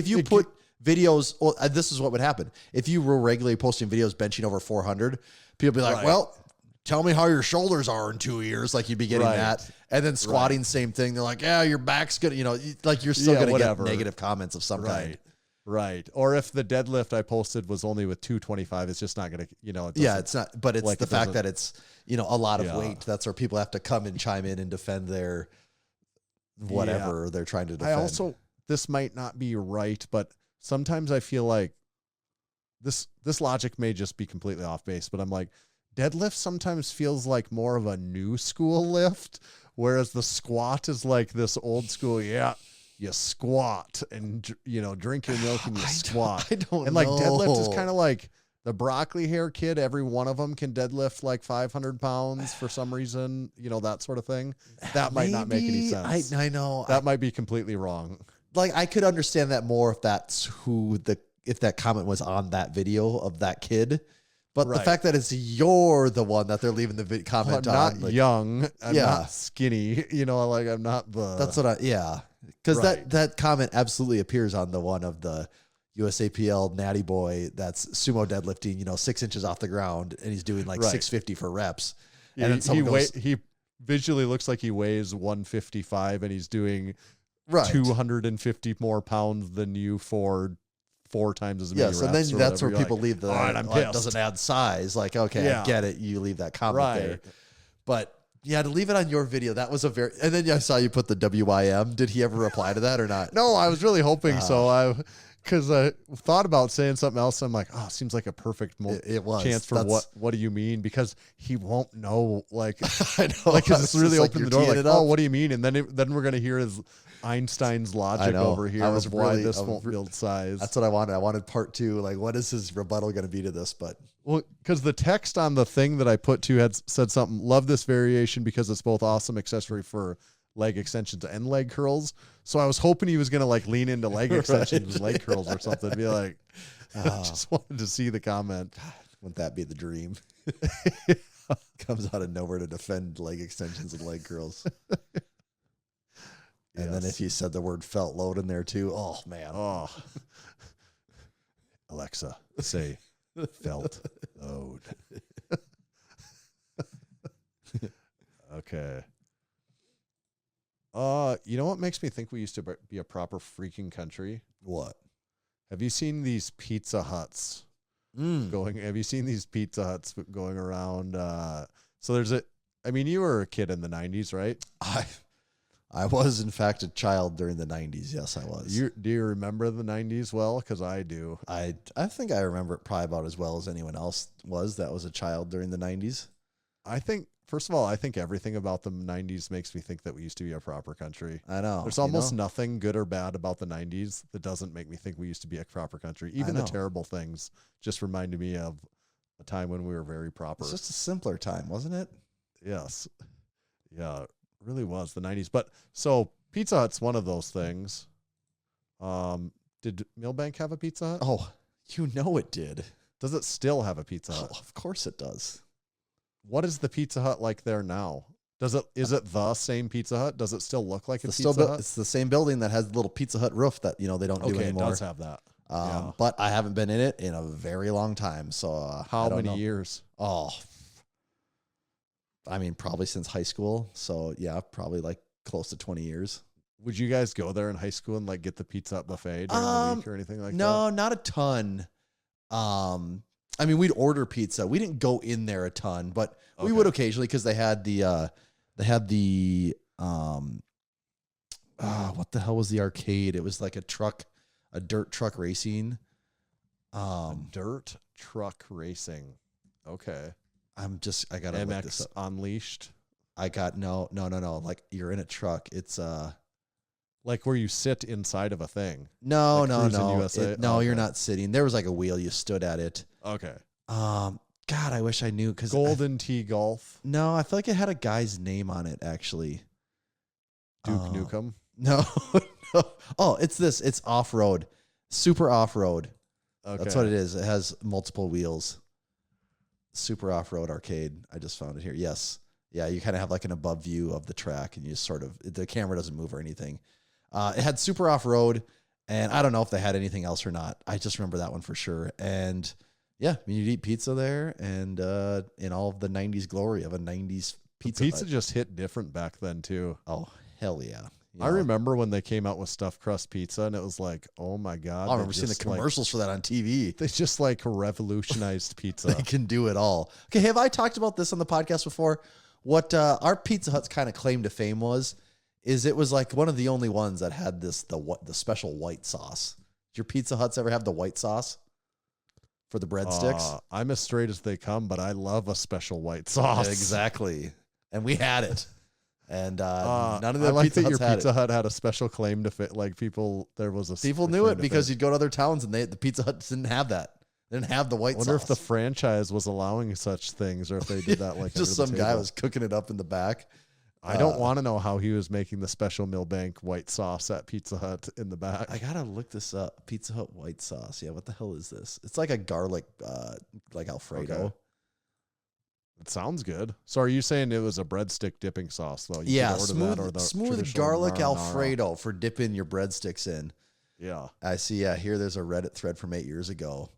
videos, well, this is what would happen. If you were regularly posting videos benching over 400, people be like, well, tell me how your shoulders are in 2 years. Like you'd be getting that. And then squatting, same thing. They're like, yeah, your back's good. Like you're still going to get negative comments of some kind. Right. Or if the deadlift I posted was only with 225, it's just not going to, it's not, but it's like the fact that it's, a lot of weight. That's where people have to come and chime in and defend their whatever they're trying to defend. This might not be right, but sometimes I feel like this logic may just be completely off base, but I'm like, deadlift sometimes feels like more of a new school lift, whereas the squat is like this old school, you squat and, drink your milk and you squat. I don't and like deadlift is kind of like the broccoli hair kid. Every one of them can deadlift like 500 pounds for some reason, that sort of thing. That might not make any sense. I know. That might be completely wrong. Like I could understand that more if that's if that comment was on that video of that kid. But the fact that it's you're the one that they're leaving the comment on. I'm not young. I'm not skinny. Like I'm not the... That's what because that comment absolutely appears on the one of the USAPL natty boy that's sumo deadlifting, 6 inches off the ground, and he's doing like 650 for reps. Yeah, and then he visually looks like he weighs 155 and he's doing 250 more pounds than you for 4 times as many reps. And then that's where people leave I'm pissed. It doesn't add size. Like, okay, I get it. You leave that comment there. But to leave it on your video, that was and then I saw you put the WYM. Did he ever reply to that or not? No, I was really hoping so. Because I thought about saying something else. And I'm like, it seems like a perfect chance for what do you mean? Because he won't know. Like, I know. Like, because it's really opened the door. Like, what do you mean? And then we're going to hear his Einstein's logic over here of why this won't build size. That's what I wanted. I wanted part 2. Like, what is his rebuttal going to be to this? But because the text on the thing that I put to had said something, love this variation because it's both awesome accessory for leg extensions and leg curls. So I was hoping he was going to like lean into leg extensions and leg curls or something. Be like, I just wanted to see the comment. Wouldn't that be the dream? Comes out of nowhere to defend leg extensions and leg curls. And then if you said the word felt load in there too, oh man. Oh. Alexa, say felt load. Okay. You know what makes me think we used to be a proper freaking country? What? Have you seen these Pizza Huts have you seen these Pizza Huts going around? So there's you were a kid in the 90s, right? I was, in fact, a child during the 90s. Yes, I was. Do you remember the 90s well? Because I do. I think I remember it probably about as well as anyone else was that was a child during the 90s. I think First of all, I think everything about the 90s makes me think that we used to be a proper country. I know. There's almost nothing good or bad about the 90s that doesn't make me think we used to be a proper country. Even the terrible things just reminded me of a time when we were very proper. It's just a simpler time, wasn't it? Yes. Yeah, it really was the 90s. But so Pizza Hut's one of those things. Did Millbank have a Pizza Hut? Oh, you know it did. Does it still have a Pizza Hut? Oh, of course it does. What is the Pizza Hut like there now? Is it the same Pizza Hut? Does it still look like a Pizza Hut? It's the same building that has the little Pizza Hut roof that they don't do anymore. It does have that. But I haven't been in it in a very long time. So how many years? Oh, I mean, probably since high school. So yeah, probably like close to 20 years. Would you guys go there in high school and like get the Pizza Hut buffet during the week or anything like that? No, not a ton. I mean, we'd order pizza. We didn't go in there a ton, but we would occasionally because they had the what the hell was the arcade? It was like a dirt truck racing. Dirt truck racing. Okay. I gotta look this MX up. Unleashed. I got no. Like you're in a truck. It's like where you sit inside of a thing. No, like no. USA? You're not sitting. There was like a wheel. You stood at it. Okay. God, I wish I knew because Golden Tee Golf. No, I feel like it had a guy's name on it actually. Duke Nukem. No, no. Oh, it's off road, super off road. Okay. That's what it is. It has multiple wheels. Super off road arcade. I just found it here. Yes. Yeah, you kind of have like an above view of the track, and you sort of the camera doesn't move or anything. It had super off road, and I don't know if they had anything else or not. I just remember that one for sure. And yeah, I mean, you'd eat pizza there, and in all of the '90s glory of a '90s pizza. Pizza just hit different back then too. Oh hell yeah! I remember when they came out with stuffed crust pizza, and it was like, oh my god! I remember seeing the commercials for that on TV. They just like revolutionized pizza. They can do it all. Okay, have I talked about this on the podcast before? What our Pizza Hut's kind of claim to fame is it was like one of the only ones that had the special white sauce. Did your Pizza Huts ever have the white sauce for the breadsticks? I'm as straight as they come, but I love a special white sauce. Exactly, and we had it. And none of the I like Pizza that your Huts Pizza Hut had a special claim to fit. Like people knew it because you'd go to other towns and the Pizza Hut didn't have that. They didn't have the white sauce. I wonder if the franchise was allowing such things, or if they did that like just some guy was cooking it up in the back. I don't want to know how he was making the special Millbank white sauce at Pizza Hut in the back. I gotta look this up. Pizza Hut white sauce. Yeah, what the hell is this? It's like a garlic, like Alfredo. Okay. It sounds good. So are you saying it was a breadstick dipping sauce though? You Yeah, could order that or the smooth garlic Alfredo for dipping your breadsticks in. Yeah, I see. Yeah, here there's a Reddit thread from 8 years ago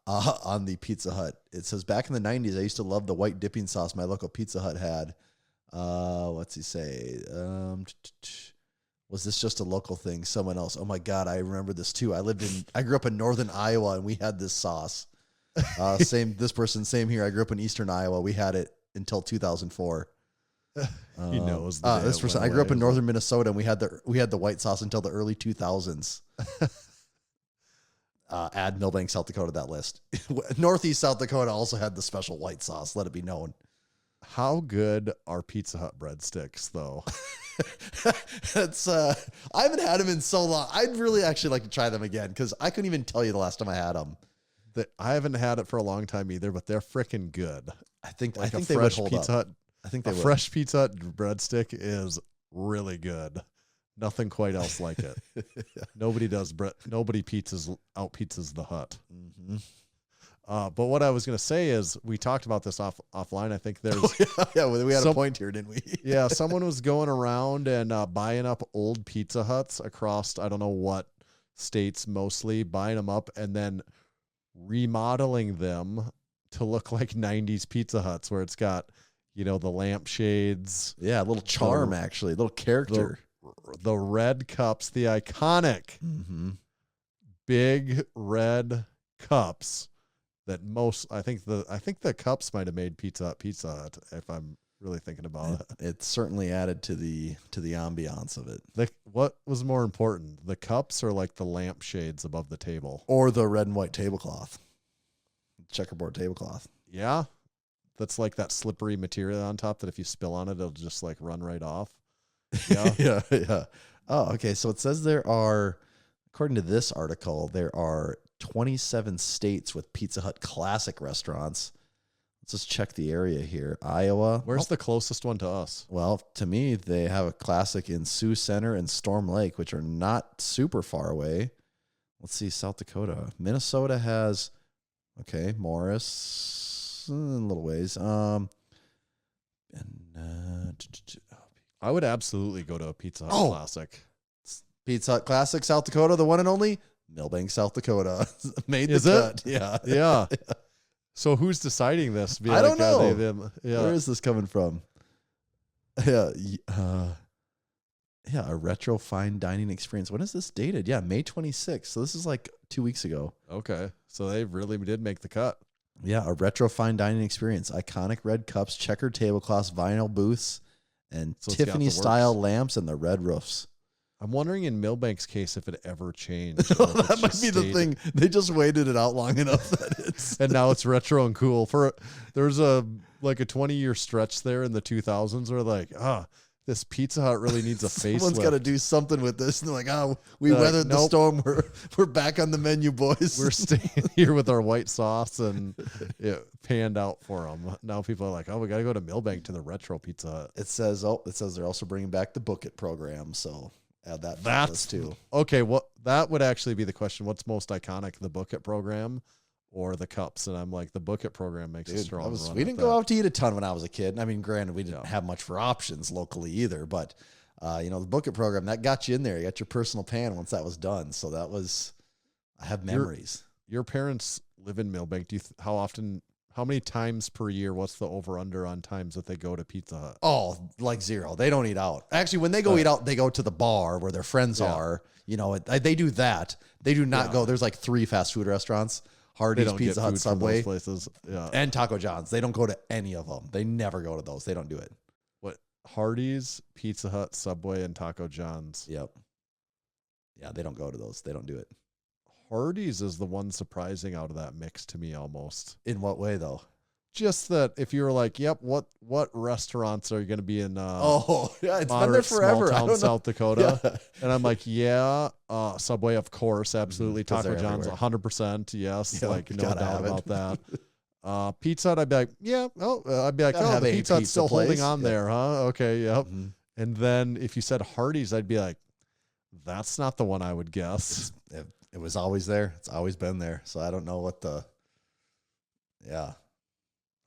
on the Pizza Hut. It says, back in the 90s, I used to love the white dipping sauce my local Pizza Hut had. What's he say? Was this just a local thing? Someone else? Oh my God, I remember this too. I grew up in northern Iowa, and we had this sauce. This person, same here. I grew up in eastern Iowa. We had it until 2004. He knows. This person, I grew up in northern Minnesota, and we had the white sauce until the early 2000s. Add Millbank, South Dakota to that list. Northeast South Dakota also had the special white sauce. Let it be known. How good are Pizza Hut breadsticks, though? I haven't had them in so long. I'd really actually like to try them again because I couldn't even tell you the last time I had them. I haven't had it for a long time either, but they're freaking good. I think a they would fresh hold Pizza up. Hut. I think they would. Fresh Pizza Hut breadstick is really good. Nothing quite else like it. Nobody out-pizzas the Hut. Mm-hmm. But what I was going to say is, we talked about this offline. I think there's we had a point here, didn't we? Yeah, someone was going around and buying up old Pizza Huts across I don't know what states, mostly buying them up and then remodeling them to look like 90s Pizza Huts, where it's got the lampshades. Yeah, a little charm, actually, a little character. The red cups, the iconic big red cups. That I think the cups might have made Pizza Hut, if I'm really thinking about it. It certainly added to the ambiance of it. What was more important, the cups or like the lampshades above the table? Or the red and white tablecloth. Checkerboard tablecloth. Yeah. that's like that slippery material on top that if you spill on it, it'll just like run right off. Yeah. Yeah. Oh, okay. So it says there are, according to this article, there are 27 states with Pizza Hut classic restaurants. Let's just check the area here. Iowa. Where's the closest one to us? Well, to me, they have a classic in Sioux Center and Storm Lake, which are not super far away. Let's see, South Dakota. Minnesota has, okay, Morris, a little ways. I would absolutely go to a Pizza Hut classic. Pizza Hut Classic, South Dakota, the one and only Millbank, South Dakota. Made the Is cut. it? Yeah. Yeah. So who's deciding this? I don't know. Yeah. Where is this coming from? Yeah. Yeah, a retro fine dining experience. When is this dated? Yeah, May 26th. So this is like 2 weeks ago. Okay. So they really did make the cut. Yeah, a retro fine dining experience. Iconic red cups, checkered tablecloths, vinyl booths, and So it's got the Tiffany-style works. lamps and the red roofs. I'm wondering in Millbank's case if it ever changed. or if That it's might just be the stayed- thing. They just waited it out long enough that it's... And now it's retro and cool. There's a 20-year stretch there in the 2000s where like, this Pizza Hut really needs a facelift. Someone's got to do something with this. And they're like, we They're like, weathered the nope. storm. We're back on the menu, boys. We're staying here with our white sauce, and it panned out for them. Now people are like, we got to go to Millbank to the retro Pizza Hut. It says they're also bringing back the Book It program. So add that to the That's list too. okay. That would actually be the question. What's most iconic, the Book It program or the cups? And I'm like, the Book It program makes a Dude, strong run. we didn't go out to eat a ton when I was a kid. I mean, granted, we didn't have much for options locally either, but the Book It program, that got you in there. You got your personal pan once that was done. So I have memories. Your parents live in Millbank. How many times per year? What's the over under on times that they go to Pizza Hut? Oh, like zero. They don't eat out. Actually, when they go eat out, they go to the bar where their friends are. They do that. They do not go. There's like 3 fast food restaurants. They Hardee's, don't Pizza get Hut, food from Subway, those places. Yeah. and Taco John's. They don't go to any of them. They never go to those. They don't do it. What? Hardee's, Pizza Hut, Subway, and Taco John's. Yep. Yeah, they don't go to those. They don't do it. Hardee's is the one surprising out of that mix to me almost. In what way, though? Just that if you were like, yep, what restaurants are you going to be in? Yeah, it's been there moderate forever. small I town don't know. South Dakota. Yeah. And I'm like, Subway, of course, absolutely. 'Cause Taco they're John's, everywhere. 100%. Yes, Yeah, like no gotta doubt have about it. that. Pizza Hut, I'd be like, Gotta have the a Pizza Hut's pizza still holding place. on Yeah. there, huh? Okay, yep. Mhm. And then if you said Hardee's, I'd be like, that's not the one I would guess. It was always there. It's always been there. So I don't know what yeah.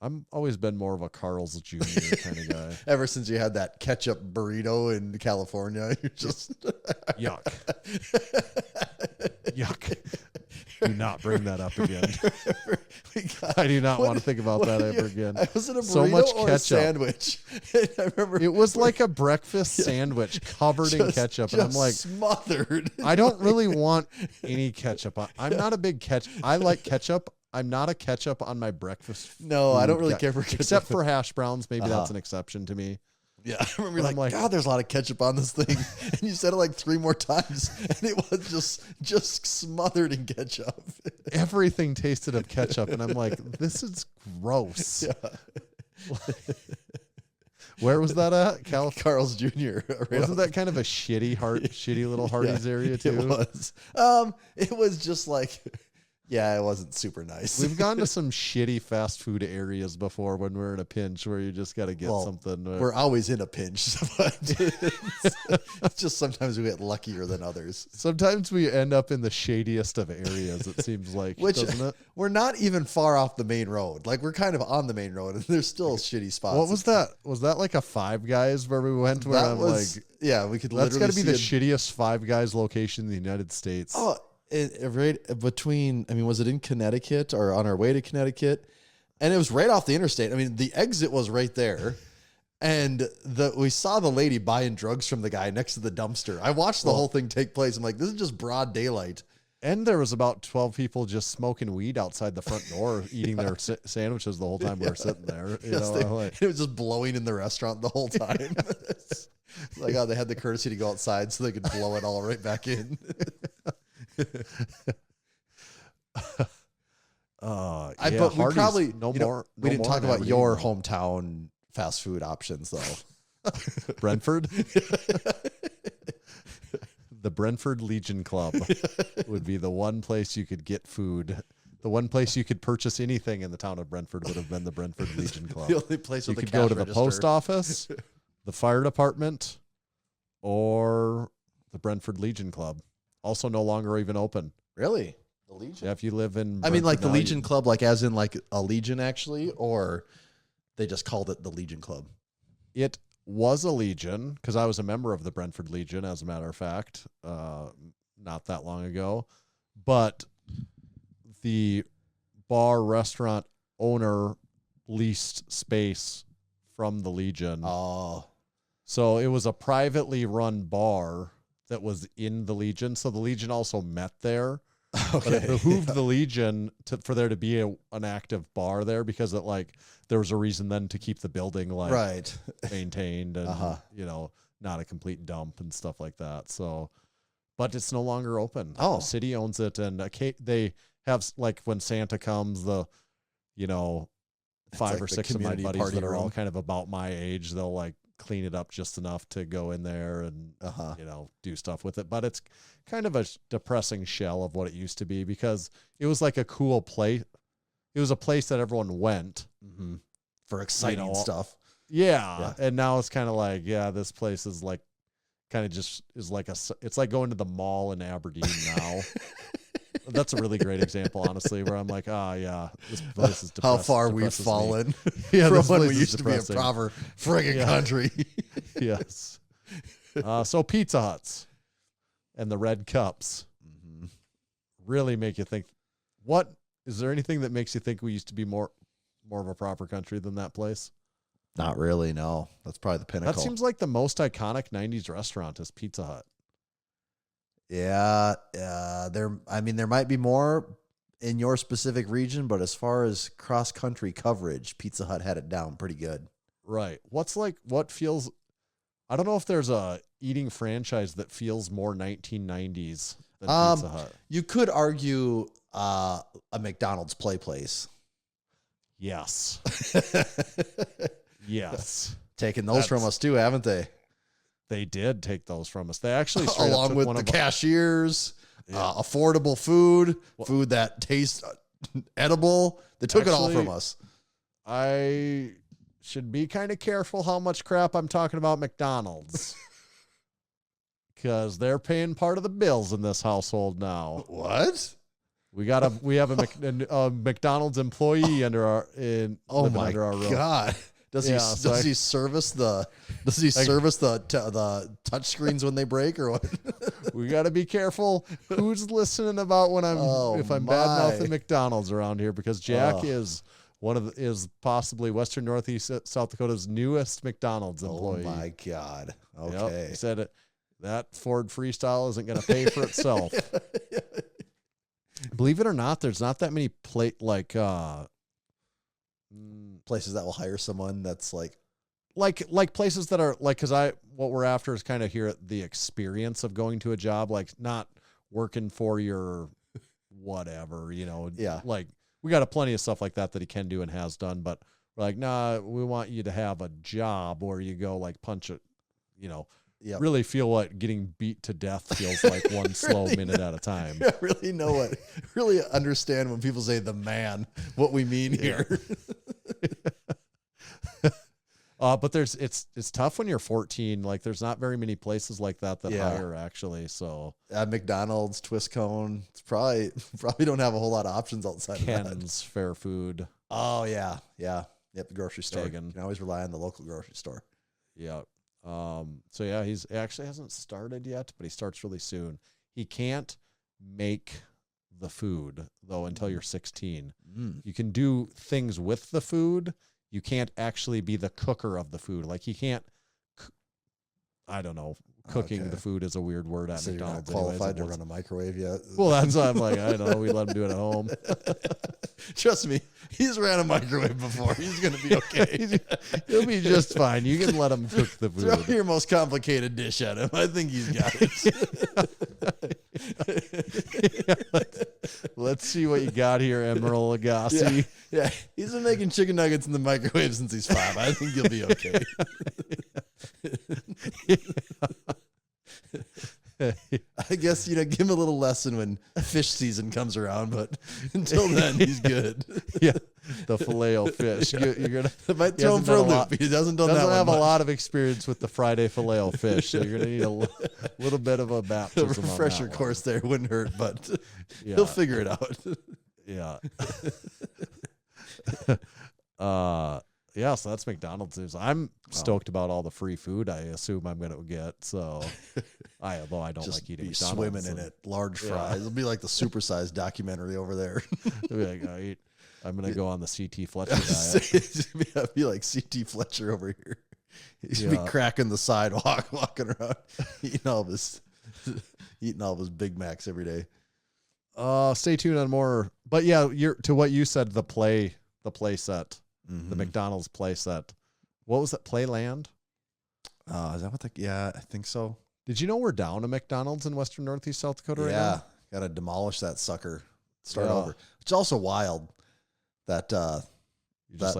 I'm always been more of a Carl's Jr. kind of guy. Ever since you had that ketchup burrito in California, you're just Yuck. Yuck. Do not bring that up again. I do not want to think about that ever again. Was it a burrito So much or a ketchup. sandwich? I remember It was like a breakfast sandwich covered in ketchup. And I'm just like, smothered. I don't really want any ketchup. I'm not a big ketchup. I like ketchup. I'm not a ketchup on my breakfast. No, I don't food really guy. care for ketchup. Except for hash browns. Maybe Uh-huh. that's an exception to me. Yeah, I remember But I'm like, like- God, there's a lot of ketchup on this thing. And you said it like 3 more times. And it was just smothered in ketchup. Everything tasted of ketchup. And I'm like, this is gross. Yeah. Where was that at? California? Carl's Jr. Right Wasn't that kind of a shitty little Hardee's area too? It was. It was just like, yeah, it wasn't super nice. We've gone to some shitty fast food areas before when we're in a pinch where you just got to get something. We're always in a pinch, but it's just sometimes we get luckier than others. Sometimes we end up in the shadiest of areas, it seems like, doesn't it? We're not even far off the main road. Like we're kind of on the main road, and there's still shitty spots. What was that? Was that like a Five Guys where we went where That I'm was, like, yeah, we could that's literally got to be the see shittiest Five Guys location in the United States. Oh, right between, I mean, was it in Connecticut or on our way to Connecticut? And it was right off the interstate. I mean, the exit was right there. And we saw the lady buying drugs from the guy next to the dumpster. I watched the whole thing take place. I'm like, this is just broad daylight. And there was about 12 people just smoking weed outside the front door, eating their sandwiches the whole time we were sitting there. You Yes, know, like, it was just blowing in the restaurant the whole time. It's like, oh, they had the courtesy to go outside so they could blow it all right back in. But we Hardee's, probably no you know, more. we no didn't more talk in about Aberdeen, your though. hometown fast food options though. Brentford. The Brentford Legion Club would be the one place you could get food. The one place you could purchase anything in the town of Brentford would have been the Brentford Legion Club. The only place You with a could go cash to the register. post office, the fire department, or the Brentford Legion Club. Also no longer even open. Really? The Legion? Yeah, if you live in I mean, like the Brentford now, Legion Club, like as in like a Legion actually, or they just called it the Legion Club? It was a Legion because I was a member of the Brentford Legion, as a matter of fact, not that long ago. But the bar restaurant owner leased space from the Legion. Oh, So it was a privately run bar that was in the Legion. So the Legion also met there. But it behooved the Legion for there to be an active bar there because there was a reason then to keep the building right. maintained and not a complete dump and stuff like that. So, but it's no longer open. Oh. The city owns it, and they have when Santa comes, the five like or the six of my community buddies party that are all room. kind of about my age, they'll clean it up just enough to go in there and do stuff with it. But it's kind of a depressing shell of what it used to be because it was like a cool place. It was a place that everyone went For exciting stuff. Yeah. And now it's kind of this place is it's like going to the mall in Aberdeen now. That's a really great example, honestly, where I'm like, this place is depressing. How far we've depresses me. fallen Yeah, from this when place we is used to be a depressing. proper friggin' country. Yes. So Pizza Huts and the red cups really make you think. Is there anything that makes you think we used to be more of a proper country than that place? Not really, no. That's probably the pinnacle. That seems like the most iconic 90s restaurant is Pizza Hut. Yeah, there might be more in your specific region, but as far as cross-country coverage, Pizza Hut had it down pretty good. Right. What feels, I don't know if there's a eating franchise that feels more 1990s than Pizza Hut. You could argue a McDonald's play place. Yes. Yes. Taking those from us too, haven't they? They did take those from us. They actually along with the cashiers, affordable food that tastes edible. They took it all from us. I should be kind of careful how much crap I'm talking about McDonald's. Because they're paying part of the bills in this household now. What? We have a McDonald's employee under our roof. God. Does he service the touch screens when they break or what? We got to be careful who's listening about when if I'm bad mouthing McDonald's around here, because Jack is is possibly Western Northeast South Dakota's newest McDonald's employee. Oh my God. Okay. Yep. He said that Ford Freestyle isn't going to pay for itself. Believe it or not, there's not that many places that will hire someone that's like places that are because what we're after is kind of the experience of going to a job, not working for your whatever, Yeah. We got plenty of stuff like that he can do and has done, but we're like, nah, we want you to have a job where you go punch it, really feel what getting beat to death feels like one slow minute at a time. I really understand when people say the man, what we mean here. But it's tough when you're 14. There's not very many places like that hire actually. So at McDonald's, Twist Cone, it's probably don't have a whole lot of options outside of that. Ken's, Fair Food. Oh yeah. Yep, the grocery store. Hagen. You can always rely on the local grocery store. Yeah. So yeah, he actually hasn't started yet, but he starts really soon. He can't make the food though until you're 16. You can do things with the food. You can't actually be the cooker of the food. He can't. I don't know. Cooking the food is a weird word at McDonald's. You're not qualified to run a microwave yet. Well, that's why I'm like, I don't know. We let him do it at home. Trust me, he's ran a microwave before. He's going to be okay. He'll be just fine. You can let him cook the food. Throw your most complicated dish at him. I think he's got it. Let's see what you got here, Emerald Agassi. Yeah, he's been making chicken nuggets in the microwave since he's 5. I think you'll be okay. I guess, give him a little lesson when fish season comes around, but until then, he's good. Yeah, the filet-o-fish. You're gonna might throw him for a loop. He doesn't have a lot of experience with the Friday filet-o-fish, so you're gonna need a little bit of a baptism. A refresher course there wouldn't hurt, but he'll figure it out. Yeah. Yeah, so that's McDonald's news. I'm stoked about all the free food I assume I'm going to get. So, although I don't like eating McDonald's. Swimming in it. Large fries. It'll be like the supersized documentary over there. I'm going to go on the C.T. Fletcher diet. It'll be like C.T. Fletcher over here. He's going to be cracking the sidewalk, walking around, eating all of his Big Macs every day. Stay tuned on more. But yeah, to what you said, the play set. Mm-hmm. The McDonald's play set. What was it? Playland? Is that what yeah, I think so. Did you know we're down a McDonald's in Western Northeast South Dakota right now? Yeah. Got to demolish that sucker. Start over. It's also wild that that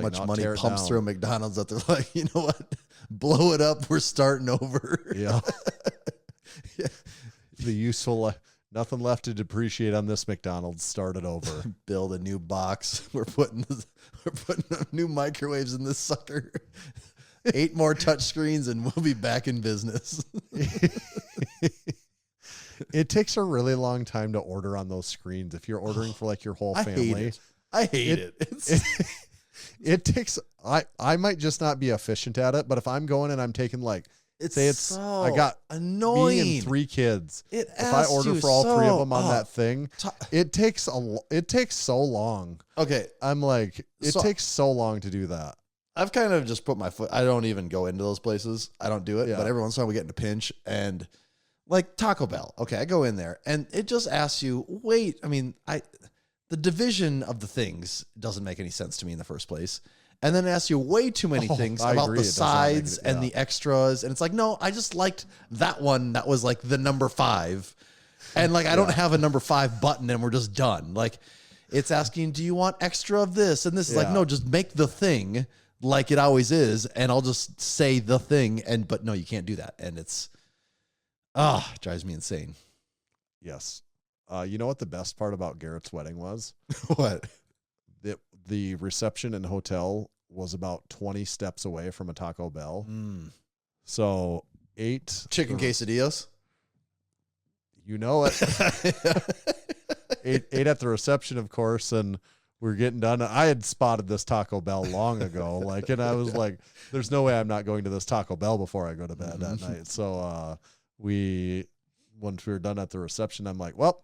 much money pumps through McDonald's that they're like, you know what? Blow it up. We're starting over. Yeah. Yeah. The useful... nothing left to depreciate on this McDonald's. Started over. Build a new box. We're putting new microwaves in this sucker. 8 more touch screens and we'll be back in business. It takes a really long time to order on those screens. If you're ordering for like your whole family. I hate it. It takes, I might just not be efficient at it, but if I'm going and I'm taking like, I got annoying. Me and 3 kids. If I order for all 3 of them on that thing, it takes so long. Okay. I'm like, it takes so long to do that. I've kind of just put my foot, I don't even go into those places. I don't do it, but every once in a while we get in a pinch and like Taco Bell. Okay. I go in there and it just asks you, the division of the things doesn't make any sense to me in the first place. And then it asks you way too many things about the sides and the extras. And it's like, no, I just liked that one that was like the number 5. And like, I don't have a number 5 button and we're just done. Like it's asking, do you want extra of this? And this is like, no, just make the thing like it always is. And I'll just say the thing. But no, you can't do that. And it's, it drives me insane. Yes. You know what the best part about Garrett's wedding was? What? The reception and hotel was about 20 steps away from a Taco Bell. So 8 chicken quesadillas. You know it. 8 at the reception, of course, and we're getting done. I had spotted this Taco Bell long ago, and I was like, "There's no way I'm not going to this Taco Bell before I go to bed that night." So once we were done at the reception, I'm like, "Well,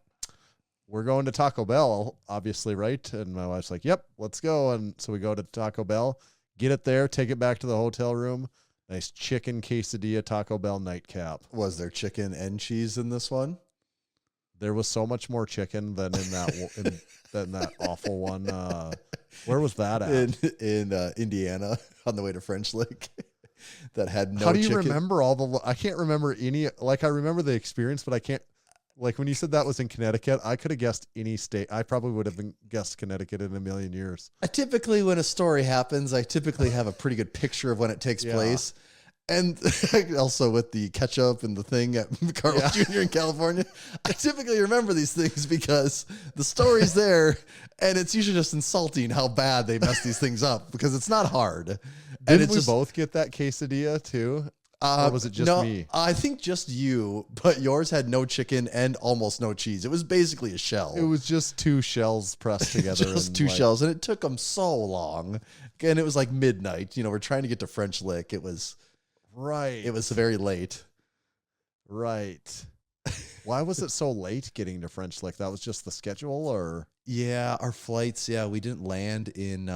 we're going to Taco Bell, obviously, right?" And my wife's like, "Yep, let's go." And so we go to Taco Bell, get it there, take it back to the hotel room. Nice chicken quesadilla Taco Bell nightcap. Was there chicken and cheese in this one? There was so much more chicken than in that than that awful one. Where was that at? In Indiana on the way to French Lick. That had no. How do you chicken. remember all the? I can't remember any. Like I remember the experience, but I can't. Like when you said that was in Connecticut, I could have guessed any state. I probably would have guessed Connecticut in a million years. I typically, when a story happens, I typically have a pretty good picture of when it takes place. And also with the ketchup and the thing at Carl's Jr. in California, I typically remember these things because the story's there and it's usually just insulting how bad they mess these things up because it's not hard. Didn't we both get that quesadilla too? Or was it just me? I think just you, but yours had no chicken and almost no cheese. It was basically a shell. It was just 2 shells pressed together. Just 2 shells, and it took them so long. And it was like midnight. We're trying to get to French Lick. It was very late. Right. Why was it so late getting to French Lick? That was just the schedule, or? Yeah, our flights. Yeah, we didn't land in.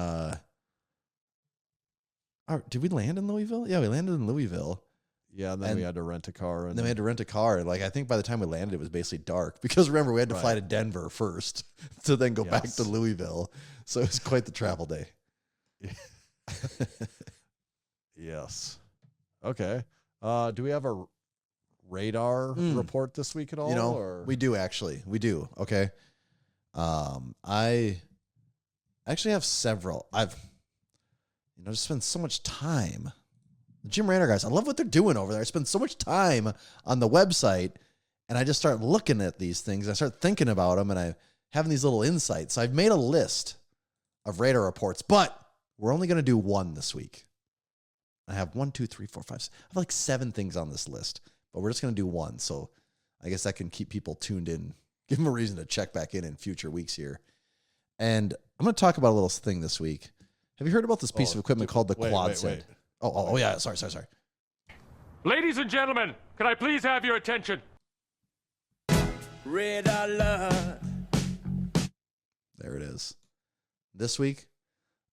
Did we land in Louisville? Yeah, we landed in Louisville. Yeah, and then we had to rent a car. And then we had to rent a car. Like, I think by the time we landed, it was basically dark. Because remember, we had to fly to Denver first to then go back to Louisville. So it was quite the travel day. Yes. Okay. Do we have a radar report this week at all? We do actually. We do. Okay. I actually have several. I've just spent so much time. The Gym Radar guys, I love what they're doing over there. I spend so much time on the website, and I just start looking at these things. I start thinking about them, and I having these little insights. So I've made a list of radar reports, but we're only going to do one this week. I have 1, 2, 3, 4, 5. I have like 7 things on this list, but we're just going to do one. So I guess that can keep people tuned in, give them a reason to check back in future weeks here. And I'm going to talk about a little thing this week. Have you heard about this piece of equipment called the quad send? Oh, yeah. Sorry. Ladies and gentlemen, can I please have your attention? Red alert. There it is. This week,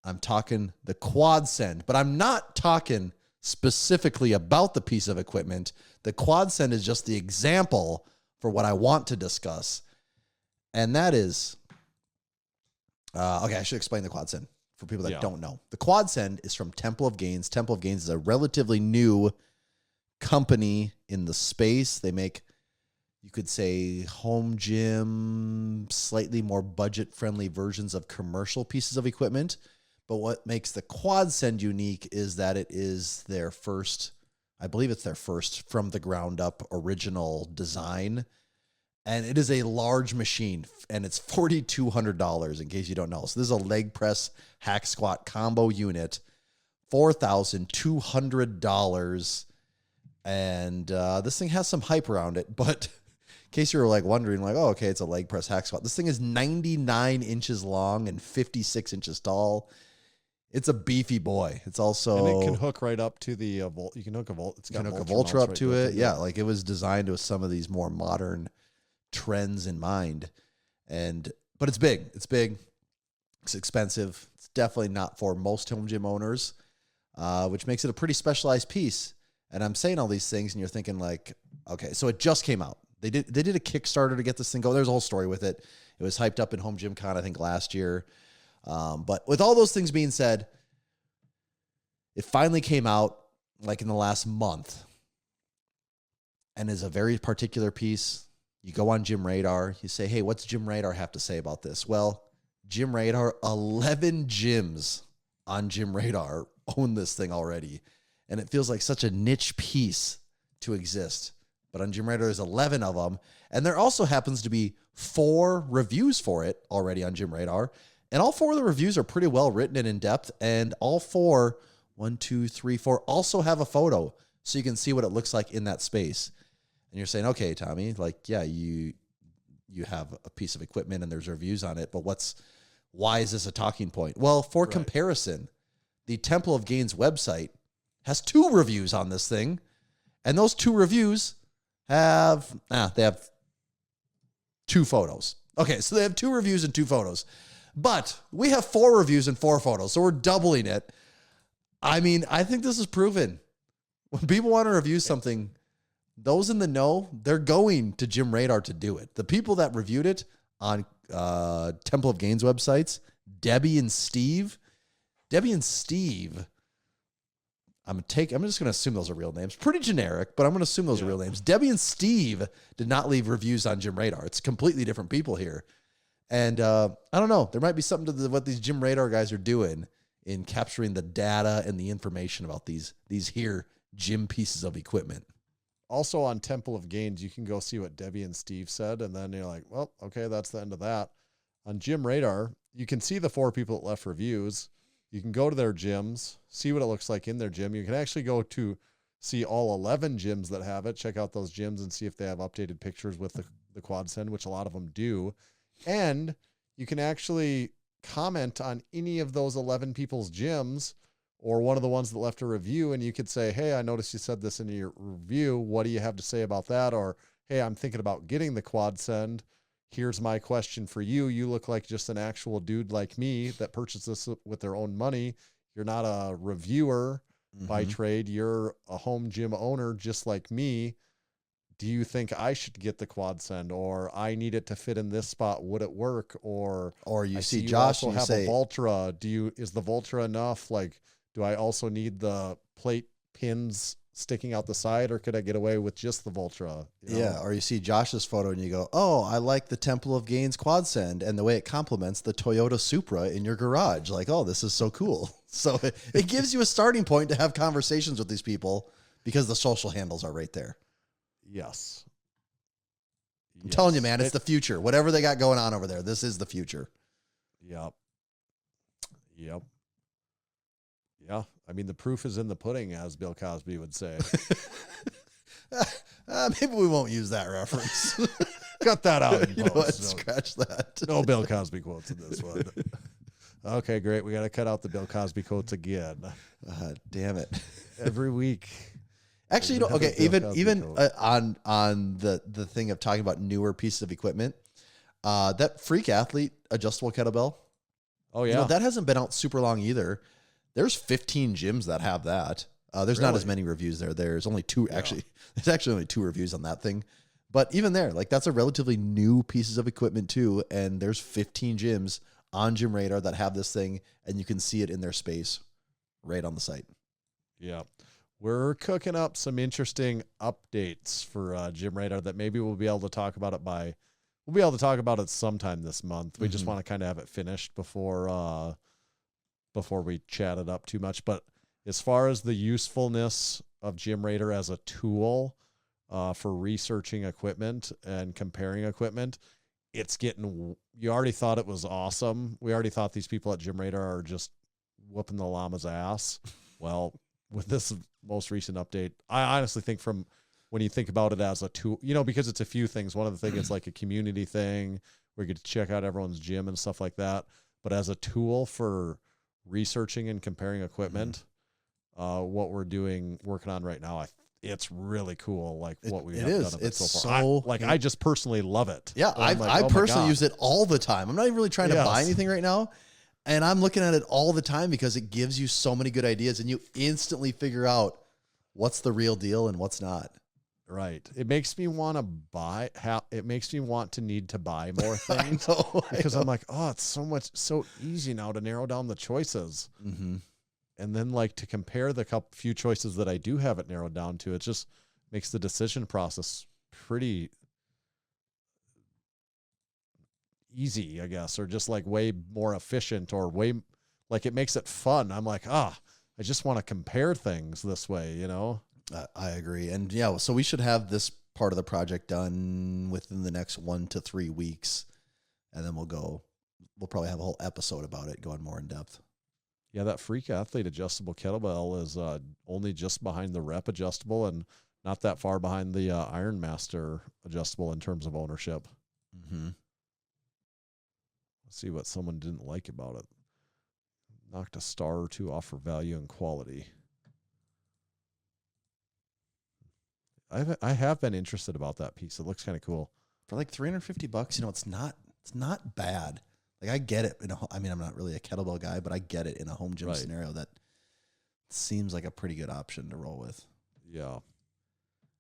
I'm talking the quad send, but I'm not talking specifically about the piece of equipment. The quad send is just the example for what I want to discuss. And that is, okay, I should explain the quad send for people that don't know. The quad send is from Temple of Gains. Temple of Gains is a relatively new company in the space. They make, you could say, home gym, slightly more budget-friendly versions of commercial pieces of equipment. But what makes the quad send unique is that it is their first, I believe it's their first from the ground up original design. And it is a large machine, and it's $4,200 in case you don't know. So this is a leg press hack squat combo unit, $4,200. And this thing has some hype around it, but in case you're like wondering, like, oh, okay, it's a leg press hack squat. This thing is 99 inches long and 56 inches tall. It's a beefy boy. It's also, and it can hook right up to the you can hook a volt. It's got a Voltra up to it. Yeah, like it was designed with some of these more modern trends in mind. But it's big. It's big. It's expensive. It's definitely not for most home gym owners, which makes it a pretty specialized piece. And I'm saying all these things, and you're thinking like, okay, so it just came out. They did a Kickstarter to get this thing going. There's a whole story with it. It was hyped up in Home Gym Con, I think, last year. But with all those things being said, it finally came out like in the last month and is a very particular piece. You go on Gym Radar, you say, hey, what's Gym Radar have to say about this? Well, Gym Radar, 11 gyms on Gym Radar own this thing already. And it feels like such a niche piece to exist. But on Gym Radar, there's 11 of them. And there also happens to be 4 reviews for it already on Gym Radar. And all 4 of the reviews are pretty well written and in depth. And all 4, 1, 2, 3, 4, also have a photo so you can see what it looks like in that space. And you're saying, okay, Tommy, like, yeah, you have a piece of equipment and there's reviews on it, but why is this a talking point? Well, for comparison, the Temple of Gains website has 2 reviews on this thing, and those 2 reviews have 2 photos. Okay, so they have 2 reviews and 2 photos. But we have 4 reviews and 4 photos, so we're doubling it. I mean, I think this is proven. When people want to review something, those in the know, they're going to Gym Radar to do it. The people that reviewed it on Temple of Gains websites, Debbie and Steve, I'm just going to assume those are real names. Pretty generic, but I'm going to assume those are real names. Debbie and Steve did not leave reviews on Gym Radar. It's completely different people here. And I don't know. There might be something to what these Gym Radar guys are doing in capturing the data and the information about these here gym pieces of equipment. Also on Temple of Gains, you can go see what Debbie and Steve said, and then you're like, well, okay, that's the end of that. On Gym Radar, you can see the 4 people that left reviews. You can go to their gyms, see what it looks like in their gym. You can actually go to see all 11 gyms that have it, check out those gyms and see if they have updated pictures with the quad send, which a lot of them do. And you can actually comment on any of those 11 people's gyms or one of the ones that left a review, and you could say, hey, I noticed you said this in your review. What do you have to say about that? Or, hey, I'm thinking about getting the quad send. Here's my question for you. You look like just an actual dude like me that purchased this with their own money. You're not a reviewer by trade. You're a home gym owner just like me. Do you think I should get the quad send, or I need it to fit in this spot? Would it work? Or you see Josh also and you have say, a Voltra. Is the Voltra enough? Like, do I also need the plate pins sticking out the side, or could I get away with just the Voltra? You know? Yeah, or you see Josh's photo and you go, oh, I like the Temple of Gains quad send and the way it complements the Toyota Supra in your garage. Like, oh, this is so cool. So it gives you a starting point to have conversations with these people because the social handles are right there. Yes. I'm telling you, man, it's the future. Whatever they got going on over there, this is the future. Yep. Yep. Yeah. I mean, the proof is in the pudding, as Bill Cosby would say. Maybe we won't use that reference. Cut that out. You know what? Scratch that. No Bill Cosby quotes in this one. Okay, great. We got to cut out the Bill Cosby quotes again. Damn it. Every week. Actually, you know, okay, even on the thing of talking about newer pieces of equipment, that Freak Athlete adjustable kettlebell. Oh, yeah. You know, that hasn't been out super long either. There's 15 gyms that have that. There's not as many reviews there. There's only two, actually. There's actually only 2 reviews on that thing. But even there, like, that's a relatively new pieces of equipment too. And there's 15 gyms on Gym Radar that have this thing, and you can see it in their space right on the site. Yeah. We're cooking up some interesting updates for Gym Radar that maybe we'll be able to talk about it we'll be able to talk about it sometime this month. We just want to kind of have it finished before we chat it up too much. But as far as the usefulness of Gym Radar as a tool for researching equipment and comparing equipment, it's getting, you already thought it was awesome. We already thought these people at Gym Radar are just whooping the llama's ass. Well, with this most recent update, I honestly think from when you think about it as a tool, you know, because it's a few things. One of the things, it's like a community thing where you get to check out everyone's gym and stuff like that. But as a tool for researching and comparing equipment, what we're working on right now, it's really cool. Like what we have done of it so far. I just personally love it. Yeah, I personally use it all the time. I'm not even really trying to buy anything right now. And I'm looking at it all the time because it gives you so many good ideas and you instantly figure out what's the real deal and what's not. Right. It makes me want to it makes me want to need to buy more things because I'm like, oh, it's so easy now to narrow down the choices. Mm-hmm. And then like to compare the few choices that I do have it narrowed down to, it just makes the decision process pretty easy, I guess, or just like way more efficient, or way like it makes it fun. I'm like, I just want to compare things this way, you know? I agree. And yeah, so we should have this part of the project done within the next 1 to 3 weeks. And then we'll probably have a whole episode about it going more in depth. Yeah. That Freak Athlete adjustable kettlebell is only just behind the Rep adjustable and not that far behind the Iron Master adjustable in terms of ownership. Mm-hmm. Let's see what someone didn't like about it. Knocked a star or 2 off for value and quality. I have been interested about that piece. It looks kind of cool. For like $350, you know, it's not bad. Like I get it. I mean, I'm not really a kettlebell guy, but I get it in a home gym scenario. That seems like a pretty good option to roll with. Yeah.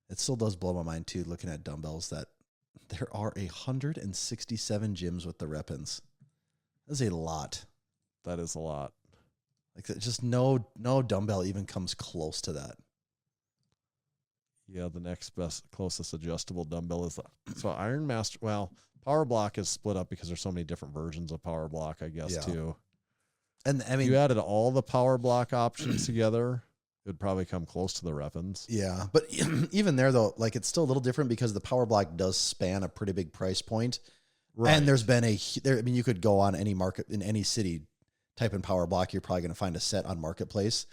It still does blow my mind too, looking at dumbbells, that there are 167 gyms with the Repins. That's a lot. That is a lot. Like just no dumbbell even comes close to that. Yeah, the next closest adjustable dumbbell is so Iron Master. Well, Power Block is split up because there's so many different versions of Power Block, I guess, too. And I mean, you added all the Power Block options together, it would probably come close to the Repins. Yeah, but even there though, like it's still a little different because the Power Block does span a pretty big price point. Right. And there's been you could go on any market in any city, type in Power Block, you're probably going to find a set on Marketplace.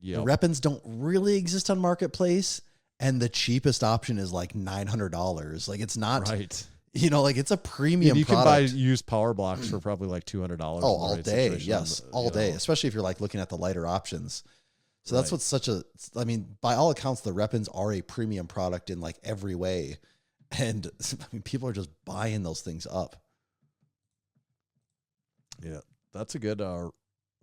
Yeah, the Repins don't really exist on Marketplace. And the cheapest option is like $900. Like it's not right. You know, like it's a premium you product. can buy used Power Blocks for probably like $200. Oh, all day. Yes, all day. Especially if you're like looking at the lighter options. So that's what's I mean, by all accounts, the Repins are a premium product in like every way. And I mean, people are just buying those things up. Yeah, that's a good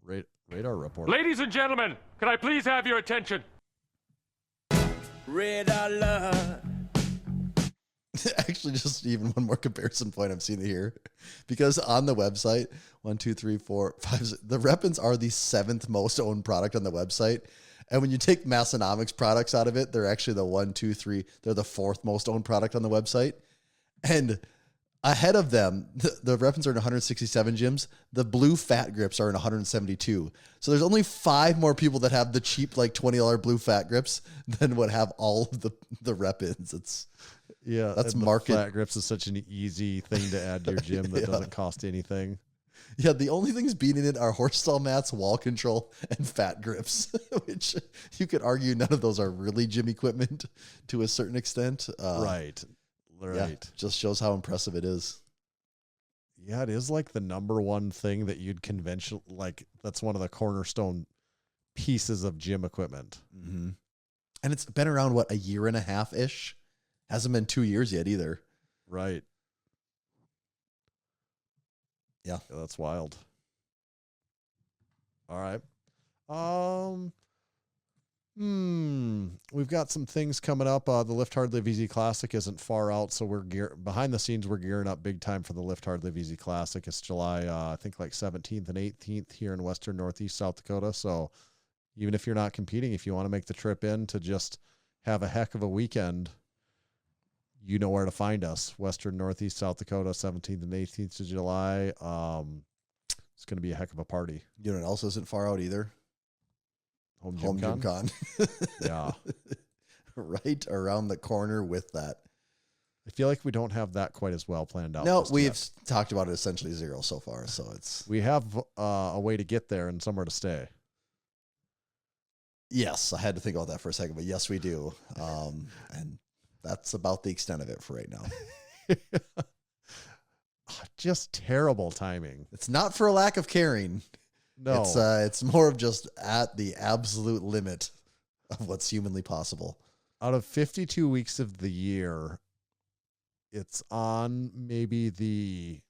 radar report. Ladies and gentlemen, can I please have your attention? Red alert. Actually, just even one more comparison point I'm seeing here, because on the website, 1, 2, 3, 4, 5, the Repins are the 7th most owned product on the website, And when you take Massenomics products out of it, they're actually the 1, 2, 3. They're the 4th most owned product on the website. And ahead of them, the weapons are in 167 gyms. The blue fat grips are in 172. So there's only 5 more people that have the cheap, like $20 blue fat grips than would have all of the rep-ins. That's market. Flat grips is such an easy thing to add to your gym that doesn't cost anything. Yeah, the only things beating it are horse stall mats, wall control, and fat grips, which you could argue none of those are really gym equipment to a certain extent. Right. Yeah, just shows how impressive it is. Yeah, it is like the number one thing that you'd that's one of the cornerstone pieces of gym equipment. Mm-hmm. And it's been around, a year and a half-ish? Hasn't been 2 years yet either. Right. Yeah, that's wild. All right. We've got some things coming up. The Lift Hard Live Easy Classic isn't far out, so behind the scenes. We're gearing up big time for the Lift Hard Live Easy Classic. It's July, I think, like 17th and 18th here in Western Northeast South Dakota. So even if you're not competing, if you want to make the trip in to just have a heck of a weekend, you know where to find us. Western Northeast South Dakota, 17th and 18th of July. It's going to be a heck of a party. You know what else isn't far out either? Home Gym Con. Yeah. Right around the corner with that. I feel like we don't have that quite as well planned out. No, we've talked about it essentially zero so far. So we have a way to get there and somewhere to stay. Yes, I had to think about that for a second, but yes, we do. And that's about the extent of it for right now. Just terrible timing. It's not for a lack of caring. No, it's more of just at the absolute limit of what's humanly possible. Out of 52 weeks of the year, it's on maybe the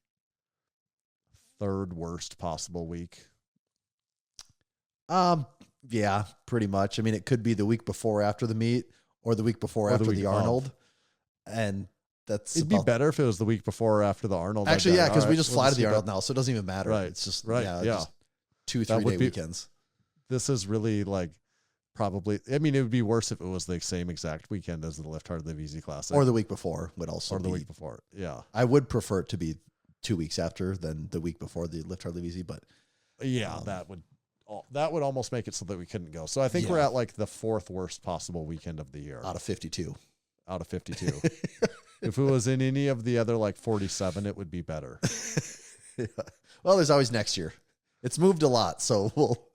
3rd worst possible week. Yeah, pretty much. I mean, it could be the week before after the meet or the week before after the Arnold. And it'd be better if it was the week before or after the Arnold. Actually, yeah, because we just fly to the Arnold now, so it doesn't even matter. Right. It's just, yeah. Just 2-3 day weekends. This is really probably, it would be worse if it was the same exact weekend as the Lift Hard Live Easy Classic. Or the week before would also be. Or the week before, yeah. I would prefer it to be 2 weeks after than the week before the Lift Hard Live Easy, but. Yeah, that would almost make it so that we couldn't go. So I think we're at the 4th worst possible weekend of the year. Out of 52. If it was in any of the other 47, it would be better. Yeah. Well, there's always next year. It's moved a lot, so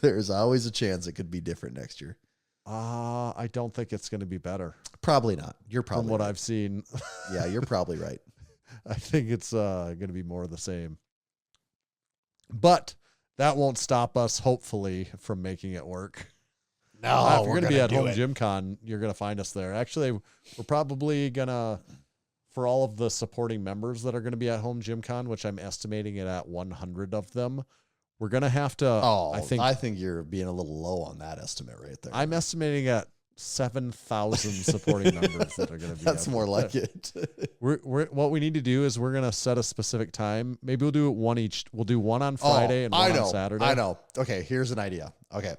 there's always a chance it could be different next year. I don't think it's going to be better. Probably not. You're probably from what right. I've seen. Yeah, you're probably right. I think it's going to be more of the same. But that won't stop us, hopefully, from making it work. No, if you're going to be at Home Gym Con, you're going to find us there. Actually, we're probably going to, for all of the supporting members that are going to be at Home Gym Con, which I'm estimating it at 100 of them, we're going to have to. I think you're being a little low on that estimate right there. I'm estimating at 7,000 supporting members that are going to be. That's more like it. What we need to do is we're going to set a specific time. Maybe we'll do one each. We'll do one on Friday and one on Saturday. I know. Okay, here's an idea. Okay.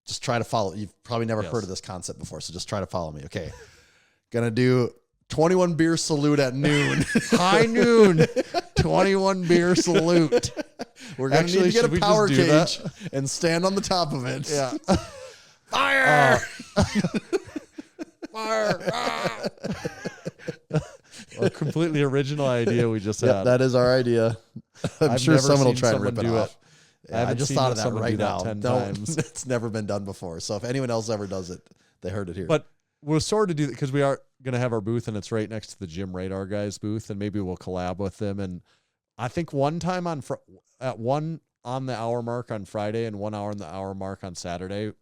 Just try to follow. You've probably never heard of this concept before, so just try to follow me. Okay. Gonna do 21 beer salute at noon. High noon. 21 beer salute. We're gonna need to get a power cage and stand on the top of it. Yeah. Fire! Fire! A completely original idea we just had. That is our idea. I'm sure someone will try to rip it off. Yeah, I just thought of that right now. 10 times. It's never been done before. So if anyone else ever does it, they heard it here. But we'll sort of do that because we are going to have our booth and it's right next to the Gym Radar guys booth, and maybe we'll collab with them. And I think one time at 1 on the hour mark on Friday and 1 hour on the hour mark on Saturday,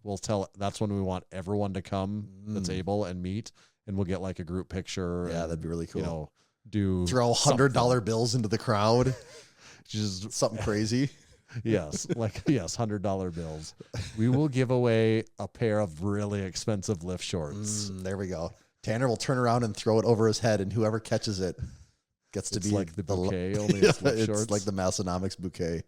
that's when we want everyone to come that's able and meet, and we'll get a group picture. Yeah, that'd be really cool. Throw $100 bills into the crowd. Just something crazy. Yes, $100 bills. We will give away a pair of really expensive lift shorts. There we go. Tanner will turn around and throw it over his head, and whoever catches it gets to be like the bouquet. Only it's lift shorts. It's like the Massenomics bouquet.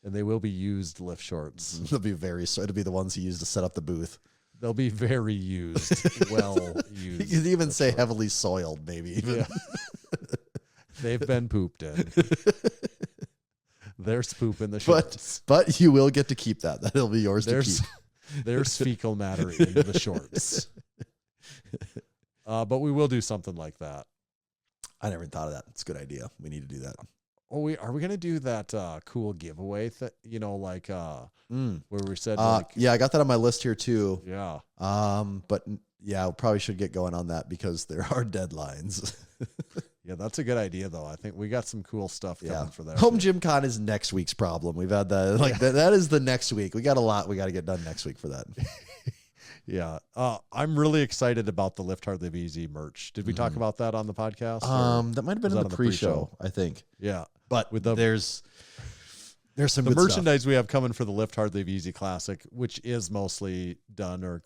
And they will be used lift shorts. They'll be it'll be the ones he used to set up the booth. They'll be very used, well used. You could even say heavily soiled, maybe. Even. Yeah. They've been pooped in. There's poop in the shorts. But you will get to keep that. That'll be yours to keep. There's fecal matter in the shorts. But we will do something like that. I never thought of that. It's a good idea. We need to do that. Oh, are we gonna do that cool giveaway thing? Like where we said yeah, I got that on my list here too. Yeah. But yeah, we probably should get going on that because there are deadlines. Yeah, that's a good idea though. I think we got some cool stuff coming for that. Home Gym Con is next week's problem. We've had that that is the next week. We got a lot we got to get done next week for that. Yeah. I'm really excited about the Lift Hard Live Easy merch. Did we talk about that on the podcast? That might have been in the pre-show, I think. Yeah. But there's some the good merchandise we have coming for the Lift Hard Live Easy Classic, which is mostly done, or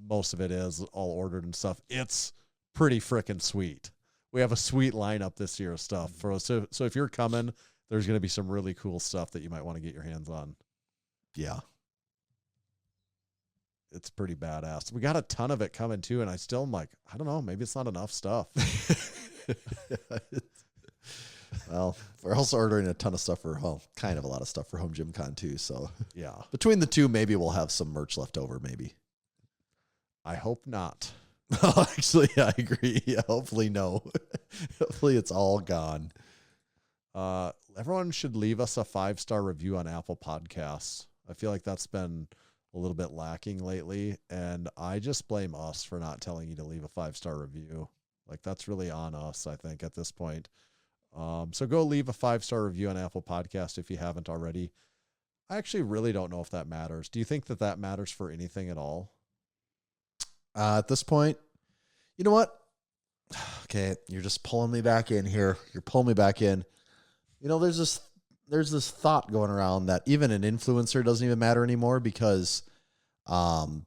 most of it is all ordered and stuff. It's pretty freaking sweet. We have a sweet lineup this year of stuff for us. So if you're coming, there's going to be some really cool stuff that you might want to get your hands on. Yeah. It's pretty badass. We got a ton of it coming too, and I still am like, I don't know, maybe it's not enough stuff. Well, we're also ordering a ton of stuff kind of a lot of stuff for Home Gym Con too. So yeah, between the two, maybe we'll have some merch left over. Maybe. I hope not. Actually, I agree. Yeah, hopefully no. Hopefully it's all gone. Everyone should leave us a 5-star review on Apple Podcasts. I feel like that's been a little bit lacking lately, and I just blame us for not telling you to leave a 5-star review. Like, that's really on us, I think, at this point. So go leave a 5-star review on Apple Podcast if you haven't already. I actually really don't know if that matters. Do you think that matters for anything at all? At this point, you know what? Okay, you're just pulling me back in here. You're pulling me back in. There's this thought going around that even an influencer doesn't even matter anymore because Instagram,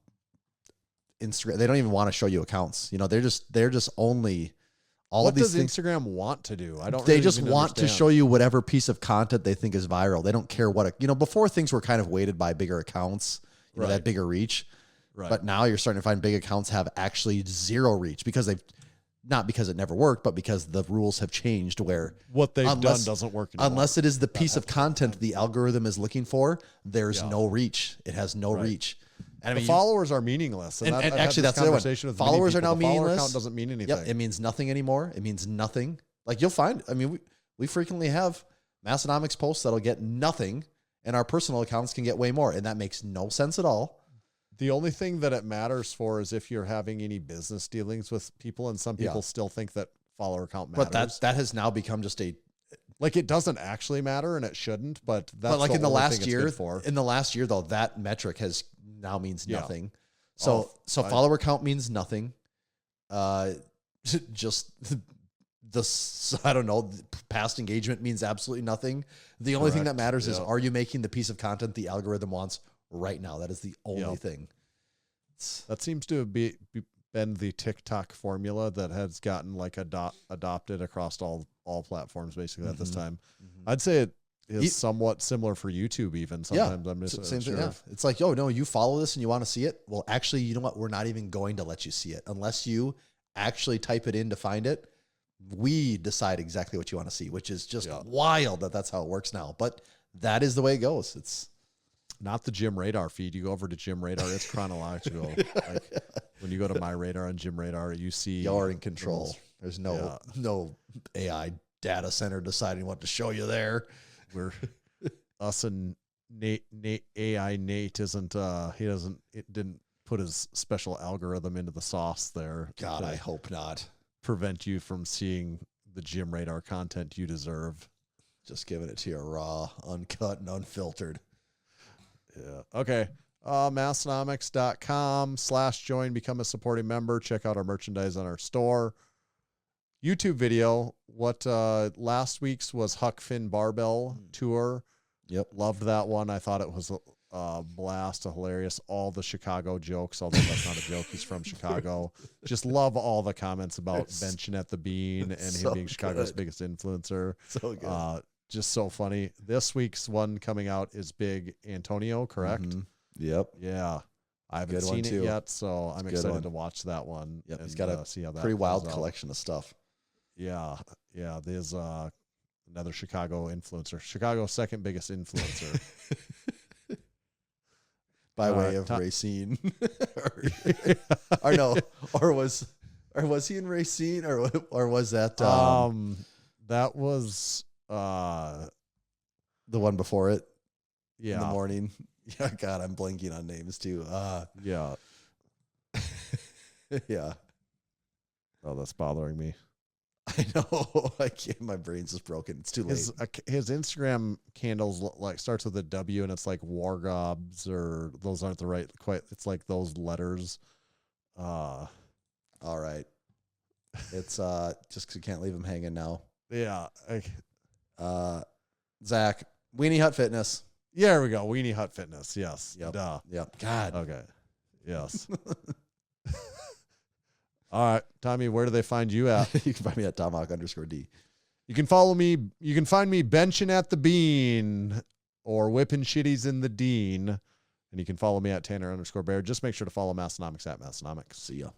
they don't even want to show you accounts. They're just only all of these things. What does Instagram want to do? I don't. They really just even want understand. to show you whatever piece of content they think is viral. They don't care what before things were kind of weighted by bigger accounts, Right. that bigger reach. Right. But now you're starting to find big accounts have actually zero reach because not because it never worked, but because the rules have changed where What they've done doesn't work anymore. Unless it is the piece of content the algorithm is looking for, there's no reach. It has no reach. And the followers are meaningless. And I've actually, had that's the other one. with many Followers are people. now The follower meaningless. count doesn't mean anything. Yep, it means nothing anymore. It means nothing. Like you'll find, we frequently have Massenomics posts that'll get nothing, and our personal accounts can get way more, and that makes no sense at all. The only thing that it matters for is if you're having any business dealings with people, and some people still think that follower count matters. But that has now become just it doesn't actually matter, and it shouldn't. But that's but like the in the only last thing it's year, good for. in the last year though, that metric has now means Yeah. nothing. So follower count means nothing. Just I don't know. Past engagement means absolutely nothing. The only thing that matters is, are you making the piece of content the algorithm wants right now? That is the only thing. That seems to have been the TikTok formula that has gotten adopted across all platforms basically at this time. I'd say it is somewhat similar for YouTube even. Sometimes I'm just same sure. thing. Yeah. It's like, no, you follow this and you want to see it. Well, actually, you know what? We're not even going to let you see it unless you actually type it in to find it. We decide exactly what you want to see, which is just wild that's how it works now. But that is the way it goes. It's not the Gym Radar feed. You go over to Gym Radar, it's chronological. Like when you go to My Radar and Gym Radar, you see you're in control. There's no AI data center deciding what to show you there. We're us and Nate AI Nate isn't didn't put his special algorithm into the sauce there. God, I hope not. Prevent you from seeing the Gym Radar content you deserve. Just giving it to you raw, uncut, and unfiltered. Yeah. Okay. Massenomics.com/join, become a supporting member. Check out our merchandise on our store. YouTube video. What last week's was Huck Finn Barbell Tour. Yep. Loved that one. I thought it was a blast, hilarious. All the Chicago jokes, although that's not a joke. He's from Chicago. Just love all the comments about benching at the bean and him being Chicago's biggest influencer. So good. just so funny. This week's one coming out is Big Antonio, correct? Mhm. Yep. Yeah. I haven't Good one, seen it too. yet, so I'm a good excited one. to watch that one. Yep. He's and, got a see how that pretty wild plays out. collection of stuff. Yeah. Yeah. There's another Chicago influencer. Chicago's second biggest influencer. By way of Racine. or no. Or was he in Racine or was that that was the one before it? Yeah. In the morning. Yeah, God, I'm blanking on names too. Yeah. Yeah. Oh, that's bothering me. I know. I can't. My brain's just broken. It's too late. His Instagram handles like starts with a W and it's like Wargobs, or those aren't the right quite. It's like those letters. All right. It's just 'cause you can't leave him hanging now. Yeah. Zach, Weenie Hut Fitness. Yeah, there we go. Weenie Hut Fitness. Yes. Yep. Duh. Yep. God. Okay. Yes. All right, Tommy, where do they find you at? You can find me at Tomahawk_D. You can follow me. You can find me benching at the bean or whipping shitties in the Dean. And you can follow me at Tanner_Bear. Just make sure to follow Massenomics at Massenomics. See ya.